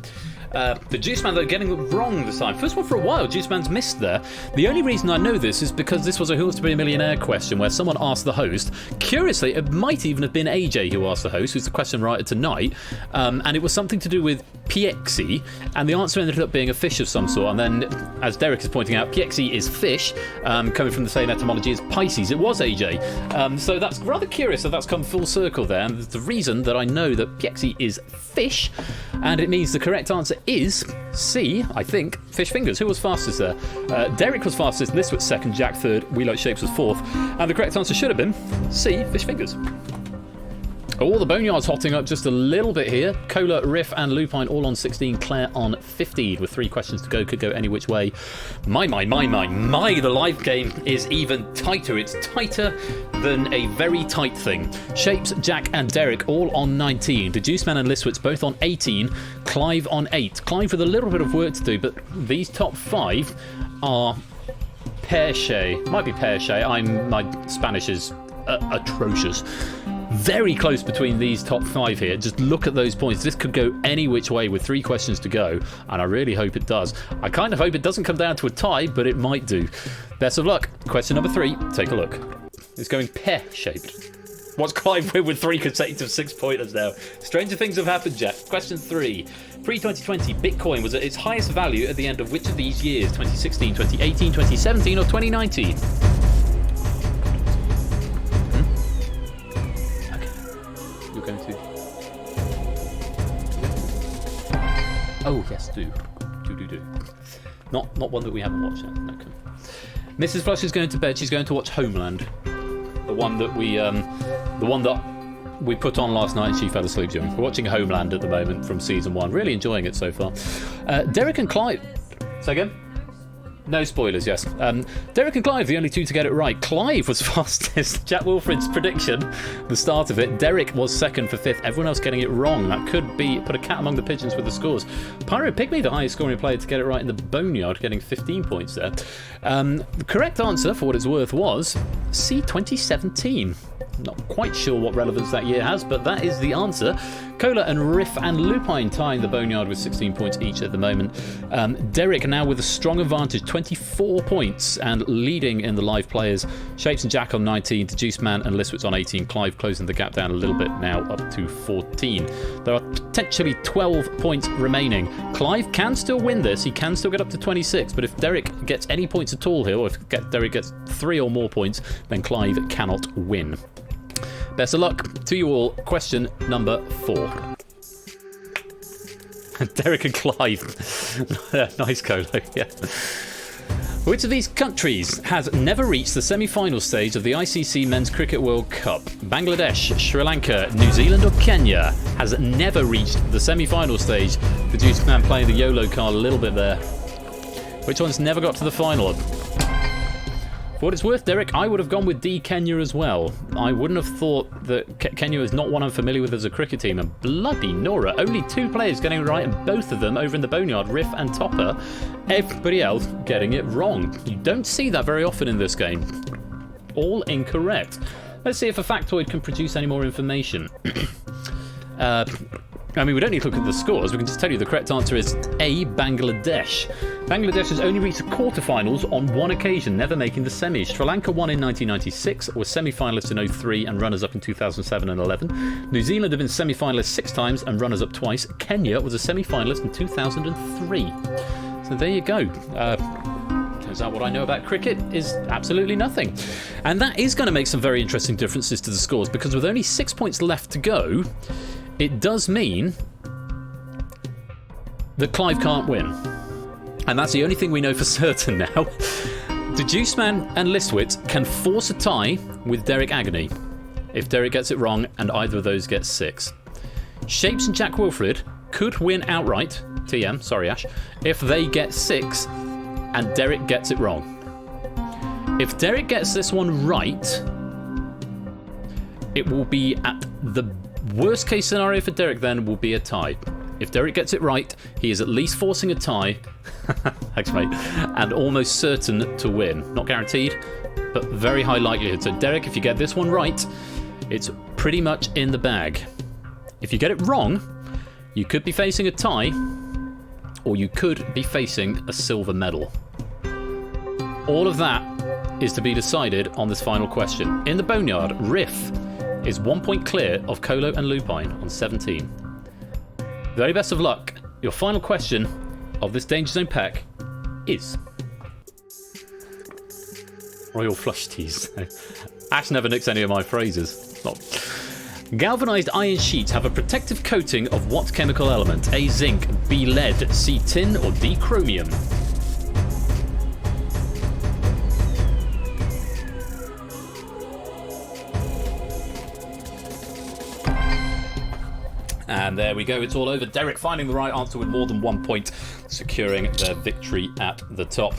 The Juice Man, though, getting it wrong this time. First one for a while, Juice Man's missed there. The only reason I know this is because this was a Who Wants to Be a Millionaire question where someone asked the host. Curiously, it might even have been AJ who asked the host, who's the question writer tonight, and it was something to do with Piexi, and the answer ended up being a fish of some sort. And then, as Derek is pointing out, Piexi is fish, coming from the same etymology as Pisces. It was AJ. So that's rather curious that that's come full circle there, and the reason that I know that Piexi is fish, and it means the correct answer is C, I think, fish fingers. Who was fastest there? Derek was fastest, this was second, Jack third, We Like Shapes was fourth, and the correct answer should have been C, fish fingers. Oh, the Boneyard's hotting up just a little bit here. Cola, Riff, and Lupine all on 16. Claire on 15 with 3 questions to go. Could go any which way. My, the live game is even tighter. It's tighter than a very tight thing. Shapes, Jack, and Derek all on 19. The Juice Man and Listwitz both on 18. Clive on 8. Clive with a little bit of work to do, but these top 5 are pear-shaped. Might be pear-shaped. My Spanish is atrocious. Very close between these top 5 here. Just look at those points. This could go any which way with 3 questions to go, and I really hope it does. I kind of hope it doesn't come down to a tie, but it might do. Best of luck. Question number 3. Take a look. It's going pear-shaped. What's Clive with 3 consecutive 6-pointers now? Stranger things have happened, Jack. Question 3. Pre-2020, Bitcoin was at its highest value at the end of which of these years? 2016, 2018, 2017, or 2019? Going to. Oh yes, do. Not one that we haven't watched yet. Okay. Mrs. Flush is going to bed. She's going to watch Homeland, the one that we put on last night and she fell asleep during. We're watching Homeland at the moment from season 1. Really enjoying it so far. Derek and Clive. Say again. No spoilers, yes. Derek and Clive, the only 2 to get it right. Clive was fastest. Jack Wilfred's prediction, the start of it. Derek was second for 5th. Everyone else getting it wrong. That could be put a cat among the pigeons with the scores. Pyro Pygmy, the highest scoring player to get it right in the Boneyard, getting 15 points there. The correct answer, for what it's worth, was C, 2017. Not quite sure what relevance that year has, but that is the answer. Cola and Riff and Lupine tying the Boneyard with 16 points each at the moment. Derek now with a strong advantage, 24 points, and leading in the live players. Shapes and Jack on 19, to Juice Man and Listwitz on 18. Clive closing the gap down a little bit now, up to 14. There are potentially 12 points remaining. Clive can still win this. He can still get up to 26, but if Derek gets any points at all here, or if Derek gets 3 or more points, then Clive cannot win. Best of luck to you all. Question number 4. Derek and Clive. Nice Colo, yeah. Which of these countries has never reached the semi-final stage of the ICC Men's Cricket World Cup? Bangladesh, Sri Lanka, New Zealand or Kenya has never reached the semi-final stage? The Juice Man playing the YOLO card a little bit there. Which one's never got to the final? For what it's worth, Derek, I would have gone with D, Kenya as well. I wouldn't have thought that Kenya is not one I'm familiar with as a cricket team. And bloody Nora, only 2 players getting it right, and both of them over in the Boneyard, Riff and Topper. Everybody else getting it wrong. You don't see that very often in this game. All incorrect. Let's see if a factoid can produce any more information. I mean, we don't need to look at the scores. We can just tell you the correct answer is A, Bangladesh. Bangladesh has only reached the quarterfinals on 1 occasion, never making the semis. Sri Lanka won in 1996, was semi-finalists in 03 and runners-up in 2007 and 11. New Zealand have been semi-finalists 6 times and runners-up twice. Kenya was a semi-finalist in 2003. So there you go. Turns out what I know about cricket is absolutely nothing. And that is going to make some very interesting differences to the scores, because with only 6 points left to go, it does mean that Clive can't win. And that's the only thing we know for certain now. The Juice Man and Listwitz can force a tie with Derek Agony if Derek gets it wrong and either of those gets 6. Shapes and Jack Wilfred could win outright, TM, sorry Ash, if they get 6 and Derek gets it wrong. If Derek gets this one right, it will be at the worst case scenario for Derek then will be a tie. If Derek gets it right, he is at least forcing a tie. Thanks, mate. And almost certain to win. Not guaranteed, but very high likelihood. So, Derek, if you get this one right, it's pretty much in the bag. If you get it wrong, you could be facing a tie, or you could be facing a silver medal. All of that is to be decided on this final question. In the Boneyard, Riff is 1 point clear of Colo and Lupine on 17. Very best of luck. Your final question of this Danger Zone pack is Royal Flush Teas. Ash never nicks any of my phrases. Not. Galvanized iron sheets have a protective coating of what chemical element? A, zinc, B, lead, C, tin, or D, chromium? And there we go, it's all over. Derek finding the right answer with more than 1 point, securing their victory at the top.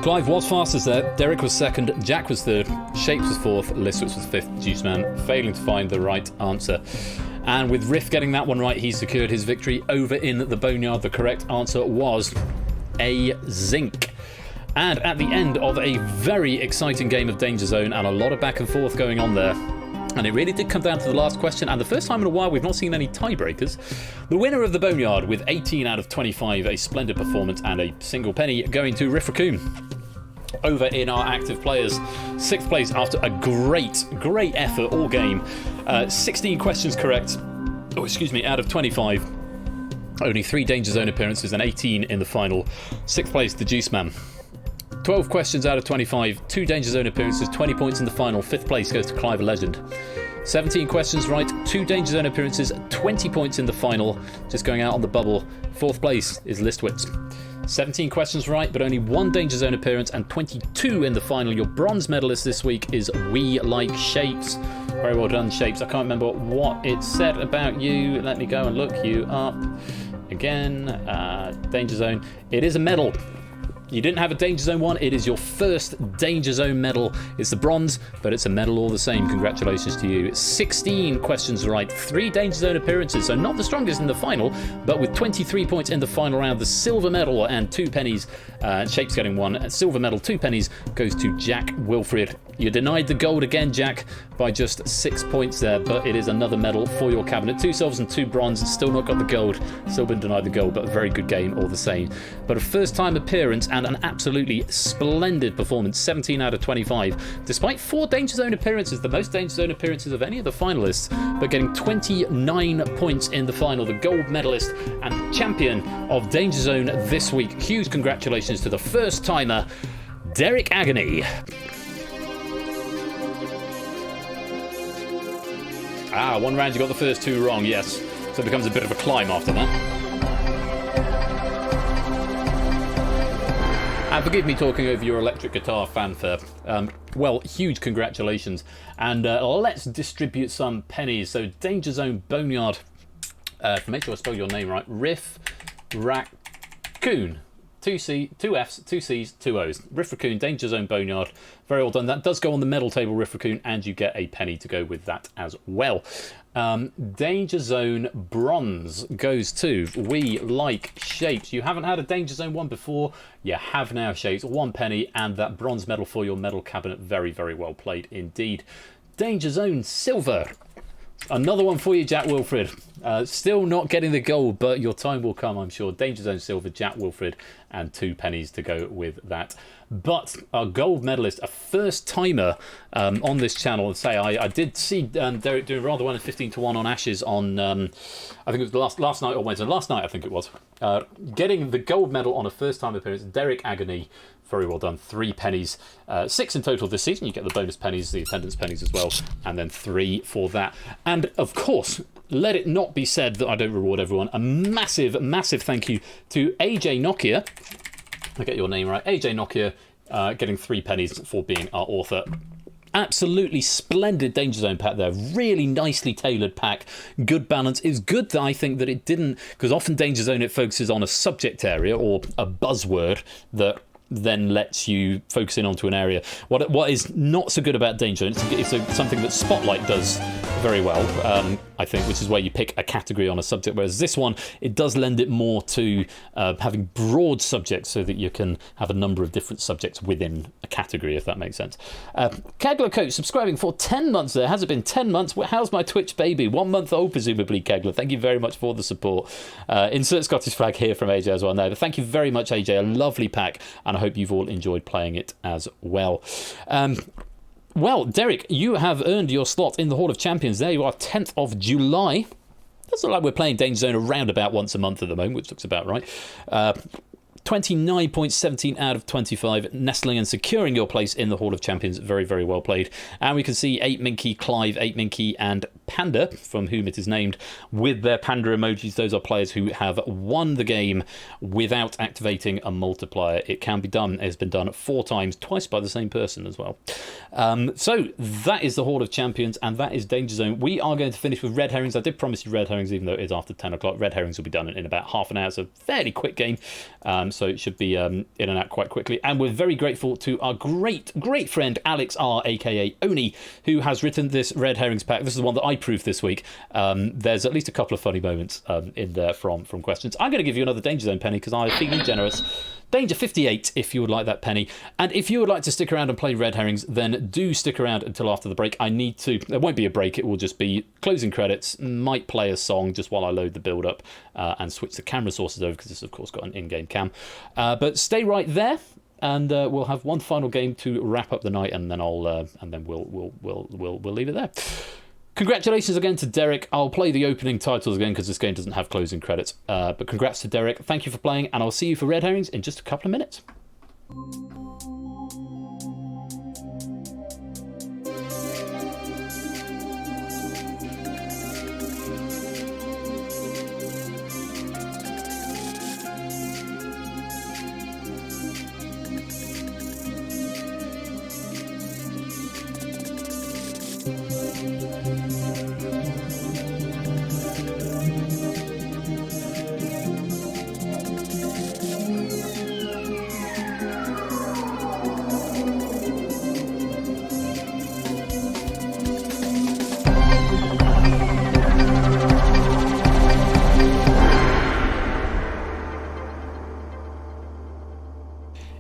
Clive was fastest there, Derek was second, Jack was third, Shapes was fourth, Listwitz was fifth, Juiceman failing to find the right answer. And with Riff getting that one right, he secured his victory over in the Boneyard. The correct answer was A, zinc. And at the end of a very exciting game of Danger Zone and a lot of back and forth going on there, and it really did come down to the last question, and the first time in a while we've not seen any tiebreakers. The winner of the Boneyard with 18 out of 25, a splendid performance and a single penny going to Riff Raccoon. Over in our active players, 6th place after a great effort all game. 16 questions correct, out of 25. Only 3 Danger Zone appearances and 18 in the final. 6th place, the Juiceman. 12 questions out of 25, 2 Danger Zone appearances, 20 points in the final. 5th place goes to Clive Legend. 17 questions right, 2 Danger Zone appearances, 20 points in the final, just going out on the bubble. 4th place is Listwitz. 17 questions right, but only 1 Danger Zone appearance and 22 in the final. Your bronze medalist this week is We Like Shapes. Very well done, Shapes. I can't remember what it said about you. Let me go and look you up again. Danger Zone. It is a medal. You didn't have a Danger Zone one, it is your first Danger Zone medal. It's the bronze, but it's a medal all the same. Congratulations to you. 16 questions right, 3 Danger Zone appearances, so not the strongest in the final, but with 23 points in the final round. The silver medal and 2 pennies, Shapes getting 1. Silver medal, 2 pennies, goes to Jack Wilfred. You denied the gold again, Jack, by just 6 points there, but it is another medal for your cabinet. 2 silvers and 2 bronze, still not got the gold, still been denied the gold, but a very good game all the same. But a first time appearance and an absolutely splendid performance, 17 out of 25, despite 4 Danger Zone appearances, the most Danger Zone appearances of any of the finalists, but getting 29 points in the final. The gold medalist and champion of Danger Zone this week. Huge congratulations to the first timer, Derek Agony. One round you got the first 2 wrong, yes. So it becomes a bit of a climb after that. And forgive me talking over your electric guitar fanfare. Well, huge congratulations. And let's distribute some pennies. So Danger Zone Boneyard, make sure I spell your name right, Riff Raccoon. 2 F's, 2 C's, 2 O's. Riff Raccoon, Danger Zone Boneyard. Very well done. That does go on the medal table, Riff Raccoon, and you get a penny to go with that as well. Danger Zone Bronze goes to We Like Shapes. You haven't had a Danger Zone one before. You have now, Shapes. 1 penny and that bronze medal for your medal cabinet. Very, very well played indeed. Danger Zone Silver. Another one for you, Jack Wilfred. Still not getting the gold, but your time will come, I'm sure. Danger Zone Silver, Jack Wilfred, and 2 pennies to go with that. But our gold medalist, a first timer on this channel, I did see Derek doing rather well in 15 to 1 on Ashes on, I think it was last night or Wednesday. Last night, I think it was. Getting the gold medal on a first time appearance, Derek Agony. Very well done. 3 pennies. 6 in total this season. You get the bonus pennies, the attendance pennies as well, and then 3 for that. And of course, let it not be said that I don't reward everyone. A massive, massive thank you to AJ Nokia. I get your name right. AJ Nokia getting 3 pennies for being our author. Absolutely splendid Danger Zone pack there. Really nicely tailored pack. Good balance. It's good that I think that it didn't, because often Danger Zone it focuses on a subject area or a buzzword that then lets you focus in onto an area. What is not so good about DangerZone, it's something that Spotlight does very well, I think, which is where you pick a category on a subject, whereas this one, it does lend it more to having broad subjects so that you can have a number of different subjects within a category, if that makes sense. Kegler Coach subscribing for 10 months there. Has it been 10 months? How's my Twitch baby? 1 month old, presumably, Kegler. Thank you very much for the support. Insert Scottish flag here from AJ as well now. But thank you very much, AJ. A lovely pack, and I hope you've all enjoyed playing it as well. Well, Derek, you have earned your slot in the Hall of Champions. There you are, 10th of July. Doesn't look like we're playing DangerZone around about once a month at the moment, which looks about right. 29 points, 17 out of 25, nestling and securing your place in the Hall of Champions. Very, very well played. And we can see 8 Minky, Clive, 8 Minky, and Panda, from whom it is named, with their panda emojis. Those are players who have won the game without activating a multiplier. It can be done. It has been done 4 times, twice by the same person as well. So that is the Hall of Champions, and that is DangerZone. We are going to finish with Red Herrings. I did promise you Red Herrings, even though it is after 10 o'clock. Red Herrings will be done in about half an hour. It's a fairly quick game. So it should be in and out quite quickly. And we're very grateful to our great friend Alex R, aka Oni, who has written this Red Herrings pack. This is the one that I proved this week. There's at least a couple of funny moments in there from questions. I'm going to give you another DangerZone penny because I'm feeling generous. Danger 58 if you would like that penny. And if you would like to stick around and play Red Herrings, then do stick around until after the break. There won't be a break, it will just be closing credits. Might play a song just while I load the build up and switch the camera sources over, because this of course got an in-game cam. But stay right there, and we'll have one final game to wrap up the night, and then we'll leave it there. Congratulations again to Derek. I'll play the opening titles again because this game doesn't have closing credits. But congrats to Derek. Thank you for playing, and I'll see you for Red Herrings in just a couple of minutes.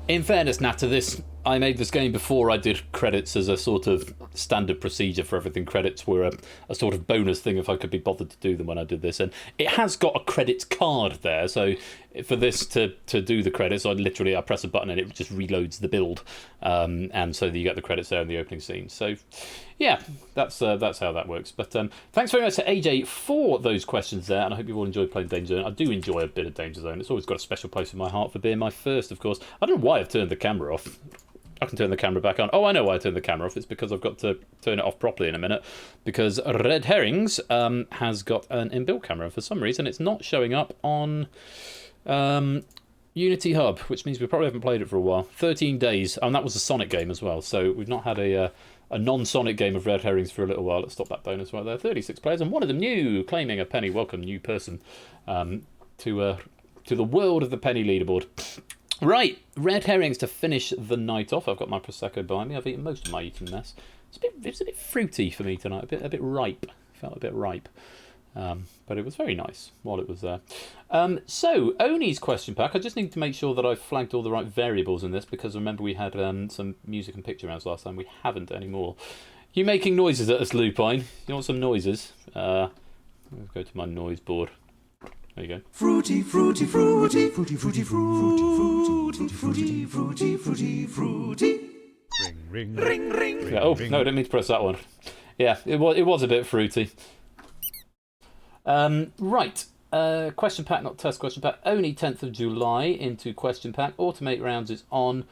In fairness, Nat, to this, I made this game before I did credits as a sort of standard procedure for everything. Credits were a sort of bonus thing if I could be bothered to do them when I did this. And it has got a credits card there, so for this to do the credits, I press a button and it just reloads the build. And so you get the credits there in the opening scene. So yeah, that's how that works. But thanks very much to AJ for those questions there, and I hope you've all enjoyed playing DangerZone. I do enjoy a bit of DangerZone. It's always got a special place in my heart for being my first, of course. I don't know why I've turned the camera off. I can turn the camera back on. Oh, I know why I turned the camera off. It's because I've got to turn it off properly in a minute, because Red Herrings has got an inbuilt camera. For some reason, it's not showing up on Unity Hub, which means we probably haven't played it for a while. 13 days, and that was a Sonic game as well, so we've not had a non-Sonic game of Red Herrings for a little while. Let's stop that bonus right there. 36 players, and one of them new, claiming a penny. Welcome, new person, to the world of the penny leaderboard. Right, Red Herrings to finish the night off. I've got my Prosecco behind me. I've eaten most of my eating mess. It's a bit fruity for me tonight, a bit ripe. Felt a bit ripe. But it was very nice while it was there. So, Oni's question pack. I just need to make sure that I've flagged all the right variables in this, because remember we had some music and picture rounds last time. We haven't anymore. You making noises at us, Lupine? You want some noises? Let's go to my noise board. There you go. Fruity, fruity, fruity, fruity, fruity, fruity, fruity, fruity, fruity, fruity, fruity. Ring, ring, ring, ring. Yeah, oh, no, I didn't mean to press that one. Yeah, it was a bit fruity. Right. Question pack, not test question pack. Only 10th of July into question pack. Automate rounds is on.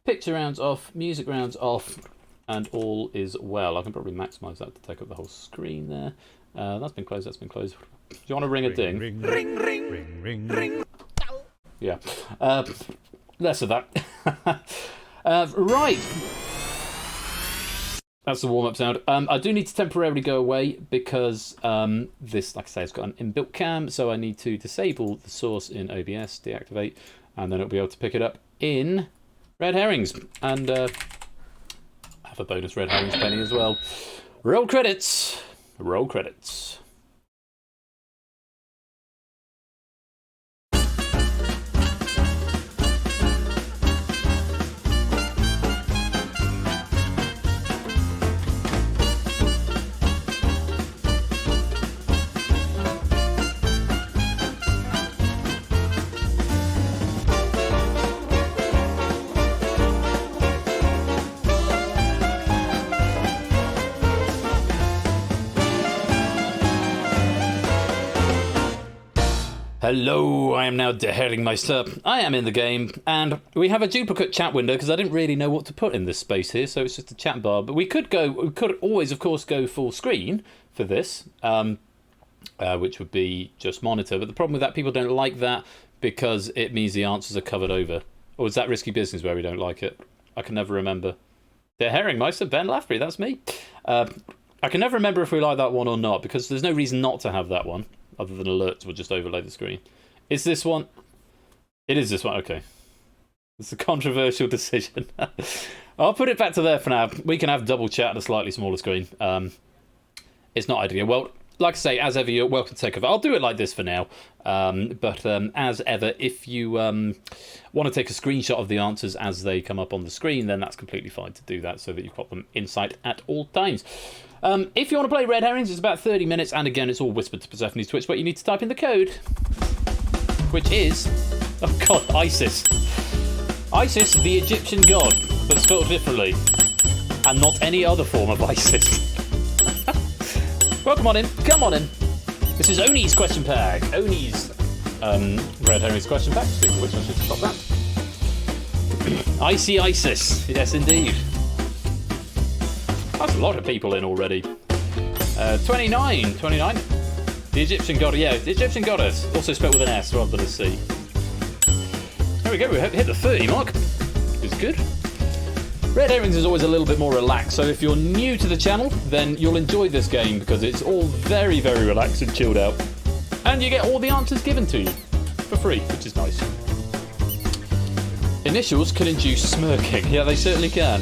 Picture rounds off. Music rounds off. And all is well. I can probably maximise that to take up the whole screen there. That's been closed, that's been closed. Do you want to ring a ding? ring, ring, ring, ring, ring, ring. Yeah. Less of that. Right. That's the warm-up sound. I do need to temporarily go away because this, like I say, has got an inbuilt cam, so I need to disable the source in OBS, deactivate, and then it'll be able to pick it up in red herrings, and have a bonus red herrings penny as well. Roll credits. Roll credits. Hello, I am now the Herringmeister. I am in the game, and we have a duplicate chat window because I didn't really know what to put in this space here, so it's just a chat bar. But we could always, of course, go full screen for this, which would be just monitor. But the problem with that, people don't like that because it means the answers are covered over. Or is that risky business where we don't like it? I can never remember. The Herringmeister, Ben Lafferty, that's me. I can never remember if we like that one or not because there's no reason not to have that one. Other than alerts will just overlay the screen. Is this one? It is this one, okay. It's a controversial decision. I'll put it back to there for now. We can have double chat on a slightly smaller screen. It's not ideal. Well, like I say, as ever, you're welcome to take over. I'll do it like this for now. But as ever, if you want to take a screenshot of the answers as they come up on the screen, then that's completely fine to do that so that you've got them in sight at all times. If you want to play Red Herrings, it's about 30 minutes, and again, it's all whispered to Persephone's Twitch, but you need to type in the code, which is, oh god, Isis. Isis, the Egyptian god, but spelled differently, and not any other form of Isis. Welcome on in, come on in. This is Oni's question pack. Oni's Red Herrings question pack, speaking of which, I should stop that. Icy Isis, yes indeed. That's a lot of people in already. 29. The Egyptian god, yeah, the Egyptian goddess. Also spelled with an S rather than a C. There we go, we hit the 30 mark. It's good. Red Herrings is always a little bit more relaxed, so if you're new to the channel, then you'll enjoy this game because it's all very, very relaxed and chilled out. And you get all the answers given to you for free, which is nice. Initials can induce smirking. Yeah, they certainly can.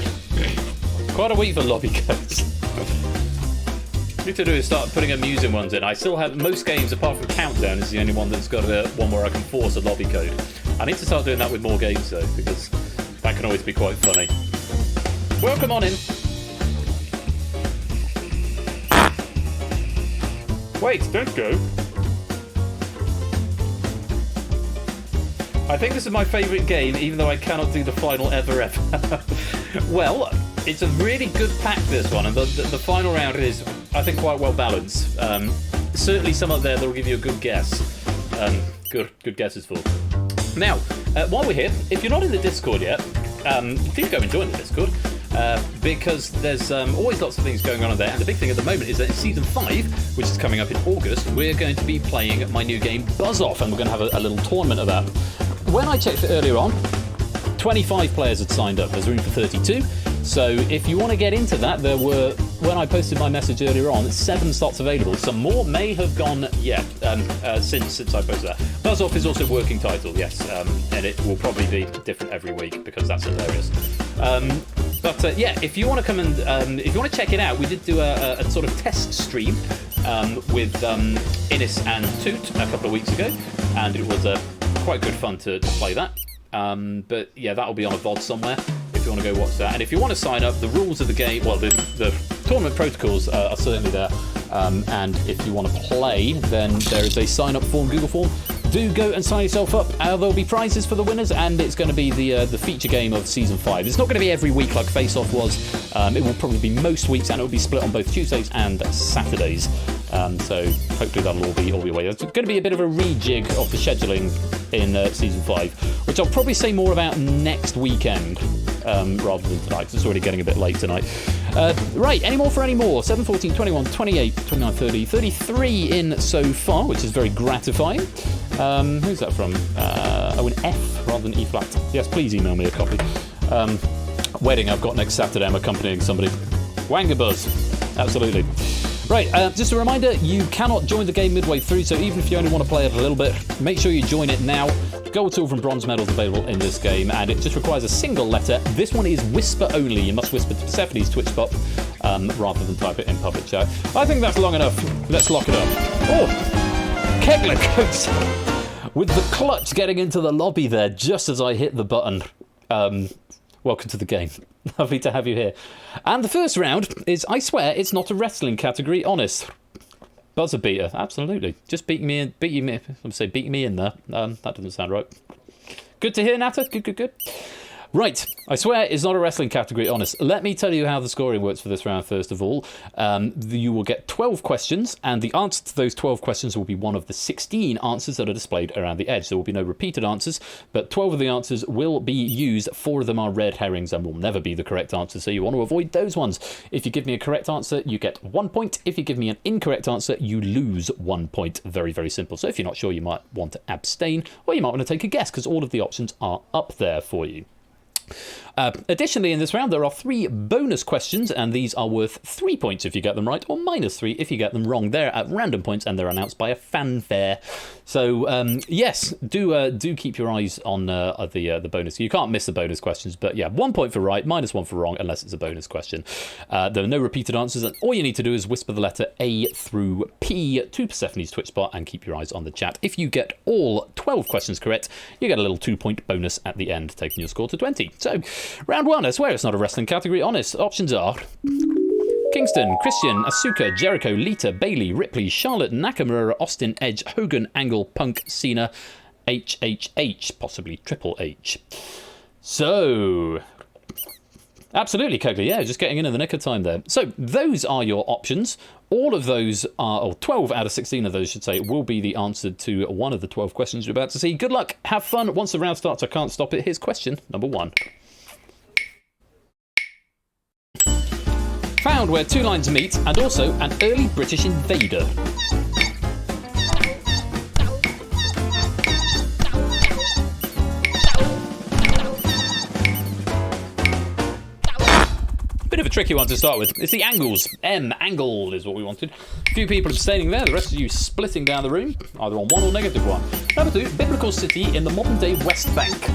Quite a week for lobby codes. What I need to do is start putting amusing ones in. I still have most games, apart from Countdown, is the only one that's got one where I can force a lobby code. I need to start doing that with more games though, because that can always be quite funny. Welcome on in. Wait, don't go. I think this is my favourite game, even though I cannot do the final ever. Well, it's a really good pack, this one, and the final round is, I think, quite well balanced. Certainly some up there that will give you a good guess. Good guesses for. Now, while we're here, if you're not in the Discord yet, do go and join the Discord, because there's always lots of things going on there, and the big thing at the moment is that in Season 5, which is coming up in August, we're going to be playing my new game, Buzz Off, and we're going to have a little tournament of that. When I checked it earlier on, 25 players had signed up. There's room for 32. So if you want to get into that, there were, when I posted my message earlier on, 7 slots available. Some more may have gone since I posted that. Buzz Off is also a working title, yes, and it will probably be different every week because that's hilarious. But yeah, if you want to come and if you want to check it out, we did do a sort of test stream with Innis and Toot a couple of weeks ago, and it was quite good fun to play that. But yeah, that'll be on a VOD somewhere if you want to go watch that. And if you want to sign up, the rules of the game, well, the tournament protocols are certainly there. And if you want to play, then there is a sign-up form, Google form. Do go and sign yourself up. There'll be prizes for the winners, and it's going to be the feature game of Season 5. It's not going to be every week like Face Off was. It will probably be most weeks, and it will be split on both Tuesdays and Saturdays. So hopefully that'll all be away. It's going to be a bit of a rejig of the scheduling in Season 5, which I'll probably say more about next weekend rather than tonight, because it's already getting a bit late tonight. Right, any more for any more? 7, 14, 21, 28, 29, 30, 33 in so far, which is very gratifying. Who's that from? Oh, an F rather than E flat. Yes, please email me a copy. Wedding I've got next Saturday, I'm accompanying somebody. Wangabuzz, absolutely. Right, just a reminder, you cannot join the game midway through, so even if you only want to play it a little bit, make sure you join it now. Gold, silver and bronze medals available in this game, and it just requires a single letter. This one is whisper only. You must whisper to Persephone's Twitch bot rather than type it in public chat. I think that's long enough. Let's lock it up. Oh, Kegler Coats with the clutch getting into the lobby there just as I hit the button. Welcome to the game. Lovely to have you here. And the first round is, I swear, it's not a wrestling category, honest. Buzzer beater, absolutely. Just beat me in there. That doesn't sound right. Good to hear, Nata. Good. Right, I swear it's not a wrestling category, honest. Let me tell you how the scoring works for this round, first of all. You will get 12 questions, and the answer to those 12 questions will be one of the 16 answers that are displayed around the edge. There will be no repeated answers, but 12 of the answers will be used. 4 of them are red herrings and will never be the correct answer, so you want to avoid those ones. If you give me a correct answer, you get 1 point. If you give me an incorrect answer, you lose 1 point. Very, very simple. So if you're not sure, you might want to abstain, or you might want to take a guess, because all of the options are up there for you. Additionally, in this round, there are 3 bonus questions, and these are worth 3 points if you get them right, or -3 if you get them wrong. They're at random points, and they're announced by a fanfare. So, yes, do keep your eyes on the bonus. You can't miss the bonus questions, but yeah, 1 point for right, -1 for wrong, unless it's a bonus question. There are no repeated answers, and all you need to do is whisper the letter A through P to Persephone's Twitch bot and keep your eyes on the chat. If you get all 12 questions correct, you get a little 2-point bonus at the end, taking your score to 20. So, round 1, I swear it's not a wrestling category, honest. Options are Kingston, Christian, Asuka, Jericho, Lita, Bailey, Ripley, Charlotte, Nakamura, Austin, Edge, Hogan, Angle, Punk, Cena, HHH, possibly Triple H. So, absolutely, Kegler, yeah, just getting in the nick of time there. So, those are your options. All of those are, or 12 out of 16 of those, should say, will be the answer to one of the 12 questions you're about to see. Good luck, have fun. Once the round starts, I can't stop it. Here's question number 1. Found where 2 lines meet, and also an early British invader. Bit of a tricky one to start with. It's the angles. Angled is what we wanted. A few people abstaining there, the rest of you splitting down the room, either on one or negative one. Number 2, biblical city in the modern day West Bank.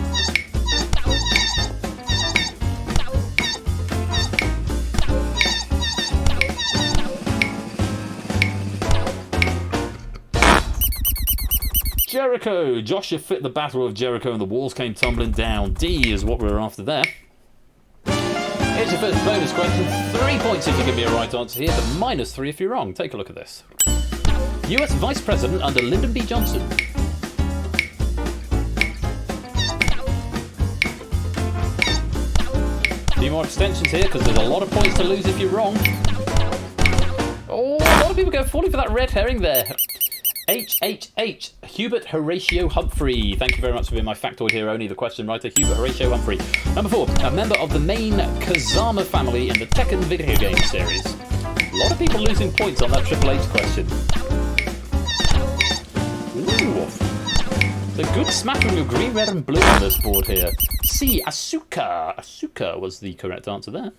Jericho. Joshua fit the battle of Jericho and the walls came tumbling down. D is what we're after there. Here's your first bonus question. 3 points if you give me a right answer here, but -3 if you're wrong. Take a look at this. US Vice President under Lyndon B. Johnson. A few more extensions here, because there's a lot of points to lose if you're wrong. Oh, a lot of people go falling for that red herring there. HHH, Hubert Horatio Humphrey. Thank you very much for being my factoid here, only the question writer, Hubert Horatio Humphrey. Number 4, a member of the main Kazama family in the Tekken video game series. A lot of people losing points on that Triple H question. Ooh, the good smattering of green, red and blue on this board here. C, Asuka. Asuka was the correct answer there.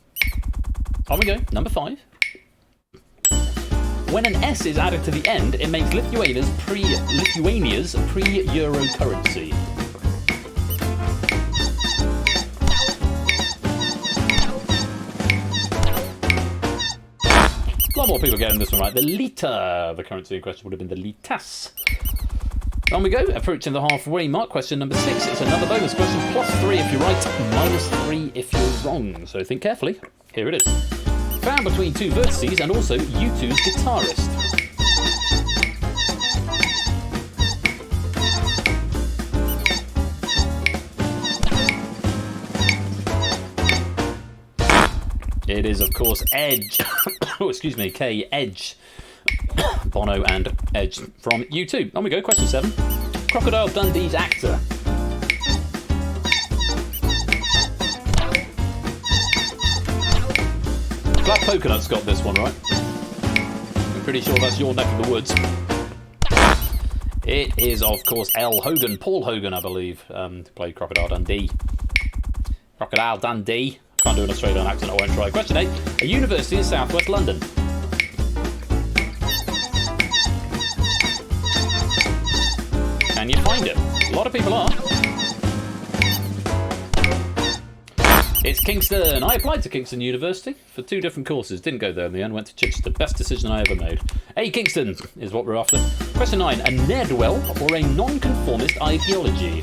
On we go, number 5. When an S is added to the end, it makes Lithuania's pre-Euro currency. A lot more people getting this one right. The lita, the currency in question would have been the litas. On we go, approaching the halfway mark. Question number 6. It's another bonus question. +3 if you're right, -3 if you're wrong. So think carefully. Here it is. Found between 2 vertices and also U2's guitarist. It is, of course, Edge. Oh, excuse me, K, Edge. Bono and Edge from U2. On we go, question 7. Crocodile Dundee's actor. Black Coconut's got this one right. I'm pretty sure that's your neck of the woods. It is, of course, Hogan, Paul Hogan, I believe, played Crocodile Dundee. Crocodile Dundee. Can't do an Australian accent, I won't try. Question 8. A university in southwest London. you find it? A lot of people are. It's Kingston. I applied to Kingston University for 2 different courses. Didn't go there in the end. Went to Chichester. Best decision I ever made. Hey, Kingston is what we're after. Question 9. A ne'er-do-well or a non-conformist ideology?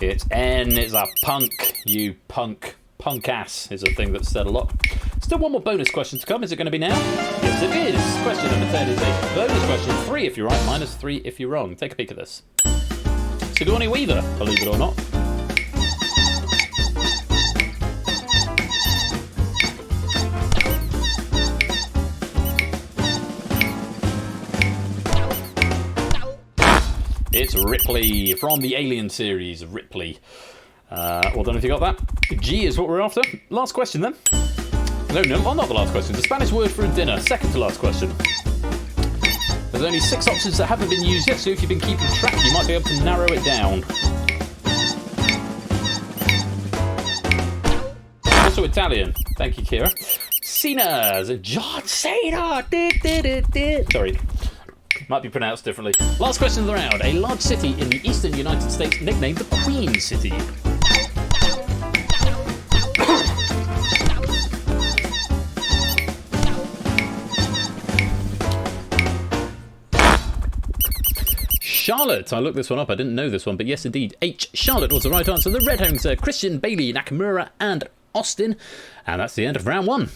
It's N. It's a punk. You punk. Punk ass is a thing that's said a lot. Still one more bonus question to come. Is it going to be now? Yes, it is. Question number 10 is a bonus question. 3 if you're right, minus 3 if you're wrong. Take a peek at this. Sigourney Weaver, believe it or not. It's Ripley from the Alien series, Ripley. Well done if you got that. G is what we're after. Last question then. No, well, not the last question. The Spanish word for a dinner. Second to last question. There's only 6 options that haven't been used yet, so if you've been keeping track, you might be able to narrow it down. Also Italian. Thank you, Kira. Cena's. John Cena. Sorry. Might be pronounced differently. Last question of the round. A large city in the eastern United States nicknamed the Queen City. Charlotte. I looked this one up. I didn't know this one, but yes, indeed. H. Charlotte was the right answer. The red herrings are Christian, Bailey, Nakamura, and Austin. And that's the end of round 1.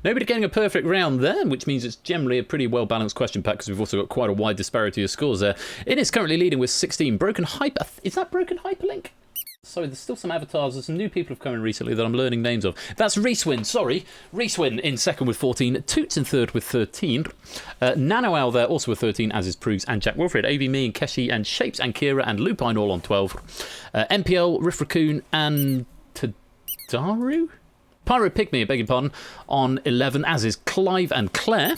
Nobody getting a perfect round there, which means it's generally a pretty well-balanced question pack because we've also got quite a wide disparity of scores there. It is currently leading with 16. Broken Hyper... Is that Broken Hyperlink? Sorry, there's still some avatars. There's some new people who've come in recently that I'm learning names of. That's Reeswin, sorry. Reeswin in second with 14. Toots in third with 13. Nano Owl there also with 13, as is Proves and Jack Wilfred. AV, me and Keshi and Shapes and Kira and Lupine all on 12. MPL, Riff Raccoon and Tadaru? Pyro Pygmy, I beg your pardon, on 11, as is Clive and Claire.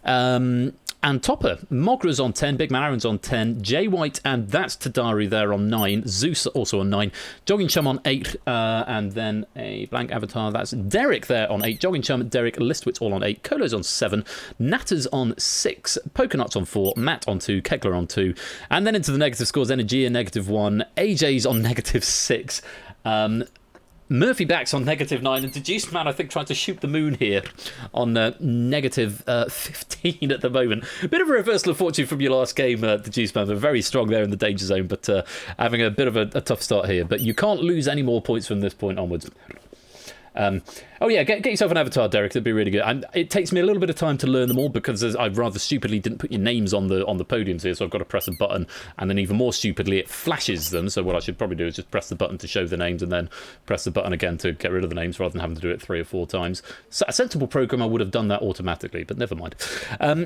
And Topper, Mogra's on 10, Big Man Aaron's on 10, Jay White and That's Tadari there on 9, Zeus also on 9, Jogging Chum on 8, and then a blank avatar, that's Derek there on 8, Jogging Chum, Derek, Listwitz all on 8, Colo's on 7, Natter's on 6, Pokernuts on 4, Matt on 2, Kegler on 2, and then into the negative scores, Energy negative 1, AJ's on negative 6, Murphy Back's on negative 9, and Deduced Man, I think, tried to shoot the moon here on negative 15 at the moment. A bit of a reversal of fortune from your last game, Deduced Man. They're very strong there in the danger zone, but having a bit of a tough start here. But you can't lose any more points from this point onwards. Oh yeah, get yourself an avatar, Derek. That'd be really good. And it takes me a little bit of time to learn them all because I rather stupidly didn't put your names on the podiums here, so I've got to press a button, and then even more stupidly it flashes them. So what I should probably do is just press the button to show the names, and then press the button again to get rid of the names, rather than having to do it 3 or 4 times. So a sensible programmer would have done that automatically, but never mind.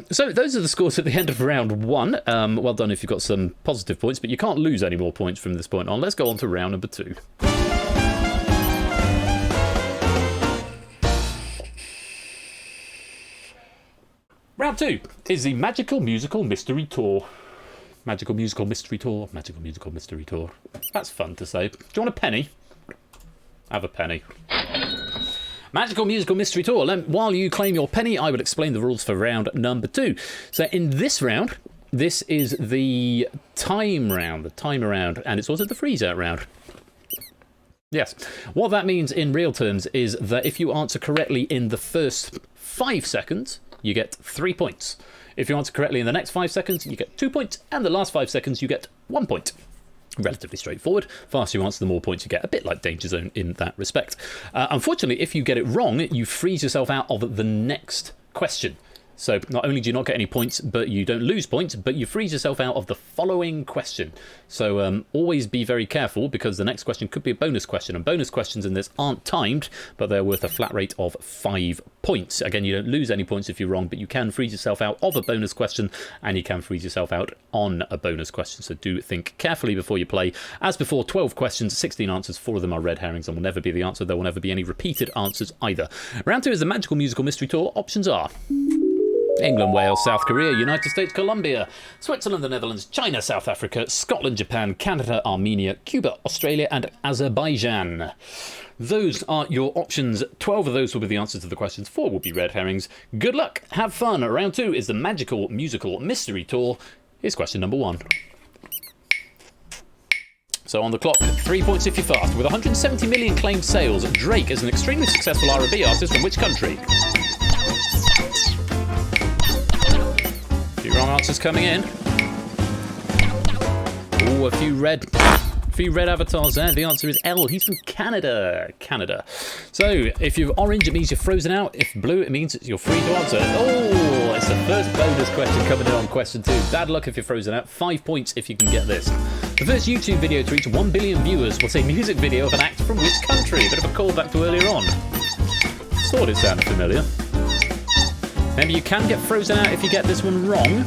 So those are the scores at the end of round 1. Well done if you've got some positive points, but you can't lose any more points from this point on. Let's go on to round number 2. Round 2 is the Magical Musical Mystery Tour. Magical Musical Mystery Tour. Magical Musical Mystery Tour. That's fun to say. Do you want a penny? Have a penny. Magical Musical Mystery Tour. While you claim your penny, I will explain the rules for round number 2. So in this round, this is the time round, the timer round, and it's also the freeze out round. Yes. What that means in real terms is that if you answer correctly in the first 5 seconds, you get 3 points. If you answer correctly in the next 5 seconds, you get 2 points, and the last 5 seconds, you get 1 point. Relatively straightforward. Faster you answer, the more points you get. A bit like Danger Zone in that respect. Unfortunately, if you get it wrong, you freeze yourself out of the next question. So not only do you not get any points, but you don't lose points, but you freeze yourself out of the following question. So always be very careful, because the next question could be a bonus question, and bonus questions in this aren't timed, but they're worth a flat rate of 5 points. Again, you don't lose any points if you're wrong, but you can freeze yourself out of a bonus question, and you can freeze yourself out on a bonus question. So do think carefully before you play. As before, 12 questions, 16 answers, 4 of them are red herrings and will never be the answer. There will never be any repeated answers either. Round 2 is the Magical Musical Mystery Tour. Options are England, Wales, South Korea, United States, Colombia, Switzerland, the Netherlands, China, South Africa, Scotland, Japan, Canada, Armenia, Cuba, Australia, and Azerbaijan. Those are your options. 12 of those will be the answers to the questions. 4 will be red herrings. Good luck. Have fun. Round 2 is the magical musical mystery tour. Here's question number 1. So on the clock, 3 points if you're fast. With 170 million claimed sales, Drake is an extremely successful R&B artist from which country? A few wrong answers coming in. Oh, a few red avatars there. The answer is L. He's from Canada. Canada. So, if you're orange, it means you're frozen out. If blue, it means you're free to answer. Oh, it's the first bonus question coming in on question 2. Bad luck if you're frozen out. 5 points if you can get this. The first YouTube video to reach 1 billion viewers was a music video of an act from which country? A bit of a callback to earlier on. Thought it sounded familiar. Maybe you can get frozen out if you get this one wrong.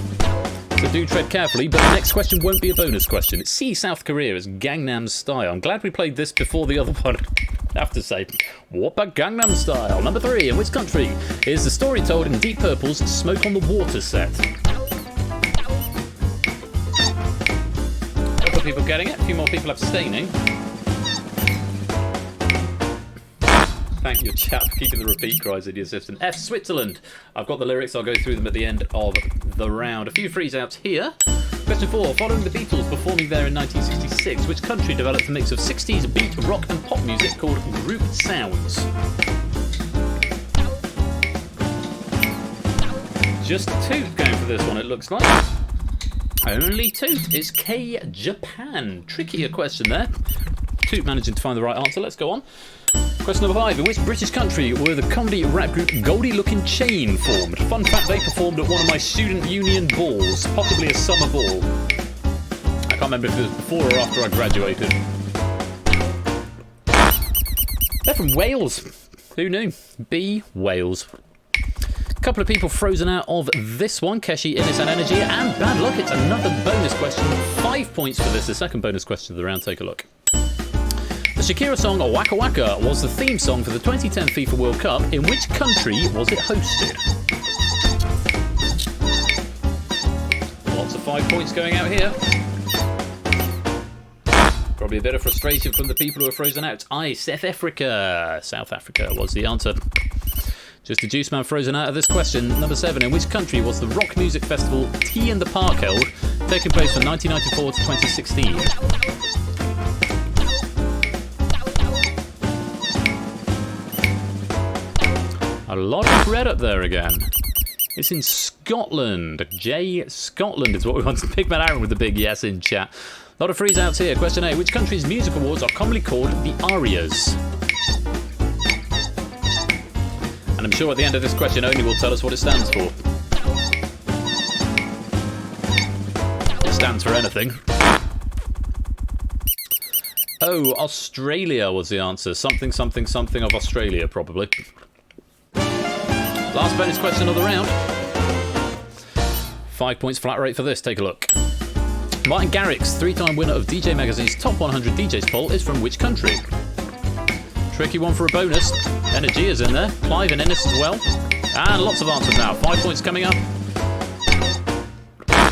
So do tread carefully, but the next question won't be a bonus question. It's C, South Korea, it's Gangnam Style. I'm glad we played this before the other one. I have to say, Whoppa Gangnam Style. Number 3, in which country is the story told in Deep Purple's Smoke on the Water set? A couple of people getting it, a few more people abstaining. Thank you, chap, for keeping the repeat cries in your system. F, Switzerland. I've got the lyrics, I'll go through them at the end of the round. A few freeze outs here. Question 4. Following the Beatles performing there in 1966, which country developed a mix of 60s beat, rock and pop music called Group Sounds? Just 2 going for this one, it looks like. Only 2. It's K, Japan. Trickier question there. 2 managing to find the right answer. Let's go on. Question number 5. In which British country were the comedy rap group Goldie Lookin' Chain formed? Fun fact, they performed at one of my student union balls, possibly a summer ball. I can't remember if it was before or after I graduated. They're from Wales. Who knew? B, Wales. A couple of people frozen out of this one. Keshi, Innes and Energy. And bad luck, it's another bonus question. 5 points for this, the second bonus question of the round. Take a look. The Shakira song Waka Waka was the theme song for the 2010 FIFA World Cup. In which country was it hosted? Lots of 5 points going out here. Probably a bit of frustration from the people who are frozen out. South Africa. South Africa was the answer. Just a juice man frozen out of this question. Number 7. In which country was the rock music festival Tea in the Park held, taking place from 1994 to 2016? A lot of red up there again. It's in Scotland. J, Scotland is what we want. Pigman Aaron with the big yes in chat. A lot of freeze outs here. Question 8. Which country's music awards are commonly called the Arias? And I'm sure at the end of this question only will tell us what it stands for. It stands for anything. Oh, Australia was the answer. Something, something, something of Australia, probably. Last bonus question of the round. 5 points flat rate for this. Take a look. Martin Garrix, 3-time winner of DJ Magazine's Top 100 DJs poll, is from which country? Tricky one for a bonus. Energy is in there. Clive and Ennis as well. And lots of answers now. 5 points coming up.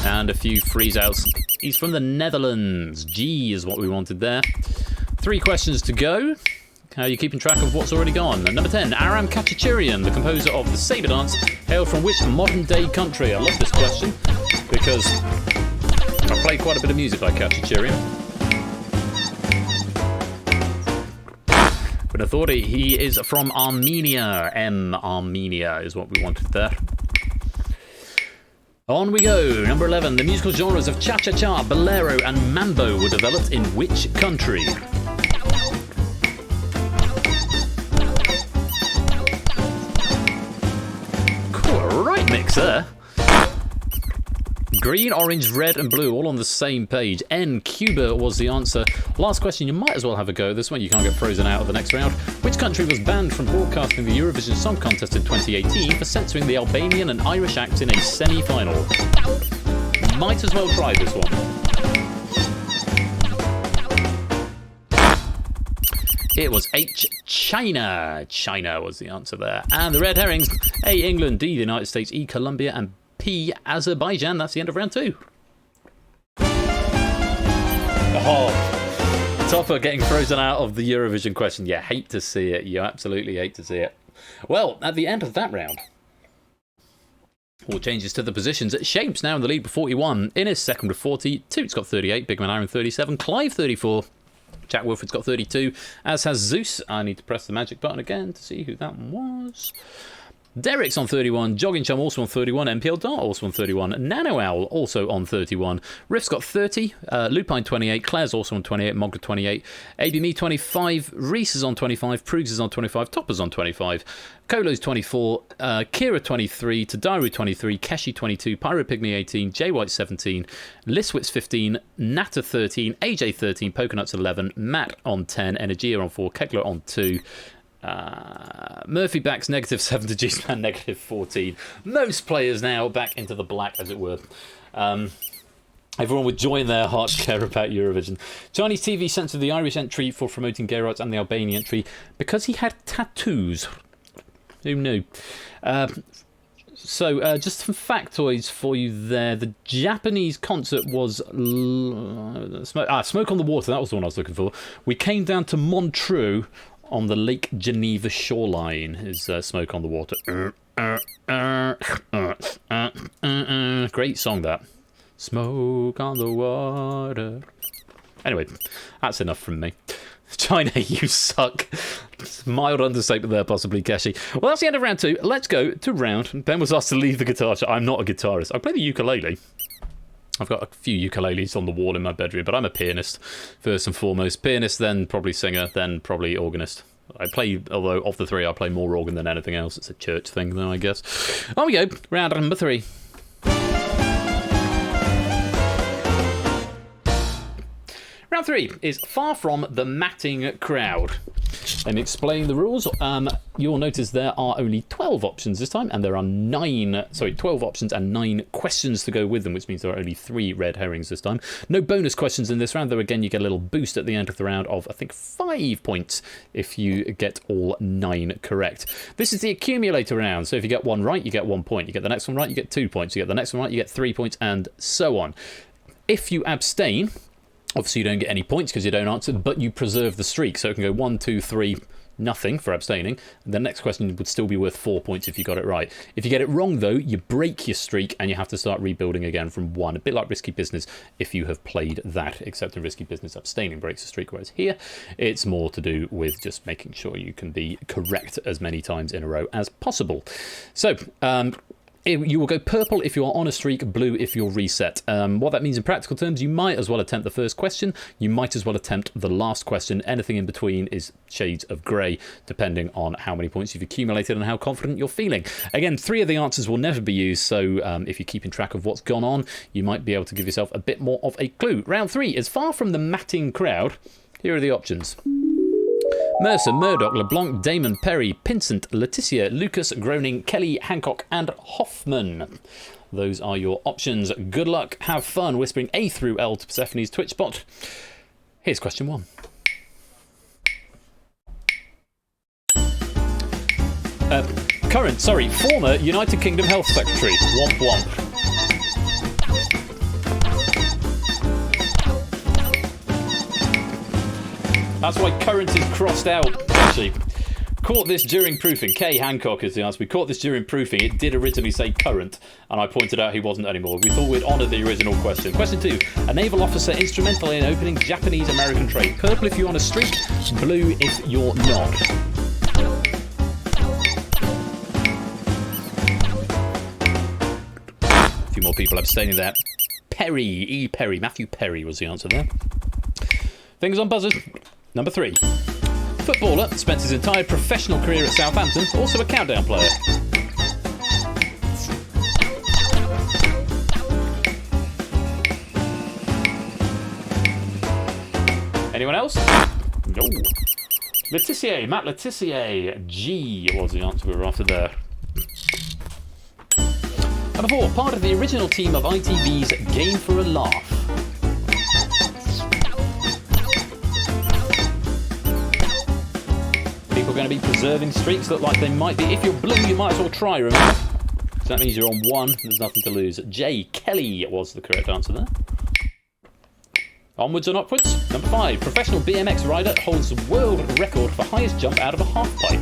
And a few freeze outs. He's from the Netherlands. G is what we wanted there. 3 questions to go. How are you keeping track of what's already gone? Number 10, Aram Khachaturian, the composer of the Sabre Dance, hailed from which modern-day country? I love this question because I play quite a bit of music by Khachaturian. But I thought he is from Armenia. Armenia is what we wanted there. On we go. Number 11, the musical genres of cha-cha-cha, bolero, and mambo were developed in which country? Mix there. Green, orange, red and blue all on the same page. N, Cuba was the answer. Last question, you might as well have a go. This one you can't get frozen out of the next round. Which country was banned from broadcasting the Eurovision Song Contest in 2018 for censoring the Albanian and Irish acts in a semi-final? Might as well try this one. It was H, China. China was the answer there. And the red herrings, A, England, D, the United States, E, Colombia, and P, Azerbaijan. That's the end of round 2. Oh, Topper getting frozen out of the Eurovision question. You hate to see it. You absolutely hate to see it. Well, at the end of that round, all changes to the positions. Shapes now in the lead with 41. Innes second with 40. Toot's got 38. Big Man Aaron 37. Clive 34. Jack Wilfred's got 32. As has Zeus. I need to press the magic button again to see who that was. Derek's on 31, Jogging Chum also on 31, MPL Dart also on 31, Nano Owl also on 31, Riff's got 30, Lupine 28, Claire's also on 28, Mogda 28, ABME 25, Reese is on 25, Prugs is on 25, Topper's on 25, Kolo's 24, Kira 23, Tadaru 23, Keshi 22, Pyro Pygmy 18, J White 17, Liswitz 15, Natta 13, AJ 13, Poconuts 11, Matt on 10, Energia on 4, Kegler on 2, Murphy backs -7 to G-Span -14. Most players now back into the black, as it were. Everyone would join their hearts care about Eurovision. Chinese TV censored the Irish entry for promoting gay rights and the Albanian entry because he had tattoos. Who knew? So, just some factoids for you there. The Japanese concert was Smoke on the Water. That was the one I was looking for. We came down to Montreux on the Lake Geneva shoreline. Is Smoke on the Water. Great song, that. Smoke on the water. Anyway, that's enough from me. China, you suck. Mild understatement there, possibly, Keshi. Well, that's the end of round 2. Let's go to round... Ben was asked to leave the guitar. I'm not a guitarist. I play the ukulele. I've got a few ukuleles on the wall in my bedroom, but I'm a pianist, first and foremost. Pianist, then probably singer, then probably organist. I play, although of the three, I play more organ than anything else. It's a church thing, though, I guess. On we go. Round number 3. Round 3 is Far From the Matting Crowd. Let me explain the rules. You'll notice there are only 12 options this time, and there are 12 options and 9 questions to go with them, which means there are only 3 red herrings this time. No bonus questions in this round, though again you get a little boost at the end of the round of, I think, 5 points if you get all 9 correct. This is the accumulator round, so if you get one right, you get 1 point. You get the next one right, you get 2 points. You get the next one right, you get 3 points, and so on. If you abstain... Obviously, you don't get any points because you don't answer, but you preserve the streak. So it can go 1, 2, 3, nothing for abstaining. The next question would still be worth 4 points if you got it right. If you get it wrong, though, you break your streak and you have to start rebuilding again from 1. A bit like Risky Business if you have played that, except in Risky Business, abstaining breaks the streak, whereas here it's more to do with just making sure you can be correct as many times in a row as possible. So, you will go purple if you're on a streak, blue if you're reset. What that means in practical terms, you might as well attempt the first question. You might as well attempt the last question. Anything in between is shades of grey, depending on how many points you've accumulated and how confident you're feeling. Again, 3 of the answers will never be used, so if you're keeping track of what's gone on, you might be able to give yourself a bit more of a clue. Round 3 is Far From the Matting Crowd. Here are the options. Mercer, Murdoch, LeBlanc, Damon, Perry, Pinsent, Letitia, Lucas, Groening, Kelly, Hancock and Hoffman. Those are your options. Good luck. Have fun whispering A through L to Persephone's Twitch bot. Here's question 1. Former United Kingdom Health Secretary. Womp womp. That's why current is crossed out, actually. Caught this during proofing. K. Hancock is the answer. We caught this during proofing. It did originally say current, and I pointed out he wasn't anymore. We thought we'd honour the original question. Question 2. A naval officer instrumental in opening Japanese-American trade. Purple if you're on a streak, blue if you're not. A few more people abstaining there. Perry, E. Perry. Matthew Perry was the answer there. Fingers on buzzers. Number 3. Footballer, spent his entire professional career at Southampton, also a countdown player. Anyone else? No. Letitia, Matt Letitia. G was the answer we were after there. Number 4. Part of the original team of ITV's Game for a Laugh. people going to be preserving streaks? Look like they might be. If you're blue, you might as well try, remember? So that means you're on 1. There's nothing to lose. J. Kelly was the correct answer there. Onwards and upwards. Number 5. Professional BMX rider holds the world record for highest jump out of a half pipe.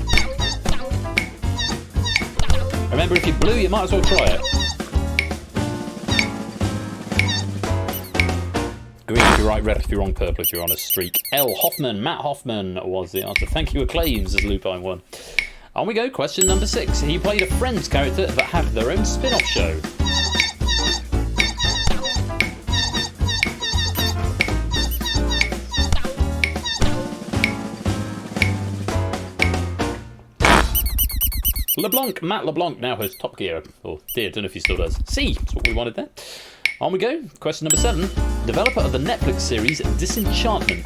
Remember, if you're blue, you might as well try it. Green if you're right, red if you're wrong, purple if you're on a streak. L. Hoffman, Matt Hoffman was the answer. Thank you, Acclaims, as Lupine won. On we go, question number 6. He played a Friends character that had their own spin-off show. LeBlanc, Matt LeBlanc now has Top Gear, or did, don't know if he still does. C, that's what we wanted there. On we go, question number 7. Developer of the Netflix series Disenchantment.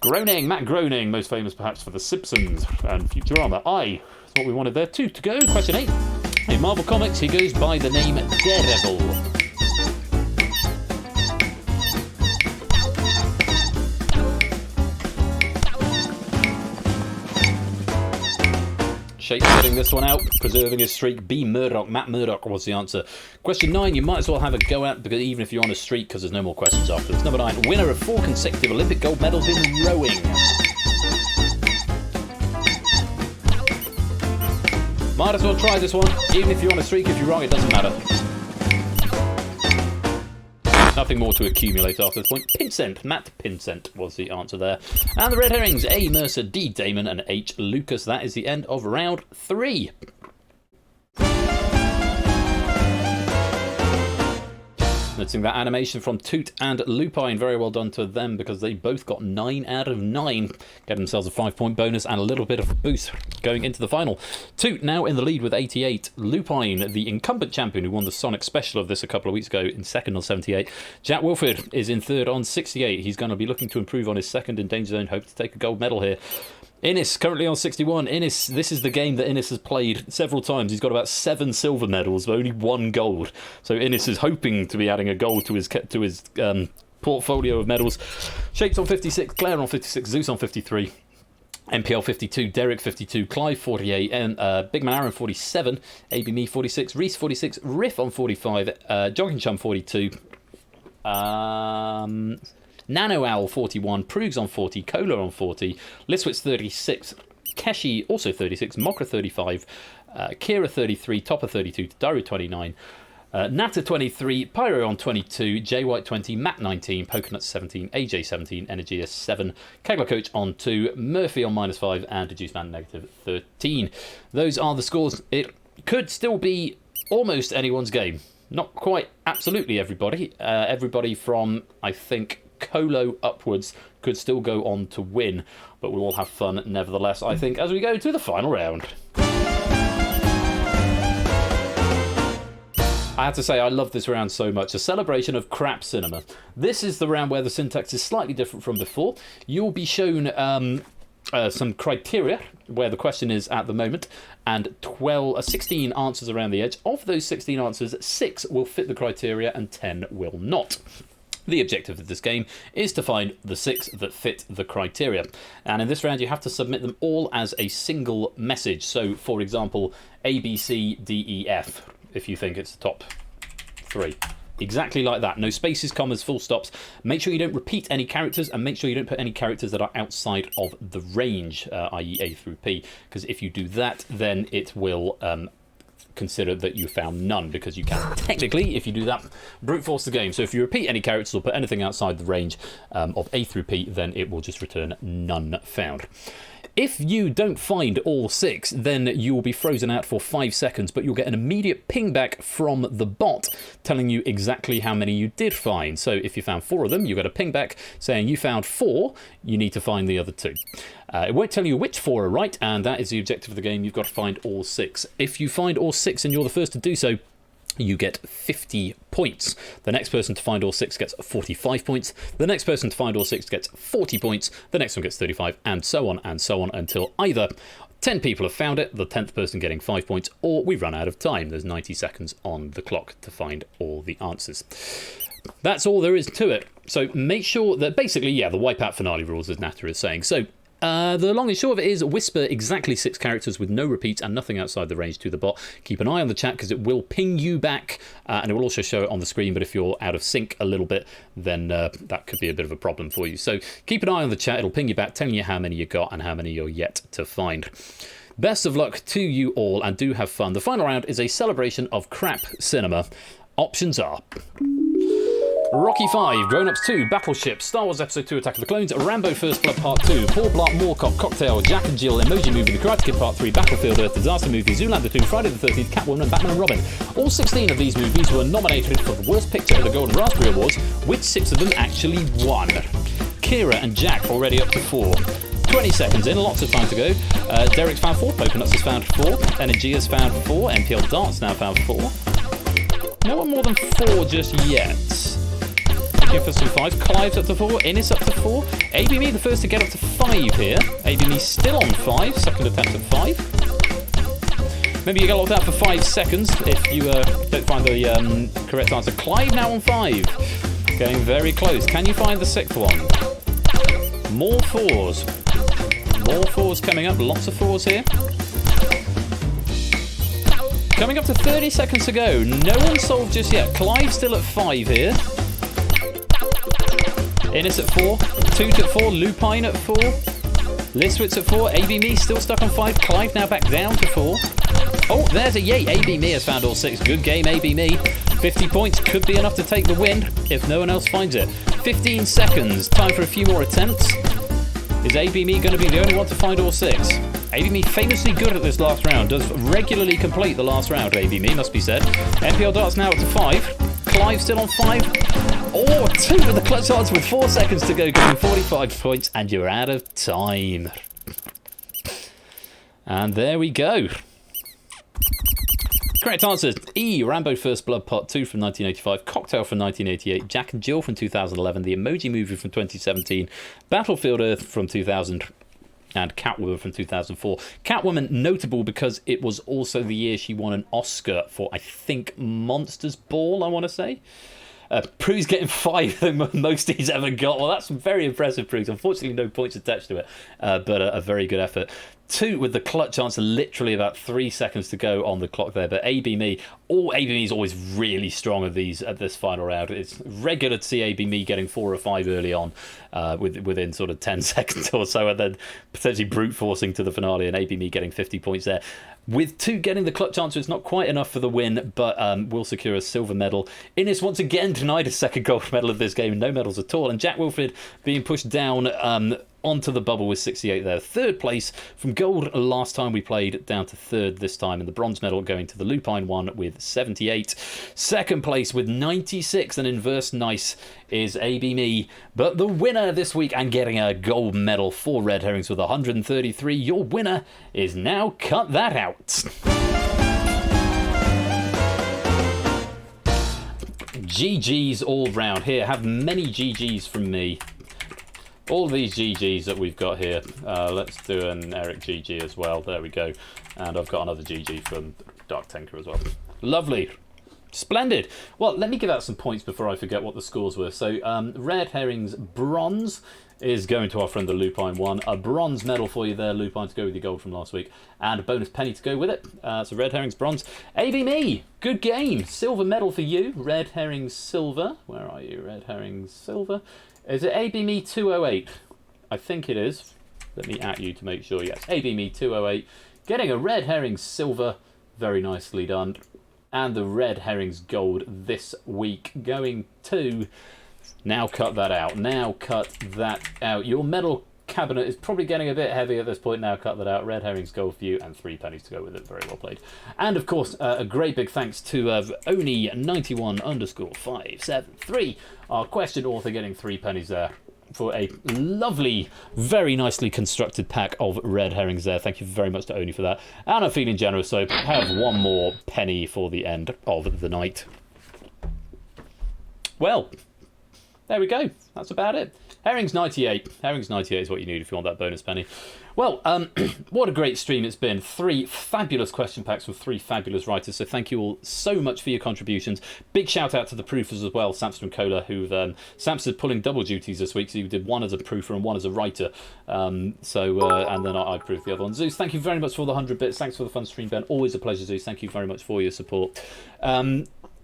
Groening, Matt Groening, most famous perhaps for The Simpsons and Futurama. I, that's what we wanted there. 2 to go, question 8. In Marvel Comics, he goes by the name Daredevil. Shape setting this one out, preserving his streak. B. Murdoch, Matt Murdoch was the answer. Question 9, you might as well have a go at, because even if you're on a streak, because there's no more questions afterwards. Number 9, winner of 4 consecutive Olympic gold medals in rowing. Might as well try this one, even if you're on a streak. If you're wrong, it doesn't matter. Nothing more to accumulate after this point. Pincent, Matt Pincent was the answer there. And the red herrings, A. Mercer, D. Damon, and H. Lucas. That is the end of round 3. Noticing that animation from Toot and Lupine. Very well done to them, because they both got 9 out of 9. Get themselves a 5-point bonus and a little bit of a boost going into the final. Toot now in the lead with 88. Lupine, the incumbent champion who won the Sonic special of this a couple of weeks ago, in second on 78. Jack Wilford is in third on 68. He's going to be looking to improve on his second in DangerZone. Hope to take a gold medal here. Innes currently on 61. Innes, this is the game that Innes has played several times. He's got about 7 silver medals, but only 1 gold. So Innes is hoping to be adding a gold to his portfolio of medals. Shapes on 56, Claire on 56, Zeus on 53. MPL 52, Derek 52, Clive 48, and Big Man Aaron 47, AB Me 46, Reese 46, Riff on 45, Jogging Chum 42, Nano Owl 41, Proogs on 40, Cola on 40, Liswitz 36, Keshi also 36, Mokra 35, Kira 33, Topper 32, Daru 29, Nata 23, Pyro on 22, J White 20, Matt 19, Pokenut 17, AJ 17, Energia 7, Kegler Coach on 2, Murphy on -5, and Deduce Man negative 13. Those are the scores. It could still be almost anyone's game. Not quite absolutely everybody. Everybody from, I think, Colo upwards could still go on to win, but we'll all have fun nevertheless, I think, as we go to the final round. I have to say, I love this round so much. A celebration of crap cinema. This is the round where the syntax is slightly different from before. You'll be shown some criteria, where the question is at the moment, and 16 answers around the edge. Of those 16 answers, 6 will fit the criteria and 10 will not. The objective of this game is to find the 6 that fit the criteria. And in this round, you have to submit them all as a single message. So, for example, A, B, C, D, E, F, if you think it's the top 3. Exactly like that. No spaces, commas, full stops. Make sure you don't repeat any characters, and make sure you don't put any characters that are outside of the range, i.e. A through P. Because if you do that, then it will consider that you found none, because you can technically, if you do that, brute force the game. So if you repeat any characters or put anything outside the range of A through P, then it will just return none found. If you don't find all 6, then you will be frozen out for 5 seconds, but you'll get an immediate ping back from the bot telling you exactly how many you did find. So if you found 4 of them, you get a ping back saying you found 4, you need to find the other 2. It won't tell you which 4 are right, and that is the objective of the game. You've got to find all 6. If you find all 6 and you're the first to do so, you get 50 points. The next person to find all 6 gets 45 points. The next person to find all 6 gets 40 points. The next one gets 35, and so on until either 10 people have found it, the 10th person getting 5 points, or we run out of time. There's 90 seconds on the clock to find all the answers. That's all there is to it. So make sure that basically, yeah, the Wipeout finale rules, as Nata is saying. So the long and short of it is whisper exactly 6 characters with no repeats and nothing outside the range to the bot. Keep an eye on the chat because it will ping you back and it will also show it on the screen. But if you're out of sync a little bit, then that could be a bit of a problem for you. So keep an eye on the chat. It'll ping you back, telling you how many you got and how many you're yet to find. Best of luck to you all and do have fun. The final round is a celebration of crap cinema. Options are Rocky 5, Grown Ups 2, Battleship, Star Wars Episode 2, Attack of the Clones, Rambo First Blood Part 2, Paul Blart Mall Cop, Cocktail, Jack and Jill, Emoji Movie, The Karate Kid Part 3, Battlefield Earth, Disaster Movie, Zoolander 2, Friday the 13th, Catwoman and Batman and Robin. All 16 of these movies were nominated for the Worst Picture at the Golden Raspberry Awards, which 6 of them actually won. Kira and Jack already up to 4. 20 seconds in, lots of time to go. Derek's found 4, Poconuts has found 4, Energy has found 4, NPL Darts now found 4. No one more than 4 just yet. Looking for some 5. Clive's up to 4, Innis up to 4. ABME the first to get up to 5 here. ABME still on 5, second attempt at 5. Maybe you get locked out for 5 seconds if you don't find the correct answer. Clive now on 5. Getting very close. Can you find the 6th one? More 4s. More 4s coming up. Lots of 4s here. Coming up to 30 seconds to go. No one solved just yet. Clive still at 5 here. Innis at 4. Toot at 4. Lupine at 4. Liswitz at 4. ABME still stuck on 5. Clive now back down to 4. Oh, there's a yay. ABME has found all 6. Good game, ABME. 50 points could be enough to take the win if no one else finds it. 15 seconds. Time for a few more attempts. Is ABME going to be the only one to find all 6? ABME famously good at this last round. Does regularly complete the last round, ABME, must be said. NPL Darts now up to 5. Clive still on 5. Oh, 2 with the clutch odds with 4 seconds to go, getting 45 points, and you're out of time. And there we go. Correct answers. E, Rambo First Blood Part 2 from 1985, Cocktail from 1988, Jack and Jill from 2011, The Emoji Movie from 2017, Battlefield Earth from 2000, and Catwoman from 2004. Catwoman notable because it was also the year she won an Oscar for, I think, Monsters Ball, I want to say. Prue's getting 5 the most he's ever got. Well, that's very impressive, Prue. Unfortunately, no points attached to it, but a very good effort. 2 with the clutch answer, literally about 3 seconds to go on the clock there. But ABME is always really strong at this final round. It's regular to see ABME getting 4 or 5 early on, within sort of 10 seconds or so, and then potentially brute forcing to the finale, and ABME getting 50 points there. With 2 getting the clutch answer, it's not quite enough for the win, but will secure a silver medal. Innis once again denied a second gold medal of this game, no medals at all, and Jack Wilfred being pushed down onto the bubble with 68 there. 3rd place from gold last time we played, down to 3rd this time, and the bronze medal going to the Lupine one with 78. 2nd place with 96, and inverse nice is ABME, but the winner this week and getting a gold medal for Red Herrings with 133. Your winner is now Cut That Out. GG's all round here. Have many GG's from me. All these GGs that we've got here. Let's do an Eric GG as well. There we go. And I've got another GG from Dark Tinker as well. Lovely. Splendid. Well, let me give out some points before I forget what the scores were. So, Red Herrings bronze is going to our friend the Lupine one. A bronze medal for you there, Lupine, to go with your gold from last week. And a bonus penny to go with it. So Red Herrings bronze. ABME, good game. Silver medal for you. Red Herrings silver. Where are you? Red Herrings silver. Is it ABME 208? I think it is. Let me at you to make sure. Yes, ABME 208. Getting a Red Herrings silver. Very nicely done. And the Red Herrings gold this week going to... Now cut that out. Now cut that out. Your medal cabinet is probably getting a bit heavy at this point. Now cut that out. Red Herrings gold for you and 3 pennies to go with it. Very well played. And of course, a great big thanks to Oni91_573, our question author, getting 3 pennies there for a lovely, very nicely constructed pack of Red Herrings there. Thank you very much to Oni for that. And I'm feeling generous, so have 1 more penny for the end of the night. Well, there we go. That's about it. Herrings 98. Herrings 98 is what you need if you want that bonus penny. Well, what a great stream it's been. 3 fabulous question packs from 3 fabulous writers. So thank you all so much for your contributions. Big shout out to the proofers as well, Samson and Cola, who've Samson's pulling double duties this week. So you did one as a proofer and one as a writer. And then I proofed the other one. Zeus, thank you very much for the 100 bits. Thanks for the fun stream, Ben. Always a pleasure, Zeus. Thank you very much for your support.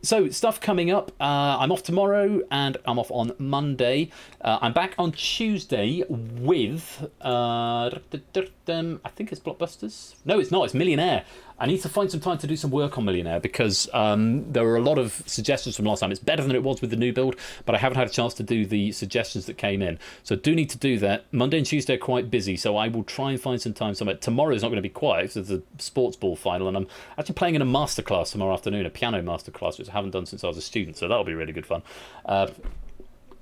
So, stuff coming up. I'm off tomorrow and I'm off on Monday. I'm back on Tuesday with, I think it's Blockbusters. No, it's not. It's Millionaire. I need to find some time to do some work on Millionaire because there were a lot of suggestions from last time. It's better than it was with the new build, but I haven't had a chance to do the suggestions that came in. So I do need to do that. Monday and Tuesday are quite busy, so I will try and find some time somewhere. Tomorrow's not going to be quiet because there's a sports ball final, and I'm actually playing in a masterclass tomorrow afternoon, a piano masterclass, which I haven't done since I was a student, so that'll be really good fun.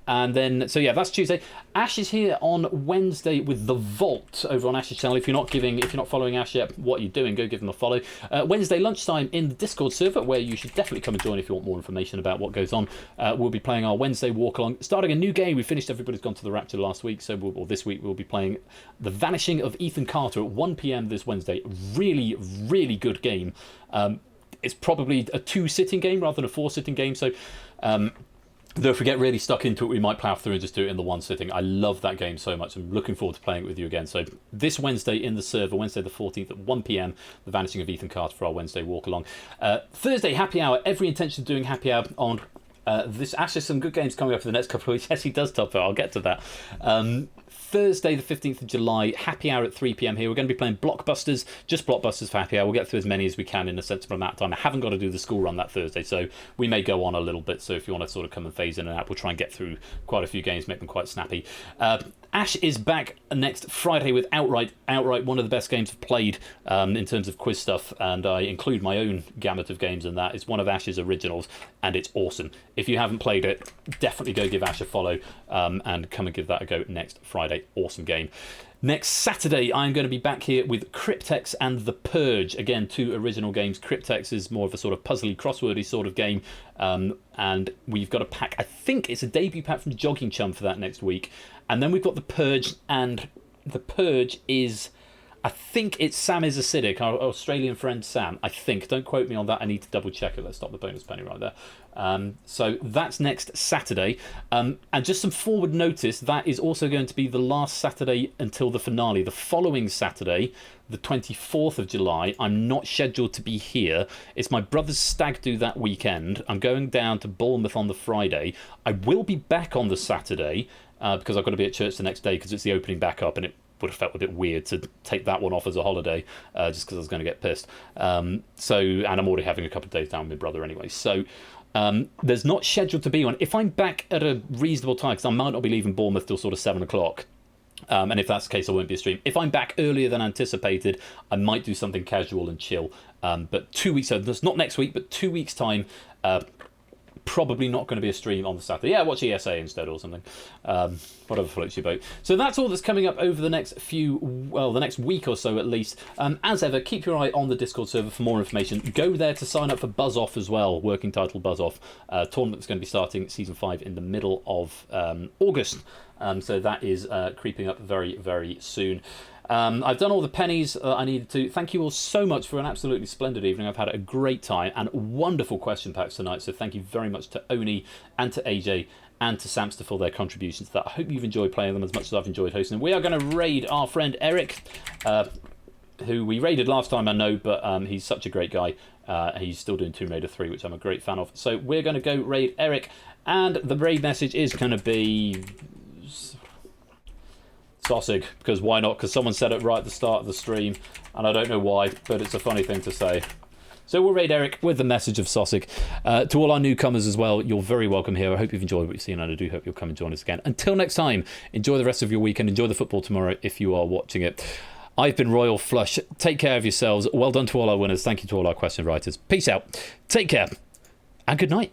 And then, so yeah, that's Tuesday. Ash is here on Wednesday with The Vault over on Ash's channel. If you're not following Ash yet, what are you doing? Go give him a follow. Wednesday lunchtime in the Discord server, where you should definitely come and join if you want more information about what goes on. We'll be playing our Wednesday walk along, starting a new game. We finished Everybody's Gone to the Rapture last week, so this week we'll be playing The Vanishing of Ethan Carter at 1 PM this Wednesday. Really, really good game. It's probably a 2-sitting game rather than a 4-sitting game, so though if we get really stuck into it, we might plough through and just do it in the 1 sitting. I love that game so much. I'm looking forward to playing it with you again. So this Wednesday in the server, Wednesday the 14th at 1 PM, The Vanishing of Ethan Carter for our Wednesday walk along. Thursday, happy hour. Every intention of doing happy hour on this. Actually, some good games coming up for the next couple of weeks. Yes, he does top it. I'll get to that. Thursday the 15th of July, happy hour at 3 PM here. We're going to be playing Blockbusters, just Blockbusters for happy hour. We'll get through as many as we can in a sensible amount of time. I haven't got to do the school run that Thursday, so we may go on a little bit. So if you want to sort of come and phase in and out, we'll try and get through quite a few games, make them quite snappy. Ash is back next Friday with Outright. Outright, one of the best games I've played in terms of quiz stuff, and I include my own gamut of games in that. It's one of Ash's originals, and it's awesome. If you haven't played it, definitely go give Ash a follow and come and give that a go next Friday. Awesome game. Next Saturday, I'm going to be back here with Cryptex and The Purge. Again, 2 original games. Cryptex is more of a sort of puzzly, crosswordy sort of game. And we've got a pack. I think it's a debut pack from Jogging Chum for that next week. And then we've got The Purge, and The Purge is... I think it's Sam is Acidic, our Australian friend Sam. I think. Don't quote me on that. I need to double check it. Let's stop the bonus penny right there. So that's next Saturday. And just some forward notice, that is also going to be the last Saturday until the finale. The following Saturday, the 24th of July, I'm not scheduled to be here. It's my brother's stag do that weekend. I'm going down to Bournemouth on the Friday. I will be back on the Saturday because I've got to be at church the next day because it's the opening back up, and it would have felt a bit weird to take that one off as a holiday just because I was going to get pissed. And I'm already having a couple of days down with my brother anyway. So there's not scheduled to be one. If I'm back at a reasonable time, because I might not be leaving Bournemouth till sort of 7 o'clock, and if that's the case, I won't be a stream. If I'm back earlier than anticipated, I might do something casual and chill. But 2 weeks, so that's not next week, but 2 weeks' time, probably not going to be a stream on the Saturday. Yeah, watch ESA instead or something. Whatever floats your boat. So that's all that's coming up over the next the next week or so at least. As ever, keep your eye on the Discord server for more information. Go there to sign up for Buzz Off as well, working title Buzz Off. Tournament that's going to be starting Season 5 in the middle of August. So that is creeping up very, very soon. I've done all the pennies I needed to. Thank you all so much for an absolutely splendid evening. I've had a great time and wonderful question packs tonight. So thank you very much to Oni and to AJ and to Samster for their contributions to that. I hope you've enjoyed playing them as much as I've enjoyed hosting them. We are going to raid our friend Eric, who we raided last time, I know, but he's such a great guy. He's still doing Tomb Raider 3, which I'm a great fan of. So we're going to go raid Eric, and the raid message is going to be... Sossig, because why not? Because someone said it right at the start of the stream, and I don't know why, but it's a funny thing to say. So we'll raid Eric with the message of Sossig. To all our newcomers as well, you're very welcome here. I hope you've enjoyed what you've seen, and I do hope you'll come and join us again. Until next time, enjoy the rest of your weekend. Enjoy the football tomorrow if you are watching it. I've been Royal Flush. Take care of yourselves. Well done to all our winners. Thank you to all our question writers. Peace out. Take care, and good night.